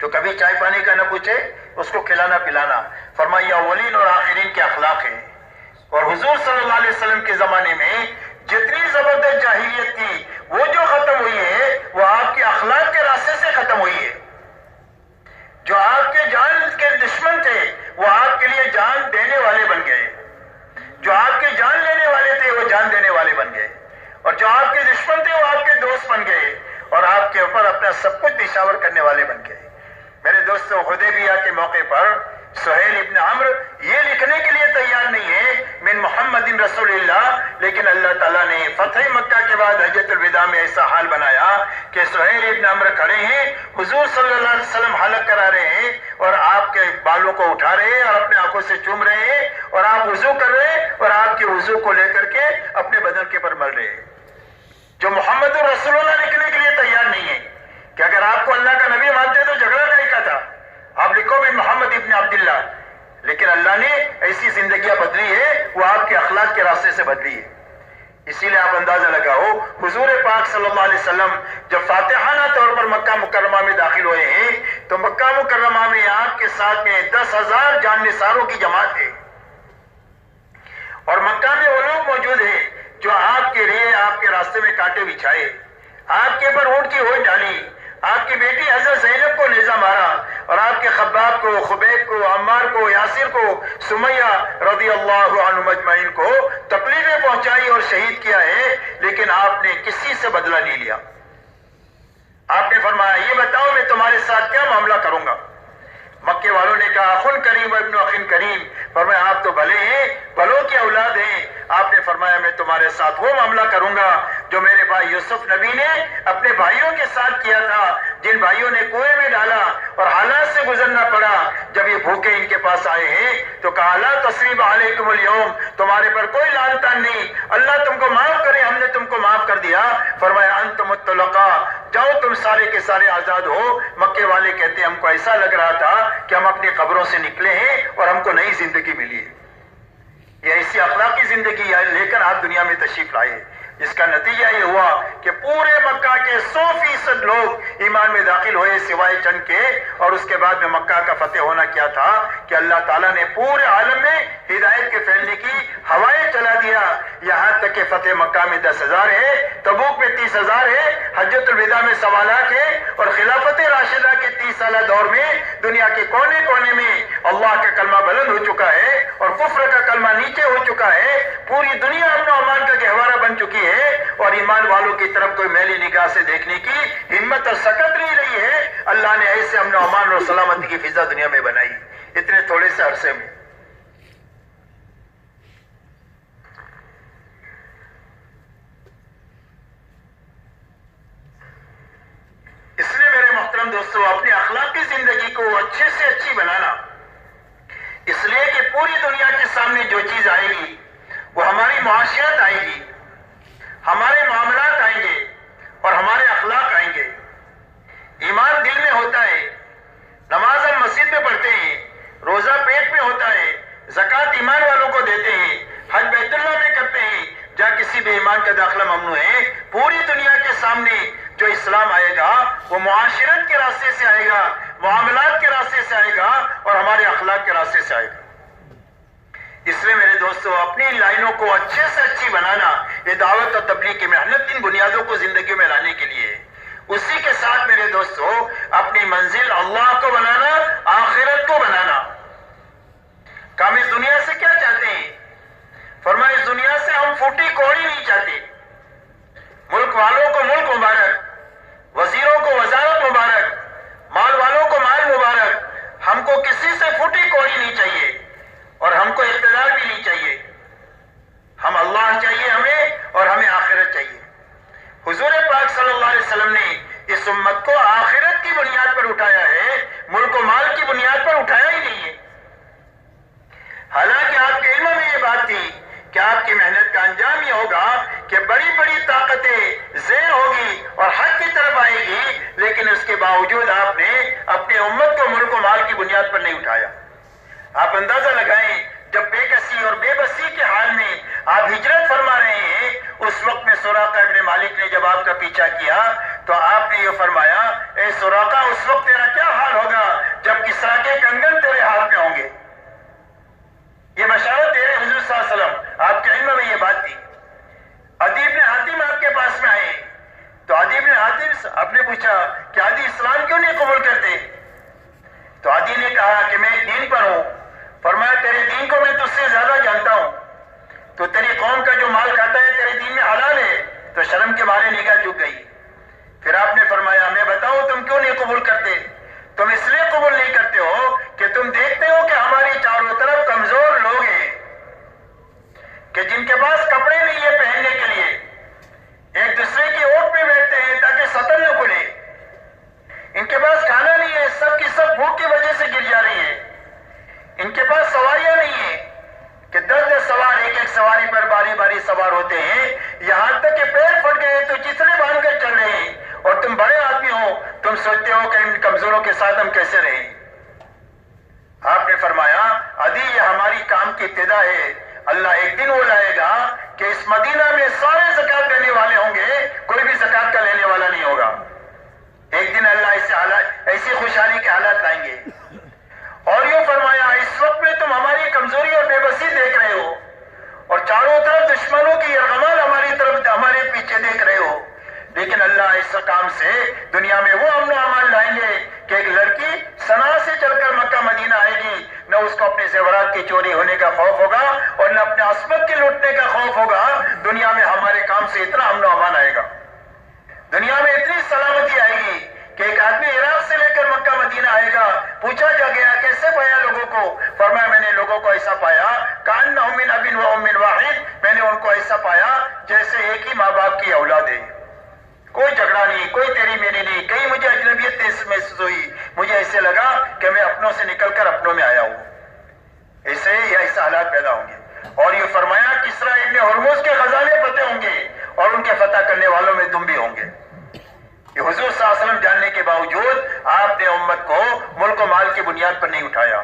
جو کبھی چائے پانی کا نہ پوچھے اس کو کھلانا پلانا۔ فرمایا اولین اور آخرین کے اخلاق ہیں۔ اور حضور صلی اللہ علیہ وسلم کے زمانے میں جتنی زبردست جاہلیت تھی وہ جو ختم ہوئی ہے وہ آپ کے اخلاق کے راستے سے ختم ہوئی ہے۔ جو آپ کے جان کے دشمن تھے وہ آپ کے لیے جان دینے والے بن گئے، جو آپ کے جان لینے والے تھے وہ جان دینے والے بن گئے، اور جو آپ کے دشمن تھے وہ آپ کے دوست بن گئے اور آپ کے اوپر اپنا سب کچھ نشاور کرنے والے بن گئے۔ میرے دوستو حدیبیہ کے موقع پر سہیل ابن عمرو یہ لکھنے کے لیے تیار نہیں ہے من محمد رسول اللہ، لیکن اللہ تعالیٰ نے فتح مکہ کے بعد حجۃ الوداع میں ایسا حال بنایا کہ سہیل ابن عمرو کھڑے ہیں، حضور صلی اللہ علیہ وسلم حلق کرا رہے ہیں اور آپ کے بالوں کو اٹھا رہے ہیں اور اپنے آنکھوں سے چوم رہے ہیں، اور آپ وضو کر رہے ہیں اور آپ کے وضو کو لے کر کے اپنے بدن کے پر مل رہے ہیں. جو محمد رسول اللہ لکھنے کے لیے تیار نہیں ہے کہ اگر آپ کو اللہ کا نبی مانتے تو جھگڑا کہیں کا تھا، آپ لکھو بھی محمد ابن عبداللہ. لیکن اللہ نے ایسی زندگیاں بدلی ہے، وہ آپ کے اخلاق کے راستے سے بدلی ہے. اسی لیے آپ اندازہ لگاؤ حضور پاک صلی اللہ علیہ وسلم جب فاتحانہ طور پر مکہ مکرمہ میں داخل ہوئے ہیں تو مکہ مکرمہ میں آپ کے ساتھ میں 10,000 جان نثاروں کی جماعت ہے، اور مکہ میں وہ لوگ موجود ہیں جو آپ کے لیے آپ کے راستے میں کانٹے بچھائے، آپ کے پر اونٹ کی ہوئی ڈالی، آپ کی بیٹی حضرت زینب کو نیزہ مارا، اور آپ کے خباب کو، خبیب کو، عمار کو، یاسر کو، سمیہ رضی اللہ عنہم اجمعین کو تکلیفیں پہنچائی اور شہید کیا ہے، لیکن آپ نے کسی سے بدلہ نہیں لیا. آپ نے فرمایا یہ بتاؤ میں تمہارے ساتھ کیا معاملہ کروں گا؟ مکے والوں نے کہا اخن کریم ابن اخن کریم. فرمایا آپ تو بھلے ہیں، بھلوں کی اولاد ہیں. آپ نے فرمایا میں تمہارے ساتھ وہ معاملہ کروں گا جو میرے بھائی یوسف نبی نے اپنے بھائیوں کے ساتھ کیا تھا، جن بھائیوں نے کنویں میں ڈالا اور حالات سے گزرنا پڑا. جب یہ بھوکے ان کے پاس آئے ہیں تو کہا لا تثریب علیکم اليوم، تمہارے پر کوئی لعن تان نہیں، اللہ تم کو معاف کرے، ہم نے تم کو معاف کر دیا. فرمایا انتم الطلقاء، جاؤ تم سارے کے سارے آزاد ہو. مکے والے کہتے ہیں ہم کو ایسا لگ رہا تھا کہ ہم اپنی قبروں سے نکلے ہیں اور ہم کو نئی زندگی ملی ہے. یہ ایسی اخلاقی زندگی لے کر آپ دنیا میں تشریف لائے، جس کا نتیجہ یہ ہوا کہ پورے مکہ کے 100% لوگ ایمان میں داخل ہوئے سوائے چند کے. اور اس کے بعد میں مکہ کا فتح ہونا کیا تھا کہ اللہ تعالیٰ نے پورے عالم میں ہدایت کے پھیلنے کی ہوائیں چلا دیا. یہاں تک کہ فتح مکہ میں 10,000 ہے، تبوک میں 30,000 ہے، حجۃ الوداع میں 1.25 لاکھ ہے، اور خلافت راشدہ کے 30 سالہ دور میں دنیا کے کونے کونے میں اللہ کا کلمہ بلند ہو چکا ہے اور کفر کا کلمہ نیچے ہو چکا ہے. پوری دنیا امن و امان کا گہوارہ بن چکی ہے، اور ایمان والوں کی طرف کوئی میلی نگاہ سے دیکھنے کی ہمت اور سکت نہیں رہی ہے. اللہ نے ایسے امن و امان اور سلامتی کی فضا دنیا میں بنائی اتنے تھوڑے سے عرصے میں. اس لیے میرے محترم دوستو اپنی اخلاقی زندگی کو اچھے سے اچھی بنانا، اس لیے کہ پوری دنیا کے سامنے جو چیز آئے گی وہ ہماری معاشرت آئے گی، ہمارے معاملات آئیں گے اور ہمارے اخلاق آئیں گے. ایمان دل میں ہوتا ہے، نماز ہم مسجد میں پڑھتے ہیں، روزہ پیٹ میں ہوتا ہے، زکوٰۃ ایمان والوں کو دیتے ہیں، حج بیت اللہ میں کرتے ہیں. جہاں کسی بے ایمان کا داخلہ ممنوع ہے. پوری دنیا کے سامنے جو اسلام آئے گا وہ معاشرت کے راستے سے آئے گا، معاملات کے راستے سے آئے گا اور ہمارے اخلاق کے راستے سے آئے گا. اس لیے میرے دوستو اپنی لائنوں کو اچھے سے اچھی بنانا یہ دعوت اور تبلیغ کی محنت ان بنیادوں کو زندگی میں لانے کے لیے. اسی کے ساتھ میرے دوستو اپنی منزل اللہ کو بنانا، آخرت کو بنانا. کہ ہم اس دنیا سے کیا چاہتے ہیں؟ فرمایا اس دنیا سے ہم پھوٹی کوڑی نہیں چاہتے. ملک والوں کو ملک مبارک، وزیروں کو وزارت مبارک، مال والوں کو مال مبارک. ہم کو کسی سے پھوٹی کوڑی نہیں چاہیے اور ہم کو اقتدار بھی نہیں چاہیے. ہم اللہ چاہیے ہمیں اور ہمیں آخرت چاہیے. حضور پاک صلی اللہ علیہ وسلم نے اس امت کو آخرت کی بنیاد پر اٹھایا ہے، ملک و مال کی بنیاد پر اٹھایا ہی نہیں ہے. حالانکہ آپ کے علم میں یہ بات تھی کہ آپ کی محنت کا انجام یہ ہوگا کہ بڑی بڑی طاقتیں زیر ہوگی اور حق کی طرف آئے گی، لیکن اس کے باوجود آپ نے اپنے امت کو ملک و مال کی بنیاد پر نہیں اٹھایا. آپ اندازہ لگائیں جب بے کسی اور بے بسی کے حال میں آپ ہجرت فرما رہے ہیں، اس وقت میں سراقہ ابن مالک نے جب آپ کا پیچھا کیا تو آپ نے یہ فرمایا اے سراقہ اس وقت تیرا کیا حال ہوگا جب کسریٰ کے کنگن تیرے ہاتھ میں ہوں گے. یہ بشارت دے رہے حضور صلی اللہ علیہ وسلم، آپ کے علم میں یہ بات تھی. عدی بن حاتم آپ کے پاس میں آئے تو عدی بن حاتم آپ نے پوچھا کہ عدی اسلام کیوں نہیں قبول کرتے؟ تو عدی نے کہا کہ میں دین پر ہوں. فرمایا تیرے دین کو میں تجھ سے زیادہ جانتا ہوں، تو تیری قوم کا جو مال کھاتا ہے تیرے دین میں حلال ہے. تو شرم کے مارے نگاہ جھک گئی. پھر آپ نے فرمایا میں بتاؤں تم کیوں نہیں قبول کرتے؟ تم اس لیے قبول نہیں کرتے ہو کہ تم دیکھتے ہو کہ ہماری چاروں طرف کمزور لوگ ہیں، کہ جن کے پاس کپڑے نہیں ہے پہننے کے لیے، ایک دوسرے کی اوٹ پہ بیٹھتے ہیں تاکہ سطل نہ کھلے، ان کے پاس کھانا نہیں ہے، سب کی سب بھوک کی وجہ سے گر جا رہی ہے، ان کے پاس سواریاں نہیں ہیں کہ 10 سوار ایک ایک سواری پر باری باری سوار ہوتے ہیں، یہاں تک کہ پیر پھٹ گئے تو چتنے باندھ کر چل رہے ہیں، اور تم بڑے آدمی ہو، تم سوچتے ہو کہ ان کمزوروں کے ساتھ ہم کیسے رہیں۔ آپ نے فرمایا عدی یہ ہماری کام کی ابتدا ہے، اللہ ایک دن وہ لائے گا کہ اس مدینہ میں سارے زکات دینے والے ہوں گے، کوئی بھی زکات کا لینے والا نہیں ہوگا۔ ایک دن اللہ ایسی خوشحالی کے حالات لائیں گے۔ اور یوں فرمایا اس وقت میں تم ہماری کمزوری اور بے بسی دیکھ رہے ہو، اور چاروں طرف دشمنوں کی یرغمال ہمارے پیچھے دیکھ رہے ہو، لیکن اللہ اس کام سے دنیا میں وہ امن و امان لائیں گے کہ ایک لڑکی صنعاء سے چل کر مکہ مدینہ آئے گی، نہ اس کو اپنے زیورات کی چوری ہونے کا خوف ہوگا اور نہ اپنے عصمت کے لوٹنے کا خوف ہوگا۔ دنیا میں ہمارے کام سے اتنا امن و امان آئے گا، دنیا میں اتنی سلامتی آئے گی کہ ایک آدمی عراق سے لے کر مکہ مدینہ آئے گا، پوچھا جا گیا کیسے پایا لوگوں کو؟ فرمایا میں نے لوگوں کو ایسا پایا کأنہم من اب و ام واحد، میں نے ان کو ایسا پایا جیسے ایک ہی ماں باپ کی اولاد ہے، کوئی جھگڑا نہیں، کوئی تیری میری نہیں، کہیں مجھے اجنبیت محسوس ہوئی، مجھے ایسے لگا کہ میں اپنوں سے نکل کر اپنوں میں آیا ہوں۔ ایسے یا ایسے حالات پیدا ہوں گے۔ اور یہ فرمایا کسریٰ ابن ہرمز کے خزانے فتح ہوں گے، اور ان کے فتح کرنے والوں میں تم بھی ہوں گے۔ یہ حضور صلی اللہ علیہ وسلم جاننے کے باوجود آپ نے امت کو ملک و مال کی بنیاد پر نہیں اٹھایا۔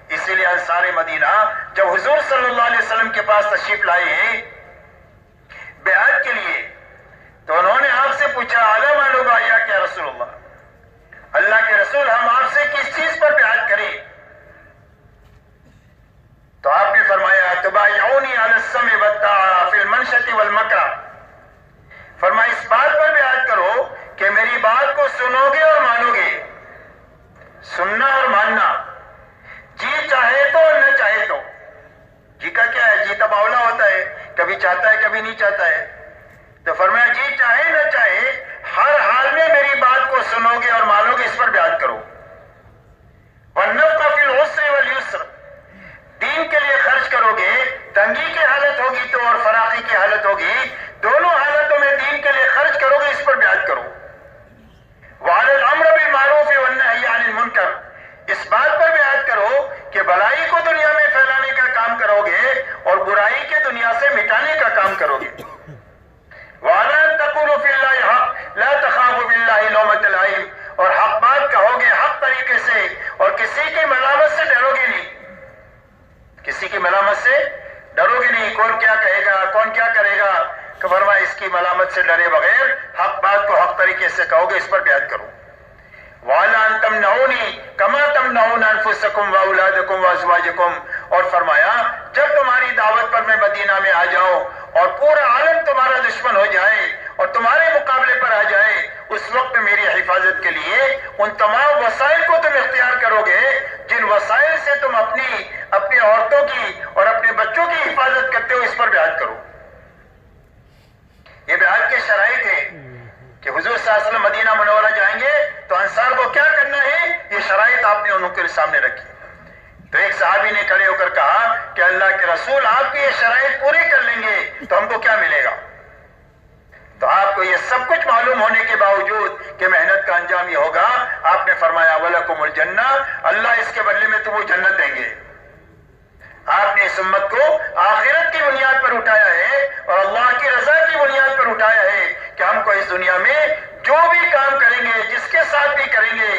اسی لیے انصار مدینہ جب حضور صلی اللہ علیہ وسلم کے پاس تشریف لائے ہیں بیعت کے لیے، تو انہوں نے آپ سے پوچھا اعلیٰ معلوم آیا کیا رسول اللہ کے رسول ہم آپ سے کس چیز پر بیعت کریں؟ تو آپ نے فرمایا تبایعونی علی السمع والطاعہ فی المنشۃ والمکرہ، فرمایا اس بات پر بیعت کرو کہ میری بات کو سنو گے اور مانو گے، سننا اور ماننا، جی چاہے تو اور نہ چاہے تو۔ جی کا کیا ہے؟ جی تباولا ہوتا ہے، کبھی چاہتا ہے کبھی نہیں چاہتا ہے، تو فرمایا جی چاہے نہ چاہے ہر حال میں میری بات کو سنو گے اور مانو گے، اس پر بیعت کرو۔ وَالنَّفْقَ فِي الْعُسْرِ وَالْيُسْرِ، دین کے لیے خرچ کرو گے، تنگی کی حالت ہوگی تو اور فراخی کی حالت ہوگی، دونوں حالتوں میں دین کے لیے خرچ کرو گے، اس پر بیعت کرو۔ وَعَلَى الْأَمْرِ بِالْمَعْرُوفِ وَالنَّهْيِ عَنِ الْمُنكَرِ، اس بات پر بیعت کرو کہ بھلائی کو دنیا میں پھیلانے کا کام کرو گے اور برائی کے دنیا سے مٹانے کا کام کرو گے۔ وَعَلَىٰ أَن تَقُولُوا فِي اللَّهِ حَقٌّ لَا تَخَافُوا فِي اللَّهِ لَوْمَةَ لَائِمٍ، اور حق بات کہو گے حق طریقے سے اور کسی کی ملامت سے ڈرو گے نہیں، کسی کی ملامت سے ڈرو گے نہیں، کون کیا کہے گا کون کیا کرے گا، کہ فرمایا اس کی ملامت سے ڈرے بغیر حق بات کو حق طریقے سے کہو گے، اس پر بیعت کرو۔ وَعَلَىٰ أَن تَمْنَعُونِي كَمَا تَمْنَعُونَ أَنفُسَكُمْ وَأَوْلَادَكُمْ وَأَزْوَاجَكُمْ، اور فرمایا جب تمہاری دعوت پر میں مدینہ میں آ جاؤں اور پورا عالم تمہارا دشمن ہو جائے اور تمہارے مقابلے پر آ جائے، اس وقت میری حفاظت کے لیے ان تمام وسائل کو تم اختیار کرو گے جن وسائل سے تم اپنی عورتوں کی اور اپنے بچوں کی حفاظت کرتے ہو، اس پر بیعت کرو۔ یہ بیعت کے شرائط ہے کہ حضور صلی اللہ علیہ وسلم مدینہ منورہ جائیں گے تو انصار کو کیا کرنا ہے، یہ شرائط آپ نے انہوں کے سامنے رکھی۔ تو ایک صحابی نے کھڑے ہو کر کہا کہ اللہ کے رسول آپ کی یہ شرائط پوری کر لیں گے تو ہم کو کیا ملے گا؟ تو آپ کو یہ سب کچھ معلوم ہونے کے باوجود کہ محنت کا انجام یہ ہوگا، آپ نے فرمایا وَلَكُمُ الْجَنَّةُ، اللہ اس کے بدلے میں تم کو جنت دیں گے۔ آپ نے اس امت کو آخرت کی بنیاد پر اٹھایا ہے اور اللہ کی رضا کی بنیاد پر اٹھایا ہے کہ ہم کو اس دنیا میں جو بھی کام کریں گے، جس کے ساتھ بھی کریں گے،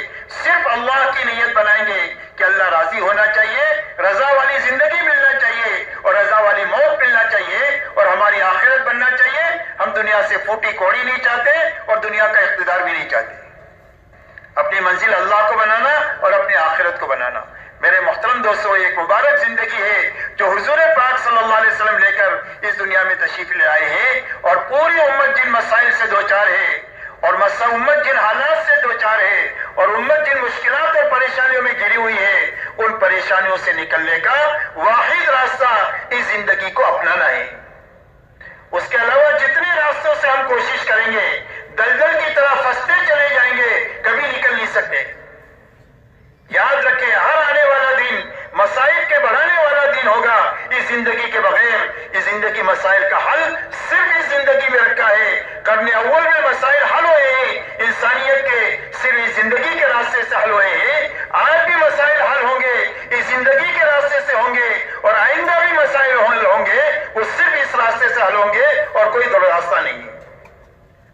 صرف اللہ کی نیت بنائیں گے کہ اللہ راضی ہونا چاہیے، رضا والی زندگی ملنا چاہیے اور رضا والی موت ملنا چاہیے اور ہماری آخرت بننا چاہیے۔ ہم دنیا سے پھوٹی کوڑی نہیں چاہتے اور دنیا کا اقتدار بھی نہیں چاہتے، اپنی منزل اللہ کو بنانا اور اپنی آخرت کو بنانا۔ میرے محترم دوستو، ایک مبارک زندگی ہے جو حضور پاک صلی اللہ علیہ وسلم لے کر اس دنیا میں تشریف لے آئے ہیں، اور پوری امت جن مسائل سے دوچار ہے اور امت جن حالات سے دوچار ہے اور امت جن مشکلات اور پریشانیوں میں گھری ہوئی ہے، ان پریشانیوں سے نکلنے کا واحد راستہ اس زندگی کو اپنانا ہے۔ اس کے علاوہ جتنے راستوں سے ہم کوشش کریں گے، دلدل کی طرح پھنستے چلے جائیں گے، کبھی نکل نہیں سکتے۔ یاد رکھیں، ہر آنے والا دن مسائل کے بڑھانے والا دن ہوگا۔ اس زندگی کے بغیر اس زندگی دیکھا ہے قرن اول میں مسائل حل ہوئے ہیں انسانیت کے صرف زندگی کے راستے سے حل ہوئے ہیں. آج بھی مسائل حل ہوں گے اس زندگی کے راستے سے ہوں گے اور آئندہ بھی مسائل حل ہوں گے وہ صرف اس راستے سے حل ہوں گے اور کوئی دوسرا راستہ نہیں ہے.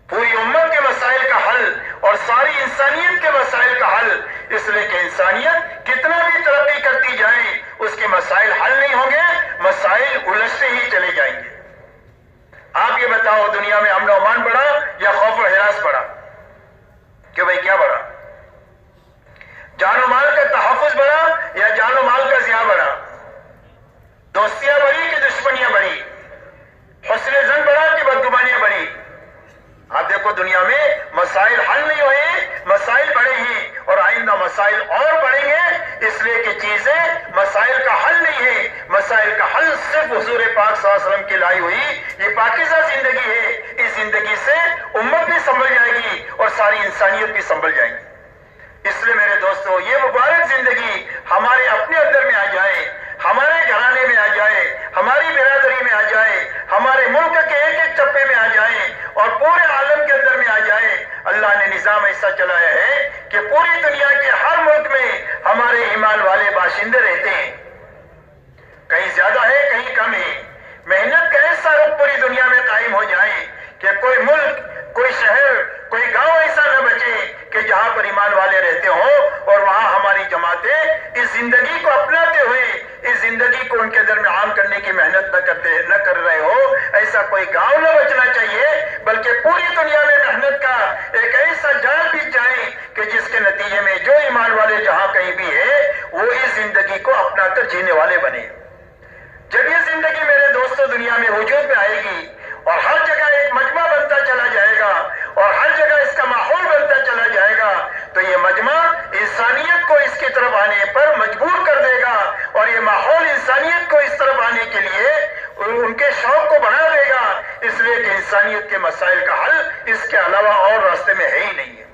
پوری امت کے مسائل کا حل اور ساری انسانیت کے مسائل کا حل، اس لیے کہ انسانیت کتنا بھی ترقی کرتی جائے اس کے مسائل حل نہیں ہوں گے، مسائل الجھتے ہی چلے جائیں گے. آپ یہ بتاؤ دنیا میں امن و امان بڑھا یا خوف و ہراس بڑھا؟ کہ بھئی کیا بڑھا؟ جان و مال کا تحفظ بڑھا یا جان و مال کا ضیاع بڑھا؟ دوستیاں بڑھی کہ دشمنیاں بڑھی؟ حسن زن بڑھا کہ بدگمانیاں بڑھی؟ آپ دیکھو دنیا میں مسائل حل نہیں ہوئے، مسائل بڑھے ہی اور آئندہ مسائل اور بڑھیں گے، اس لیے کہ چیزیں مسائل کا حل نہیں ہے. مسائل کا حل صرف حضور پاک صلی اللہ علیہ وسلم کی لائی ہوئی یہ پاکیزہ زندگی ہے. اس زندگی سے امت بھی سنبھل جائے گی اور ساری انسانیت بھی سنبھل جائے گی. اس لیے میرے دوستو یہ مبارک زندگی ہمارے اپنے اندر میں آ جائے، ہمارے گھرانے میں آ جائے، ہماری برادری میں آ جائے، ہمارے ملک کے ایک ایک چپے میں آ جائے اور پورے عالم کے اندر میں آ جائے. اللہ نے نظام ایسا چلایا ہے کہ پوری دنیا کے ہر ملک میں ہمارے ایمان والے باشندے رہتے ہیں. کہیں زیادہ ہے کہیں کم ہے. محنت کا ایسا رخ پوری دنیا میں قائم ہو جائے کہ کوئی ملک، کوئی شہر، کوئی گاؤں ایسا نہ بچے کہ جہاں پر ایمان والے رہتے ہوں اور وہاں ہماری جماعتیں اس زندگی کو اپناتے ہوئے اس زندگی کو ان کے اندر میں عام کرنے کی محنت نہ کر رہے ہو. ایسا کوئی گاؤں نہ بچنا چاہیے بلکہ پوری دنیا میں محنت کا ایک ایسا جال بیچ جائے کہ جس کے نتیجے میں جو ایمان والے جہاں کہیں بھی ہے وہ اس زندگی کو اپنا کر جینے والے بنے. جب یہ زندگی میرے دوستوں دنیا میں وجود میں آئے گی اور ہر جگہ ایک مجمع بنتا چلا جائے گا اور ہر جگہ اس کا ماحول بنتا چلا جائے گا تو یہ مجمع انسانیت کو اس کی طرف آنے پر مجبور کر دے گا اور یہ ماحول انسانیت کو اس طرف آنے کے لیے ان کے شوق کو بڑھا دے گا. اس لیے کہ انسانیت کے مسائل کا حل اس کے علاوہ اور راستے میں ہے ہی نہیں ہے.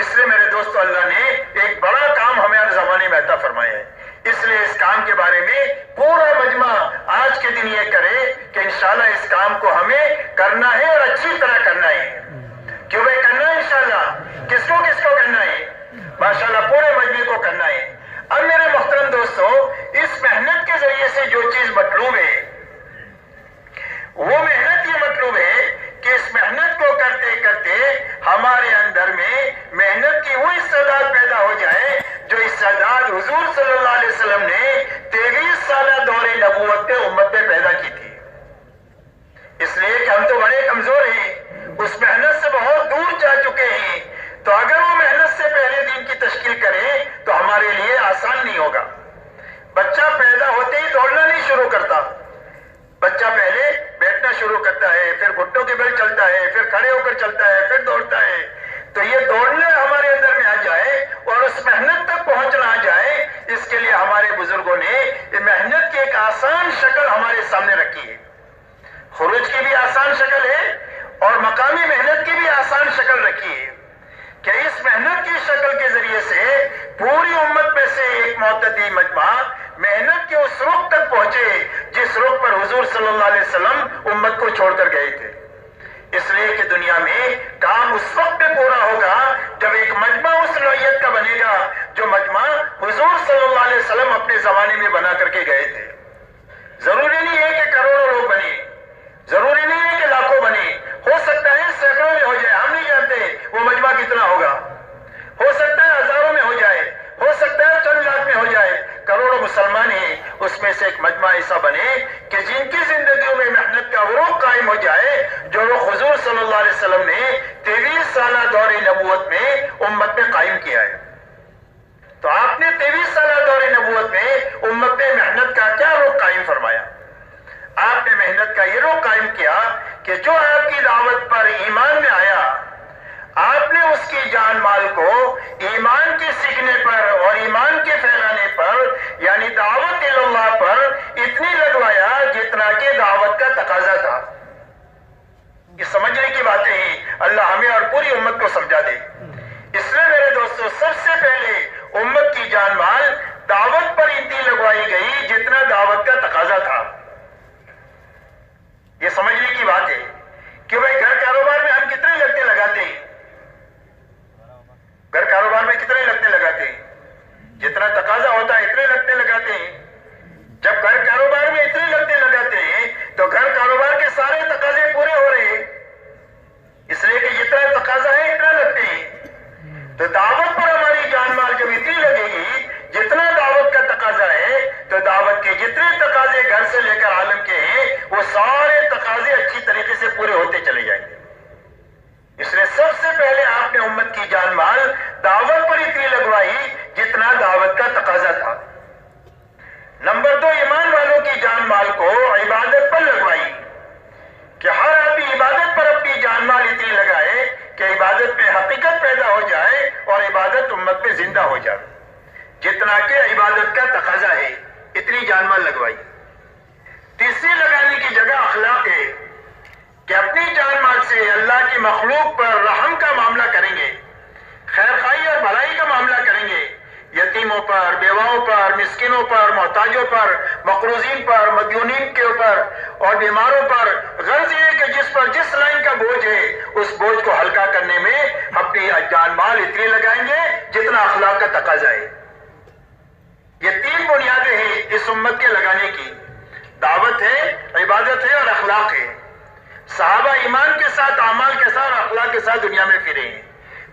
اس لیے میرے دوستو اللہ نے ایک بڑا کام ہمیں ہر زمانے میں عطا فرمایا ہے. اس لیے اس کام کے بارے میں پورا مجمع آج کے دن یہ کرے کہ انشاءاللہ اس کام کو ہمیں کرنا ہے اور اچھی طرح کرنا ہے. کیوں بھائی کرنا ہے انشاءاللہ. کس کو کرنا ہے؟ ماشاءاللہ پورے مجمع کو کرنا ہے. اب میرے محترم دوستو اس محنت کے ذریعے سے جو چیز مطلوب ہے وہ محنت یہ مطلوب ہے کہ اس محنت کو کرتے کرتے ہمارے اندر میں محنت کی وہ استعداد پیدا ہو جائے جو استعداد حضور صلی اللہ علیہ وسلم نے 23 سالہ دور نبوت میں امت میں پیدا کی تھی. اس لیے کہ ہم تو بڑے کمزور ہیں، اس محنت سے بہت دور جا چکے ہیں، تو اگر وہ محنت سے پہلے دن کی تشکیل کریں تو ہمارے لیے آسان نہیں ہوگا. بچہ پیدا ہوتے ہی دوڑنا نہیں شروع کرتا. بچہ پہلے بیٹھنا شروع کرتا ہے، پھر گھٹنوں کے بل چلتا ہے، پھر کھڑے ہو کر چلتا ہے، پھر دوڑتا ہے. تو یہ دوڑنا ہمارے اندر میں آ جائے اور اس محنت تک پہنچنا آ جائے، اس کے لیے ہمارے بزرگوں نے یہ محنت کی ایک آسان شکل ہمارے سامنے رکھی ہے. خروج کی بھی آسان شکل ہے اور مقامی محنت کی بھی آسان شکل رکھی ہے کہ اس محنت کی شکل کے ذریعے سے پوری امت میں سے ایک معتدی مجمع محنت کے اس رخ تک پہنچے جس رخ پر حضور صلی اللہ علیہ وسلم امت کو چھوڑ کر گئے تھے. اس لیے کہ دنیا میں کام اس وقت پہ پورا ہوگا جب ایک مجمع اس نوعیت کا بنے گا جو مجمع حضور صلی اللہ علیہ وسلم اپنے زمانے میں بنا کر کے گئے تھے. ضروری نہیں ہے کہ کروڑوں لوگ بنے، ضروری نہیں ہے کہ لاکھوں بنے، ہو سکتا ہے سینکڑوں میں ہو جائے، ہم نہیں جانتے وہ مجمع کتنا ہوگا. ہو سکتا ہے ہزاروں میں ہو جائے، ہو سکتا ہے چند لاکھ میں ہو جائے. کروڑوں مسلمان ہیں، اس میں سے ایک مجمع ایسا بنے کہ جن کی زندگیوں میں محنت کا غروب قائم ہو جائے جو وہ حضور صلی اللہ علیہ وسلم نے 23 سالہ دور نبوت میں امت میں قائم کیا ہے. تو آپ نے 23 سالہ دور نبوت میں امت میں محنت کا کیا رخ قائم فرمایا؟ آپ نے محنت کا یہ رخ قائم کیا کہ جو آپ کی دعوت پر ایمان میں آیا آپ نے اس کی جان مال کو ایمان کے سیکھنے پر اور ایمان کے پھیلانے پر یعنی دعوت اللہ پر اتنی لگوایا جتنا کہ دعوت کا تقاضا تھا. یہ سمجھنے کی باتیں ہیں، اللہ ہمیں اور پوری امت کو سمجھا دے. اس لیے میرے دوستو سب سے پہلے امت کی جان مال دعوت پر اتنی لگوائی گئی جتنا دعوت کا تقاضا تھا. یہ سمجھنے کی بات ہے کہ بھائی گھر کاروبار میں ہم کتنے لگتے لگاتے ہیں؟ گھر کاروبار میں کتنے لگتے لگاتے ہیں؟ جتنا تقاضا ہوتا ہے اتنے لگتے لگاتے ہیں. جب گھر کاروبار میں اتنے لگتے لگاتے ہیں تو گھر کاروبار کے سارے تقاضے پورے ہو رہے ہیں، اس لیے کہ جتنا تقاضا ہے اتنا لگتے ہیں. تو دعوت پر ہماری جان مال جب اتنی لگے گی جتنا دعوت کا تقاضا ہے، تو دعوت کے جتنے تقاضے گھر سے لے کر عالم کے ہیں وہ سارے تقاضے اچھی طریقے سے پورے ہوتے چلے جائیں گے. اس لیے سب سے پہلے آپ نے امت کی جان مال دعوت پر اتنی لگوائی جتنا دعوت کا تقاضا تھا. نمبر 2، ایمان والوں کی جان مال کو عبادت پر لگوائی کہ ہر آدمی عبادت پر اپنی جان مال اتنی لگائے کہ عبادت میں حقیقت پیدا ہو جائے اور عبادت امت میں زندہ ہو جائے جتنا کہ عبادت کا تقاضا ہے. اتنی جان مال لگوائی. تیسری لگانے کی جگہ اخلاق ہے کہ اپنی جان مال سے اللہ کی مخلوق پر رحم کا معاملہ کریں گے، خیر خواہی اور بھلائی کا معاملہ کریں گے، یتیموں پر، بیواؤں پر، مسکینوں پر، محتاجوں پر، مقروضین پر، مدیونین کے اوپر اور بیماروں پر. غرض یہ کہ جس پر جس لائن کا بوجھ ہے اس بوجھ کو ہلکا کرنے میں اپنی جان مال اتنی لگائیں گے جتنا اخلاق کا تقاضا ہے. یہ 3 بنیادیں ہیں اس امت کے لگانے کی، دعوت ہے، عبادت ہے اور اخلاق ہے. صحابہ ایمان کے ساتھ، اعمال کے ساتھ اور اخلاق کے ساتھ دنیا میں پھرے ہیں.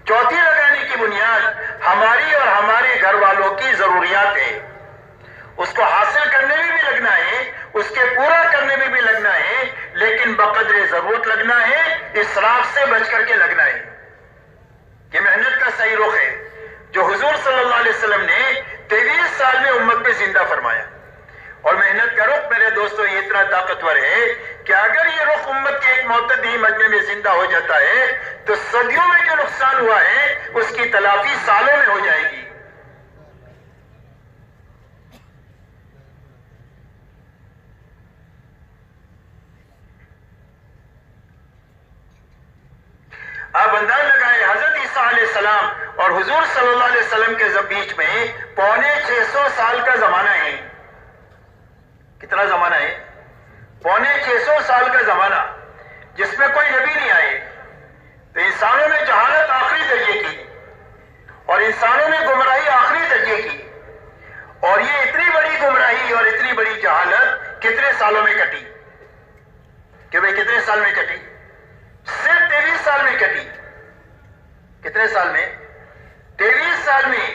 چوتھی لگانے کی بنیاد ہماری اور ہمارے گھر والوں کی ضروریات ہے. اس کو حاصل کرنے میں بھی لگنا ہے، اس کے پورا کرنے میں بھی لگنا ہے، لیکن بقدر ضرورت لگنا ہے، اسراف سے بچ کر کے لگنا ہے. یہ محنت کا صحیح رخ ہے جو حضور صلی اللہ علیہ وسلم نے 23 سال میں امت میں زندہ فرمایا. اور محنت کا رخ میرے دوستو یہ اتنا طاقتور ہے کہ اگر یہ رخ امت کے ایک معتدی مجمع میں زندہ ہو جاتا ہے تو صدیوں میں جو نقصان ہوا ہے اس کی تلافی سالوں میں ہو جائے گی. آپ انداز لگائیں حضرت عیسیٰ علیہ السلام اور حضور صلی اللہ علیہ وسلم کے بیچ میں 650 سال کا زمانہ ہے. کتنا زمانہ ہے؟ 650 سال کا زمانہ جس میں کوئی نبی نہیں آئے. تو انسانوں نے جہالت آخری درجے کی اور انسانوں نے گمراہی آخری درجے کی. اور یہ اتنی بڑی گمراہی اور اتنی بڑی جہالت کتنے سالوں میں کٹی؟ کہ بھئی کتنے سال میں کٹی؟ صرف 23 سال میں کٹی. کتنے سال میں؟ 23 سال میں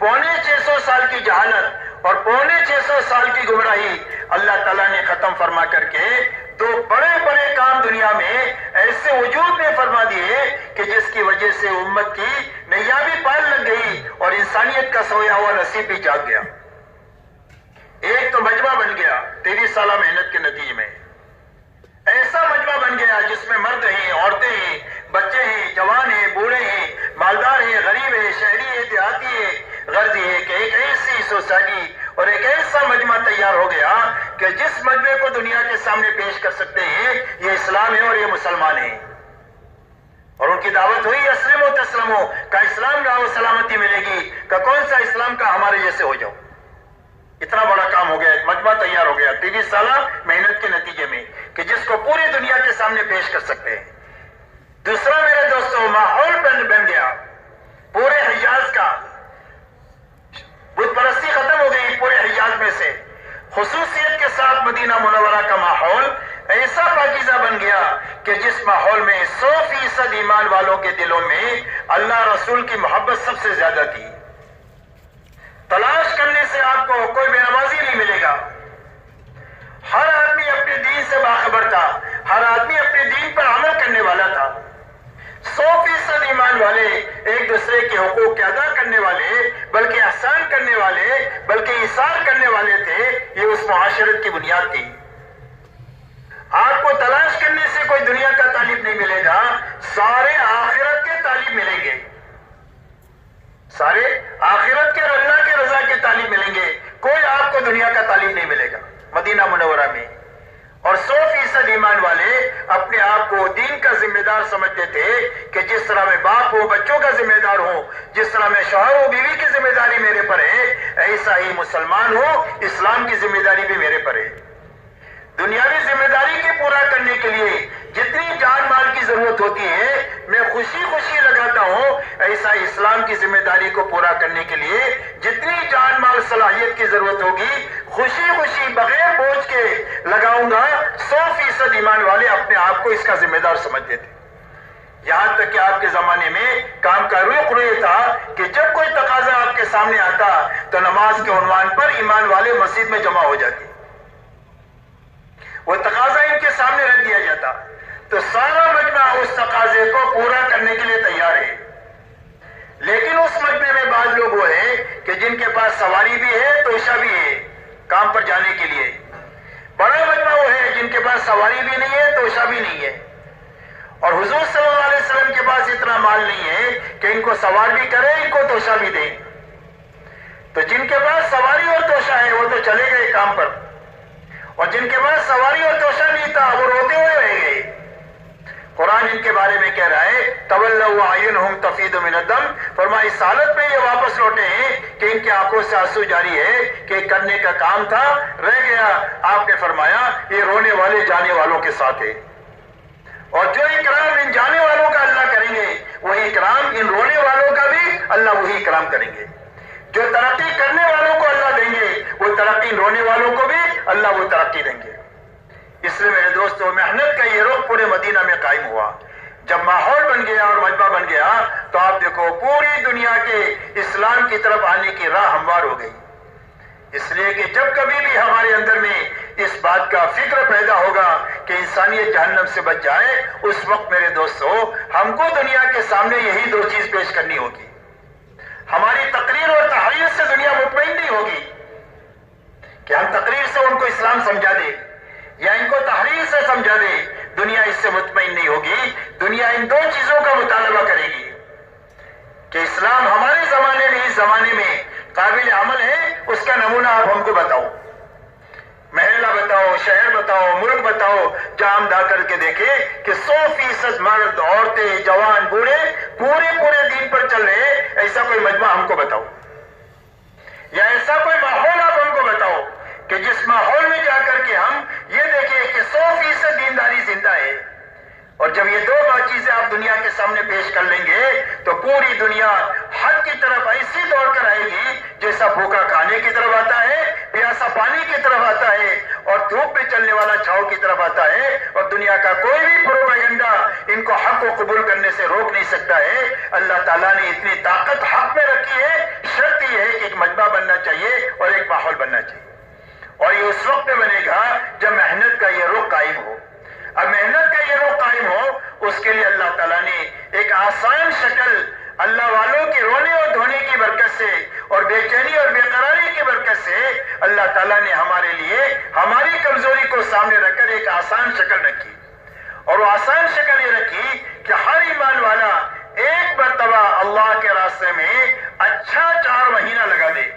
650 سال کی جہالت اور 650 سال کی گمراہی اللہ تعالیٰ نے ختم فرما کر کے 2 بڑے بڑے کام دنیا میں ایسے وجود میں فرما دیے کہ جس کی وجہ سے امت کی نیا بھی پال لگ گئی اور انسانیت کا سویا ہوا نصیب بھی جاگ گیا. ایک تو مجمع بن گیا 23 سالہ محنت کے نتیجے میں. ایسا مجمع بن گیا جس میں مرد ہیں، عورتیں ہیں، بچے ہیں، جوان ہیں، بوڑھے ہیں، مالدار ہیں، غریب ہیں، شہری ہیں، دیہاتی ہیں. غرض یہ ہے کہ ایک ایسی سوسائٹی اور ایک ایسا مجمع تیار ہو گیا کہ جس مجمع کو دنیا کے سامنے پیش کر سکتے ہیں یہ اسلام ہے اور یہ مسلمان ہیں. اور ان کی دعوت ہوئی اسلموا تسلموا، کا اسلام لاؤ سلامتی ملے گی، کا کون سا اسلام کا ہمارے جیسے ہو جاؤ. اتنا بڑا کام ہو گیا، ایک مجمع تیار ہو گیا 23 سالہ محنت کے نتیجے میں کہ جس کو پوری دنیا کے سامنے پیش کر سکتے ہیں. دوسرا میرے دوستوں ماحول بن گیا پورے حجاز کا. بت پرستی ختم ہو گئی پورے حجاز میں سے. خصوصیت کے ساتھ مدینہ منورہ کا ماحول ایسا پاکیزہ بن گیا کہ جس ماحول میں 100% ایمان والوں کے دلوں میں اللہ رسول کی محبت سب سے زیادہ تھی. تلاش کرنے سے آپ کو کوئی بے نمازی نہیں ملے گا. ہر آدمی اپنے دین سے باخبر تھا، ہر آدمی اپنے دین پر عمل کرنے والا تھا. 100% ایمان والے، ایک دوسرے کے حقوق کے ادا کرنے والے، بلکہ احسان کرنے والے، بلکہ ایثار کرنے والے تھے. یہ اس معاشرت کی بنیاد تھی. آپ کو تلاش کرنے سے کوئی دنیا کا طالب نہیں ملے گا، سارے آخرت کے طالب ملیں گے. سارے آخرت کے اور اللہ کے رضا کے طالب ملیں گے. کوئی آپ کو دنیا کا طالب نہیں ملے گا مدینہ منورہ میں. اور 100% ایمان والے اپنے آپ کو دین کا ذمہ دار سمجھتے تھے کہ جس طرح میں باپ ہوں بچوں کا ذمہ دار ہوں، جس طرح میں شوہر ہوں بیوی کی ذمہ داری میرے پر ہے، ایسا ہی مسلمان ہوں اسلام کی ذمہ داری بھی میرے پر ہے. دنیاوی ذمہ داری کے پورا کرنے کے لیے جتنی جان مال ضرورت ہوتی ہے میں خوشی خوشی لگاتا ہوں، ایسا اسلام کی ذمہ داری کو پورا کرنے کے لیے جتنی جان مال صلاحیت کی ضرورت ہوگی خوشی خوشی بغیر بوجھ کے لگاؤں گا۔ 100% ایمان والے اپنے آپ کو اس کا ذمہ دار سمجھتے تھے، یہاں تک کہ آپ کے زمانے میں کام کا رخ یہ تھا کہ جب کوئی تقاضا آپ کے سامنے آتا تو نماز کے عنوان پر ایمان والے مسجد میں جمع ہو جاتے، وہ تقاضا ان کے سامنے رکھ دیا جاتا تو سارا مجمع اس تقاضے کو پورا کرنے کے لیے تیار ہے۔ لیکن اس مجمع میں بعض لوگ وہ ہیں کہ جن کے پاس سواری بھی ہے توشہ بھی ہے کام پر جانے کے لیے، بڑا مجمع وہ ہے جن کے پاس سواری بھی نہیں ہے توشہ بھی نہیں ہے، اور حضور صلی اللہ علیہ وسلم کے پاس اتنا مال نہیں ہے کہ ان کو سوار بھی کرے ان کو توشہ بھی دے، تو جن کے پاس سواری اور توشہ ہے وہ تو چلے گئے کام پر، اور جن کے پاس سواری اور توشہ نہیں تھا وہ روتے ہوئے رہ گئے۔ قرآن ان کے بارے میں کہہ رہا ہے تولوا اعینہم تفیض من الدم، فرمایا اس حالت میں یہ واپس لوٹے ہیں کہ ان کی آنکھوں سے آنسو جاری ہے کہ کرنے کا کام تھا رہ گیا۔ آپ نے فرمایا یہ رونے والے جانے والوں کے ساتھ ہے، اور جو اکرام ان جانے والوں کا اللہ کریں گے وہی اکرام ان رونے والوں کا بھی اللہ وہی اکرام کریں گے، جو ترقی کرنے والوں کو اللہ دیں گے وہ ترقی رونے والوں کو بھی اللہ وہ ترقی دیں گے۔ اس لیے میرے دوستو محنت کا یہ رخ پورے مدینہ میں قائم ہوا، جب ماحول بن گیا اور مجمع بن گیا تو آپ دیکھو پوری دنیا کے اسلام کی طرف آنے کی راہ ہموار ہو گئی، اس لیے کہ جب کبھی بھی ہمارے اندر میں اس بات کا فکر پیدا ہوگا کہ انسانیت جہنم سے بچ جائے، اس وقت میرے دوستو ہم کو دنیا کے سامنے یہی دو چیز پیش کرنی ہوگی۔ ہماری تقریر اور تحریر سے دنیا مطمئن نہیں ہوگی کہ ہم تقریر سے ان کو اسلام سمجھا دیں یا ان کو تحریر سے سمجھا دیں، دنیا اس سے مطمئن نہیں ہوگی۔ دنیا ان دو چیزوں کا مطالبہ کرے گی کہ اسلام ہمارے زمانے میں اس زمانے میں قابل عمل ہے، اس کا نمونہ آپ ہم کو بتاؤ، محلہ بتاؤ، شہر بتاؤ، ملک بتاؤ، جہاں ہم جا کر کے دیکھیں کہ 100% مرد عورتیں جوان بوڑھے پورے دین پر چل رہے ہیں، ایسا کوئی مجمع ہم کو بتاؤ، یا ایسا کوئی ماحول آپ ہم کو بتاؤ کہ جس ماحول میں جا کر کے ہم یہ دیکھیں کہ 100% دینداری زندہ ہے۔ اور جب یہ دو چیزیں آپ دنیا کے سامنے پیش کر لیں گے تو پوری دنیا حق کی طرف ایسی دوڑ کر آئے گی جیسا بھوکا کھانے کی طرف آتا ہے، پیاسا پانی کی طرف آتا ہے، اور دھوپ میں چلنے والا چھاؤ کی طرف آتا ہے، اور دنیا کا کوئی بھی پروپیگنڈا ان کو حق کو قبول کرنے سے روک نہیں سکتا ہے۔ اللہ تعالیٰ نے اتنی طاقت حق میں رکھی ہے، شرط یہ ہے کہ ایک مجمع بننا چاہیے اور ایک ماحول بننا چاہیے، اور یہ اس وقت میں بنے گا جب محنت کا یہ رخ قائم ہو۔ اب محنت کا یہ رخ قائم ہو اس کے لیے اللہ تعالیٰ نے ایک آسان شکل اللہ والوں کے رونے اور دھونے کی برکت سے اور بے چینی اور بے قراری کی برکت سے اللہ تعالیٰ نے ہمارے لیے ہماری کمزوری کو سامنے رکھ کر ایک آسان شکل رکھی، اور وہ آسان شکل یہ رکھی کہ ہر ایمان والا ایک مرتبہ اللہ کے راستے میں اچھا 4 مہینہ لگا دے،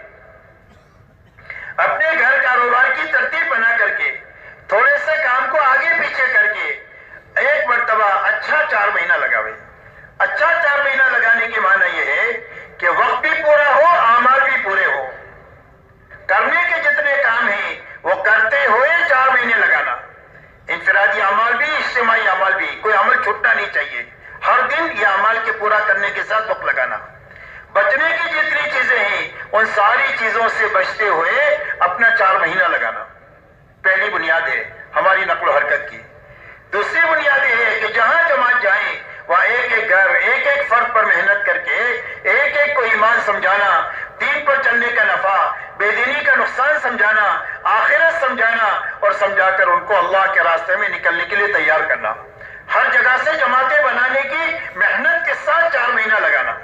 اپنے گھر کاروبار کی ترتیب بنا کر کے تھوڑے سے کام کو آگے پیچھے کر کے ایک مرتبہ اچھا 4 مہینہ لگاوے۔ اچھا 4 مہینہ لگانے کے معنی یہ ہے کہ وقت بھی پورا ہو، اعمال بھی پورے ہو، کرنے کے جتنے کام ہیں وہ کرتے ہوئے 4 مہینے لگانا، انفرادی اعمال بھی اجتماعی اعمال بھی، کوئی عمل چھوٹنا نہیں چاہیے، ہر دن یہ اعمال کے پورا کرنے کے ساتھ وقت لگانا، بچنے کی جتنی چیزیں ہیں ان ساری چیزوں سے بچتے ہوئے اپنا 4 مہینہ لگانا۔ پہلی بنیاد ہے ہماری نقل و حرکت کی۔ دوسری بنیاد یہ ہے کہ جہاں جماعت جائیں وہاں ایک ایک گھر ایک ایک فرد پر محنت کر کے ایک ایک کو ایمان سمجھانا، دین پر چلنے کا نفع، بے دینی کا نقصان سمجھانا، آخرت سمجھانا، اور سمجھا کر ان کو اللہ کے راستے میں نکلنے کے لیے تیار کرنا، ہر جگہ سے جماعتیں بنانے کی محنت کے ساتھ 4 مہینہ لگانا۔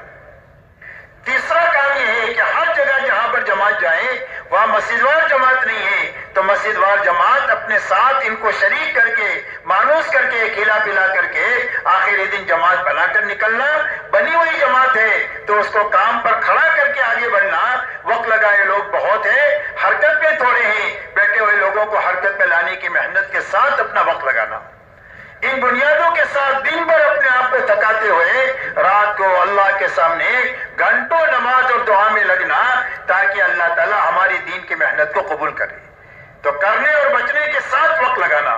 تیسرا کام یہ ہے کہ ہر جگہ جہاں پر جماعت جائے وہاں مسجد وار جماعت نہیں ہے تو مسجد وار جماعت اپنے ساتھ ان کو شریک کر کے مانوس کر کے کھلا پلا کر کے آخری دن جماعت بنا کر نکلنا۔ بنی ہوئی جماعت ہے تو اس کو کام پر کھڑا کر کے آگے بڑھنا، وقت لگائے لوگ بہت ہیں، حرکت میں تھوڑے ہیں، بیٹھے ہوئے لوگوں کو حرکت میں لانے کی محنت کے ساتھ اپنا وقت لگانا۔ ان بنیادوں کے ساتھ دن بھر اپنے آپ کو تھکاتے ہوئے رات کو اللہ کے سامنے گھنٹوں نماز اور دعا میں لگنا تاکہ اللہ تعالی ہماری دین کی محنت کو قبول کرے۔ تو کرنے اور بچنے کے ساتھ وقت لگانا،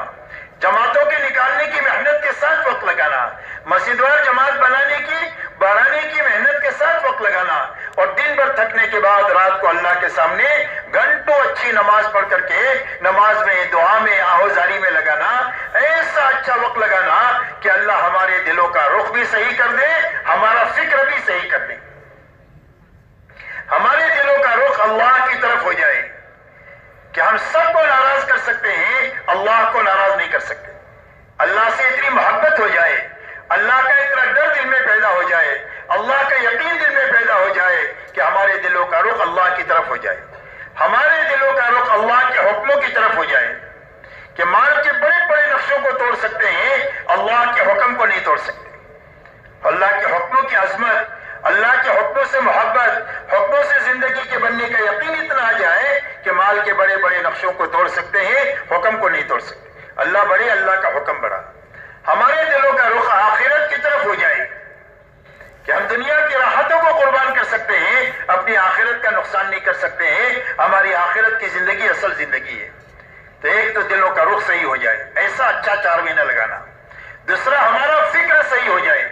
جماعتوں کے نکالنے کی محنت کے ساتھ وقت لگانا، مسجد وار جماعت بڑھانے کی محنت کے ساتھ وقت لگانا، اور دن بھر تھکنے کے بعد رات کو اللہ کے سامنے گھنٹوں اچھی نماز پڑھ کر کے نماز میں، دعا میں، آہوزاری میں لگانا، ایسا اچھا وقت لگانا کہ اللہ ہمارے دلوں کا رخ بھی صحیح کر دے، ہمارا فکر بھی صحیح کر دے، ہمارے دلوں کا رخ اللہ کی طرف ہو جائے کہ ہم سب کو ناراض کر سکتے ہیں، اللہ کو ناراض نہیں کر سکتے، اللہ سے اتنی محبت ہو جائے، اللہ کا اتنا ڈر دل میں پیدا ہو جائے، اللہ کا یقین دل میں پیدا ہو جائے کہ ہمارے دلوں کا رخ اللہ کی طرف ہو جائے، ہمارے دلوں کا رخ اللہ کے حکموں کی طرف ہو جائے کہ مال کے بڑے بڑے نقشوں کو توڑ سکتے ہیں، اللہ کے حکم کو نہیں توڑ سکتے، اللہ کے حکموں کی عظمت، اللہ کے حکموں سے محبت، حکموں سے زندگی کے بننے کا یقین اتنا آ جائے کہ مال کے بڑے بڑے نقشوں کو توڑ سکتے ہیں، حکم کو نہیں توڑ سکتے، اللہ بڑے، اللہ کا حکم بڑا، ہمارے دلوں کا رخ آخرت کی طرف ہو جائے کہ ہم دنیا کی راحتوں کو قربان کر سکتے ہیں، اپنی آخرت کا نقصان نہیں کر سکتے ہیں، ہماری آخرت کی زندگی اصل زندگی ہے۔ تو ایک تو دلوں کا رخ صحیح ہو جائے، ایسا اچھا 4 مہینہ لگانا، دوسرا ہمارا فکر صحیح ہو جائے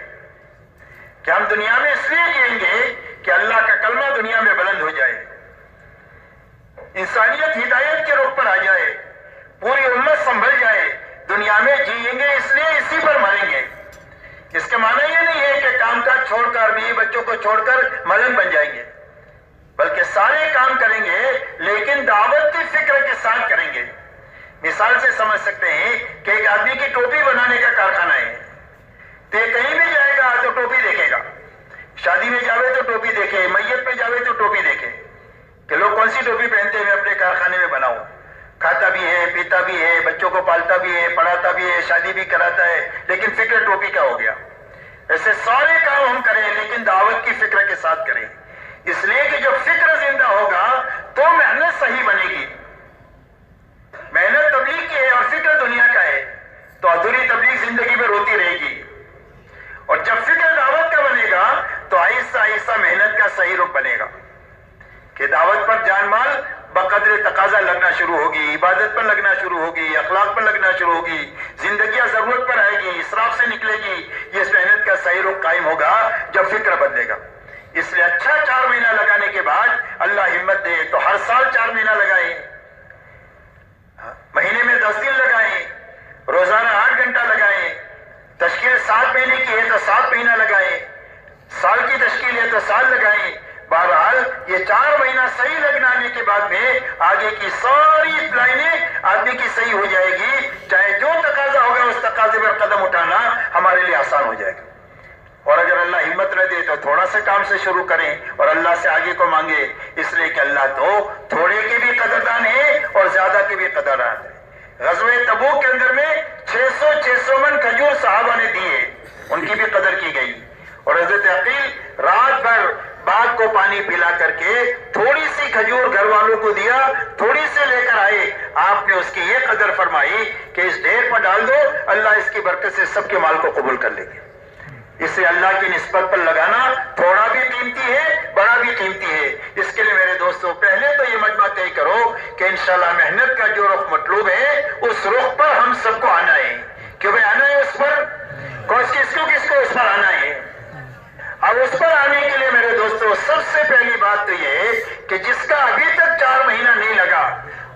کہ ہم دنیا میں اس لیے جئیں گے کہ اللہ کا کلمہ دنیا میں بلند ہو جائے، انسانیت ہدایت کے رخ پر آ جائے، پوری امت سنبھل جائے، دنیا میں جئیں گے اس لیے اسی پر مریں گے۔ اس کے معنی یہ نہیں ہے کہ کام کاج چھوڑ کر، بیوی بچوں کو چھوڑ کر ملنگ بن جائیں گے، بلکہ سارے کام کریں گے لیکن دعوت کی فکر کے ساتھ کریں گے۔ مثال سے سمجھ سکتے ہیں کہ ایک آدمی کی ٹوپی بنانے کا کارخانہ ہے، تو یہ کہیں بھی جائے گا تو ٹوپی دیکھے گا، شادی میں جاوے تو ٹوپی دیکھے، میت پہ جاوے تو ٹوپی دیکھے کہ لوگ کون سی ٹوپی پہنتے ہیں، میں اپنے کارخانے میں بناؤں، کھاتا بھی ہے، پیتا بھی ہے، بچوں کو پالتا بھی ہے، پڑھاتا بھی ہے، شادی بھی کراتا ہے، لیکن فکر ٹوپی کا ہو گیا۔ ایسے سارے کام ہم کریں لیکن دعوت کی فکر کے ساتھ کریں، اس لیے کہ جب فکر زندہ ہوگا تو محنت صحیح بنے گی۔ محنت تبلیغ کی ہے اور فکر دنیا کا ہے تو ادھوری تبلیغ زندگی میں روتی رہے گی، اور جب فکر دعوت کا بنے گا تو آہستہ آہستہ محنت کا صحیح رخ بنے گا کہ دعوت پر جان مال بقدر تقاضا لگنا شروع ہوگی، عبادت پر لگنا شروع ہوگی، اخلاق پر لگنا شروع ہوگی، زندگیاں ضرورت پر آئے گی، اسراف سے نکلے گی۔ یہ اس محنت کا صحیح رخ قائم ہوگا جب فکر بدلے گا۔ اس لیے اچھا 4 مہینہ لگانے کے بعد اللہ ہمت دے تو ہر سال 4 مہینہ لگائیں، مہینے میں 10 دن لگائیں، روزانہ 8 گھنٹہ لگائیں، تشکیل 7 مہینے کی ہے تو 7 مہینہ لگائیں، سال کی تشکیل ہے تو سال لگائیں۔ بہرحال یہ 4 مہینہ صحیح لگنے کے بعد میں آگے کی ساری لائنیں آدمی کی صحیح ہو جائے گی، چاہے جو تقاضا ہوگا اس تقاضے پر قدم اٹھانا ہمارے لیے آسان ہو جائے گا۔ اور اگر اللہ ہمت نہ دے تو تھوڑا سا کام سے شروع کریں اور اللہ سے آگے کو مانگے، اس لیے کہ اللہ تو تھوڑے کے بھی قدردان ہے اور زیادہ کے بھی قدردان ہے۔ غزوہ تبوک کے اندر میں 600 من کھجور صحابہ نے دیے، ان کی بھی قدر کی گئی، اور حضرت عقیل رات بھر باغ کو پانی پلا کر کے تھوڑی سی کھجور گھر والوں کو دیا، تھوڑی سے لے کر آئے، آپ نے اس کی یہ قدر فرمائی کہ اس ڈھیر پر ڈال دو، اللہ اس کی برکت سے سب کے مال کو قبول کر لے گے۔ اسے اللہ کی نسبت پر لگانا تھوڑا بھی قیمتی ہے، بڑا بھی قیمتی ہے۔ اس کے لیے میرے دوستوں پہلے تو یہ مجمع طے کرو کہ انشاءاللہ محنت کا جو رخ مطلوب ہے اس رخ پر ہم سب کو آنا ہے، کہ بھئی آنا ہے اس پر، کس کو اس پر آنا ہے۔ اب اس پر آنے کے لیے میرے دوستوں سب سے پہلی بات تو یہ ہے کہ جس کا ابھی تک 4 مہینہ نہیں لگا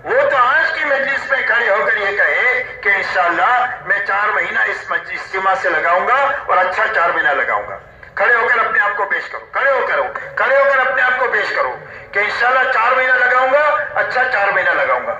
وہ تو آج کی مجلس میں کھڑے ہو کر یہ کہے کہ انشاءاللہ میں 4 مہینہ اس اجتماع سے لگاؤں گا اور اچھا 4 مہینہ لگاؤں گا۔ کھڑے ہو کر اپنے آپ کو پیش کرو، کھڑے ہو کر اپنے آپ کو پیش کرو کہ انشاءاللہ 4 مہینہ لگاؤں گا، اچھا 4 مہینہ لگاؤں گا۔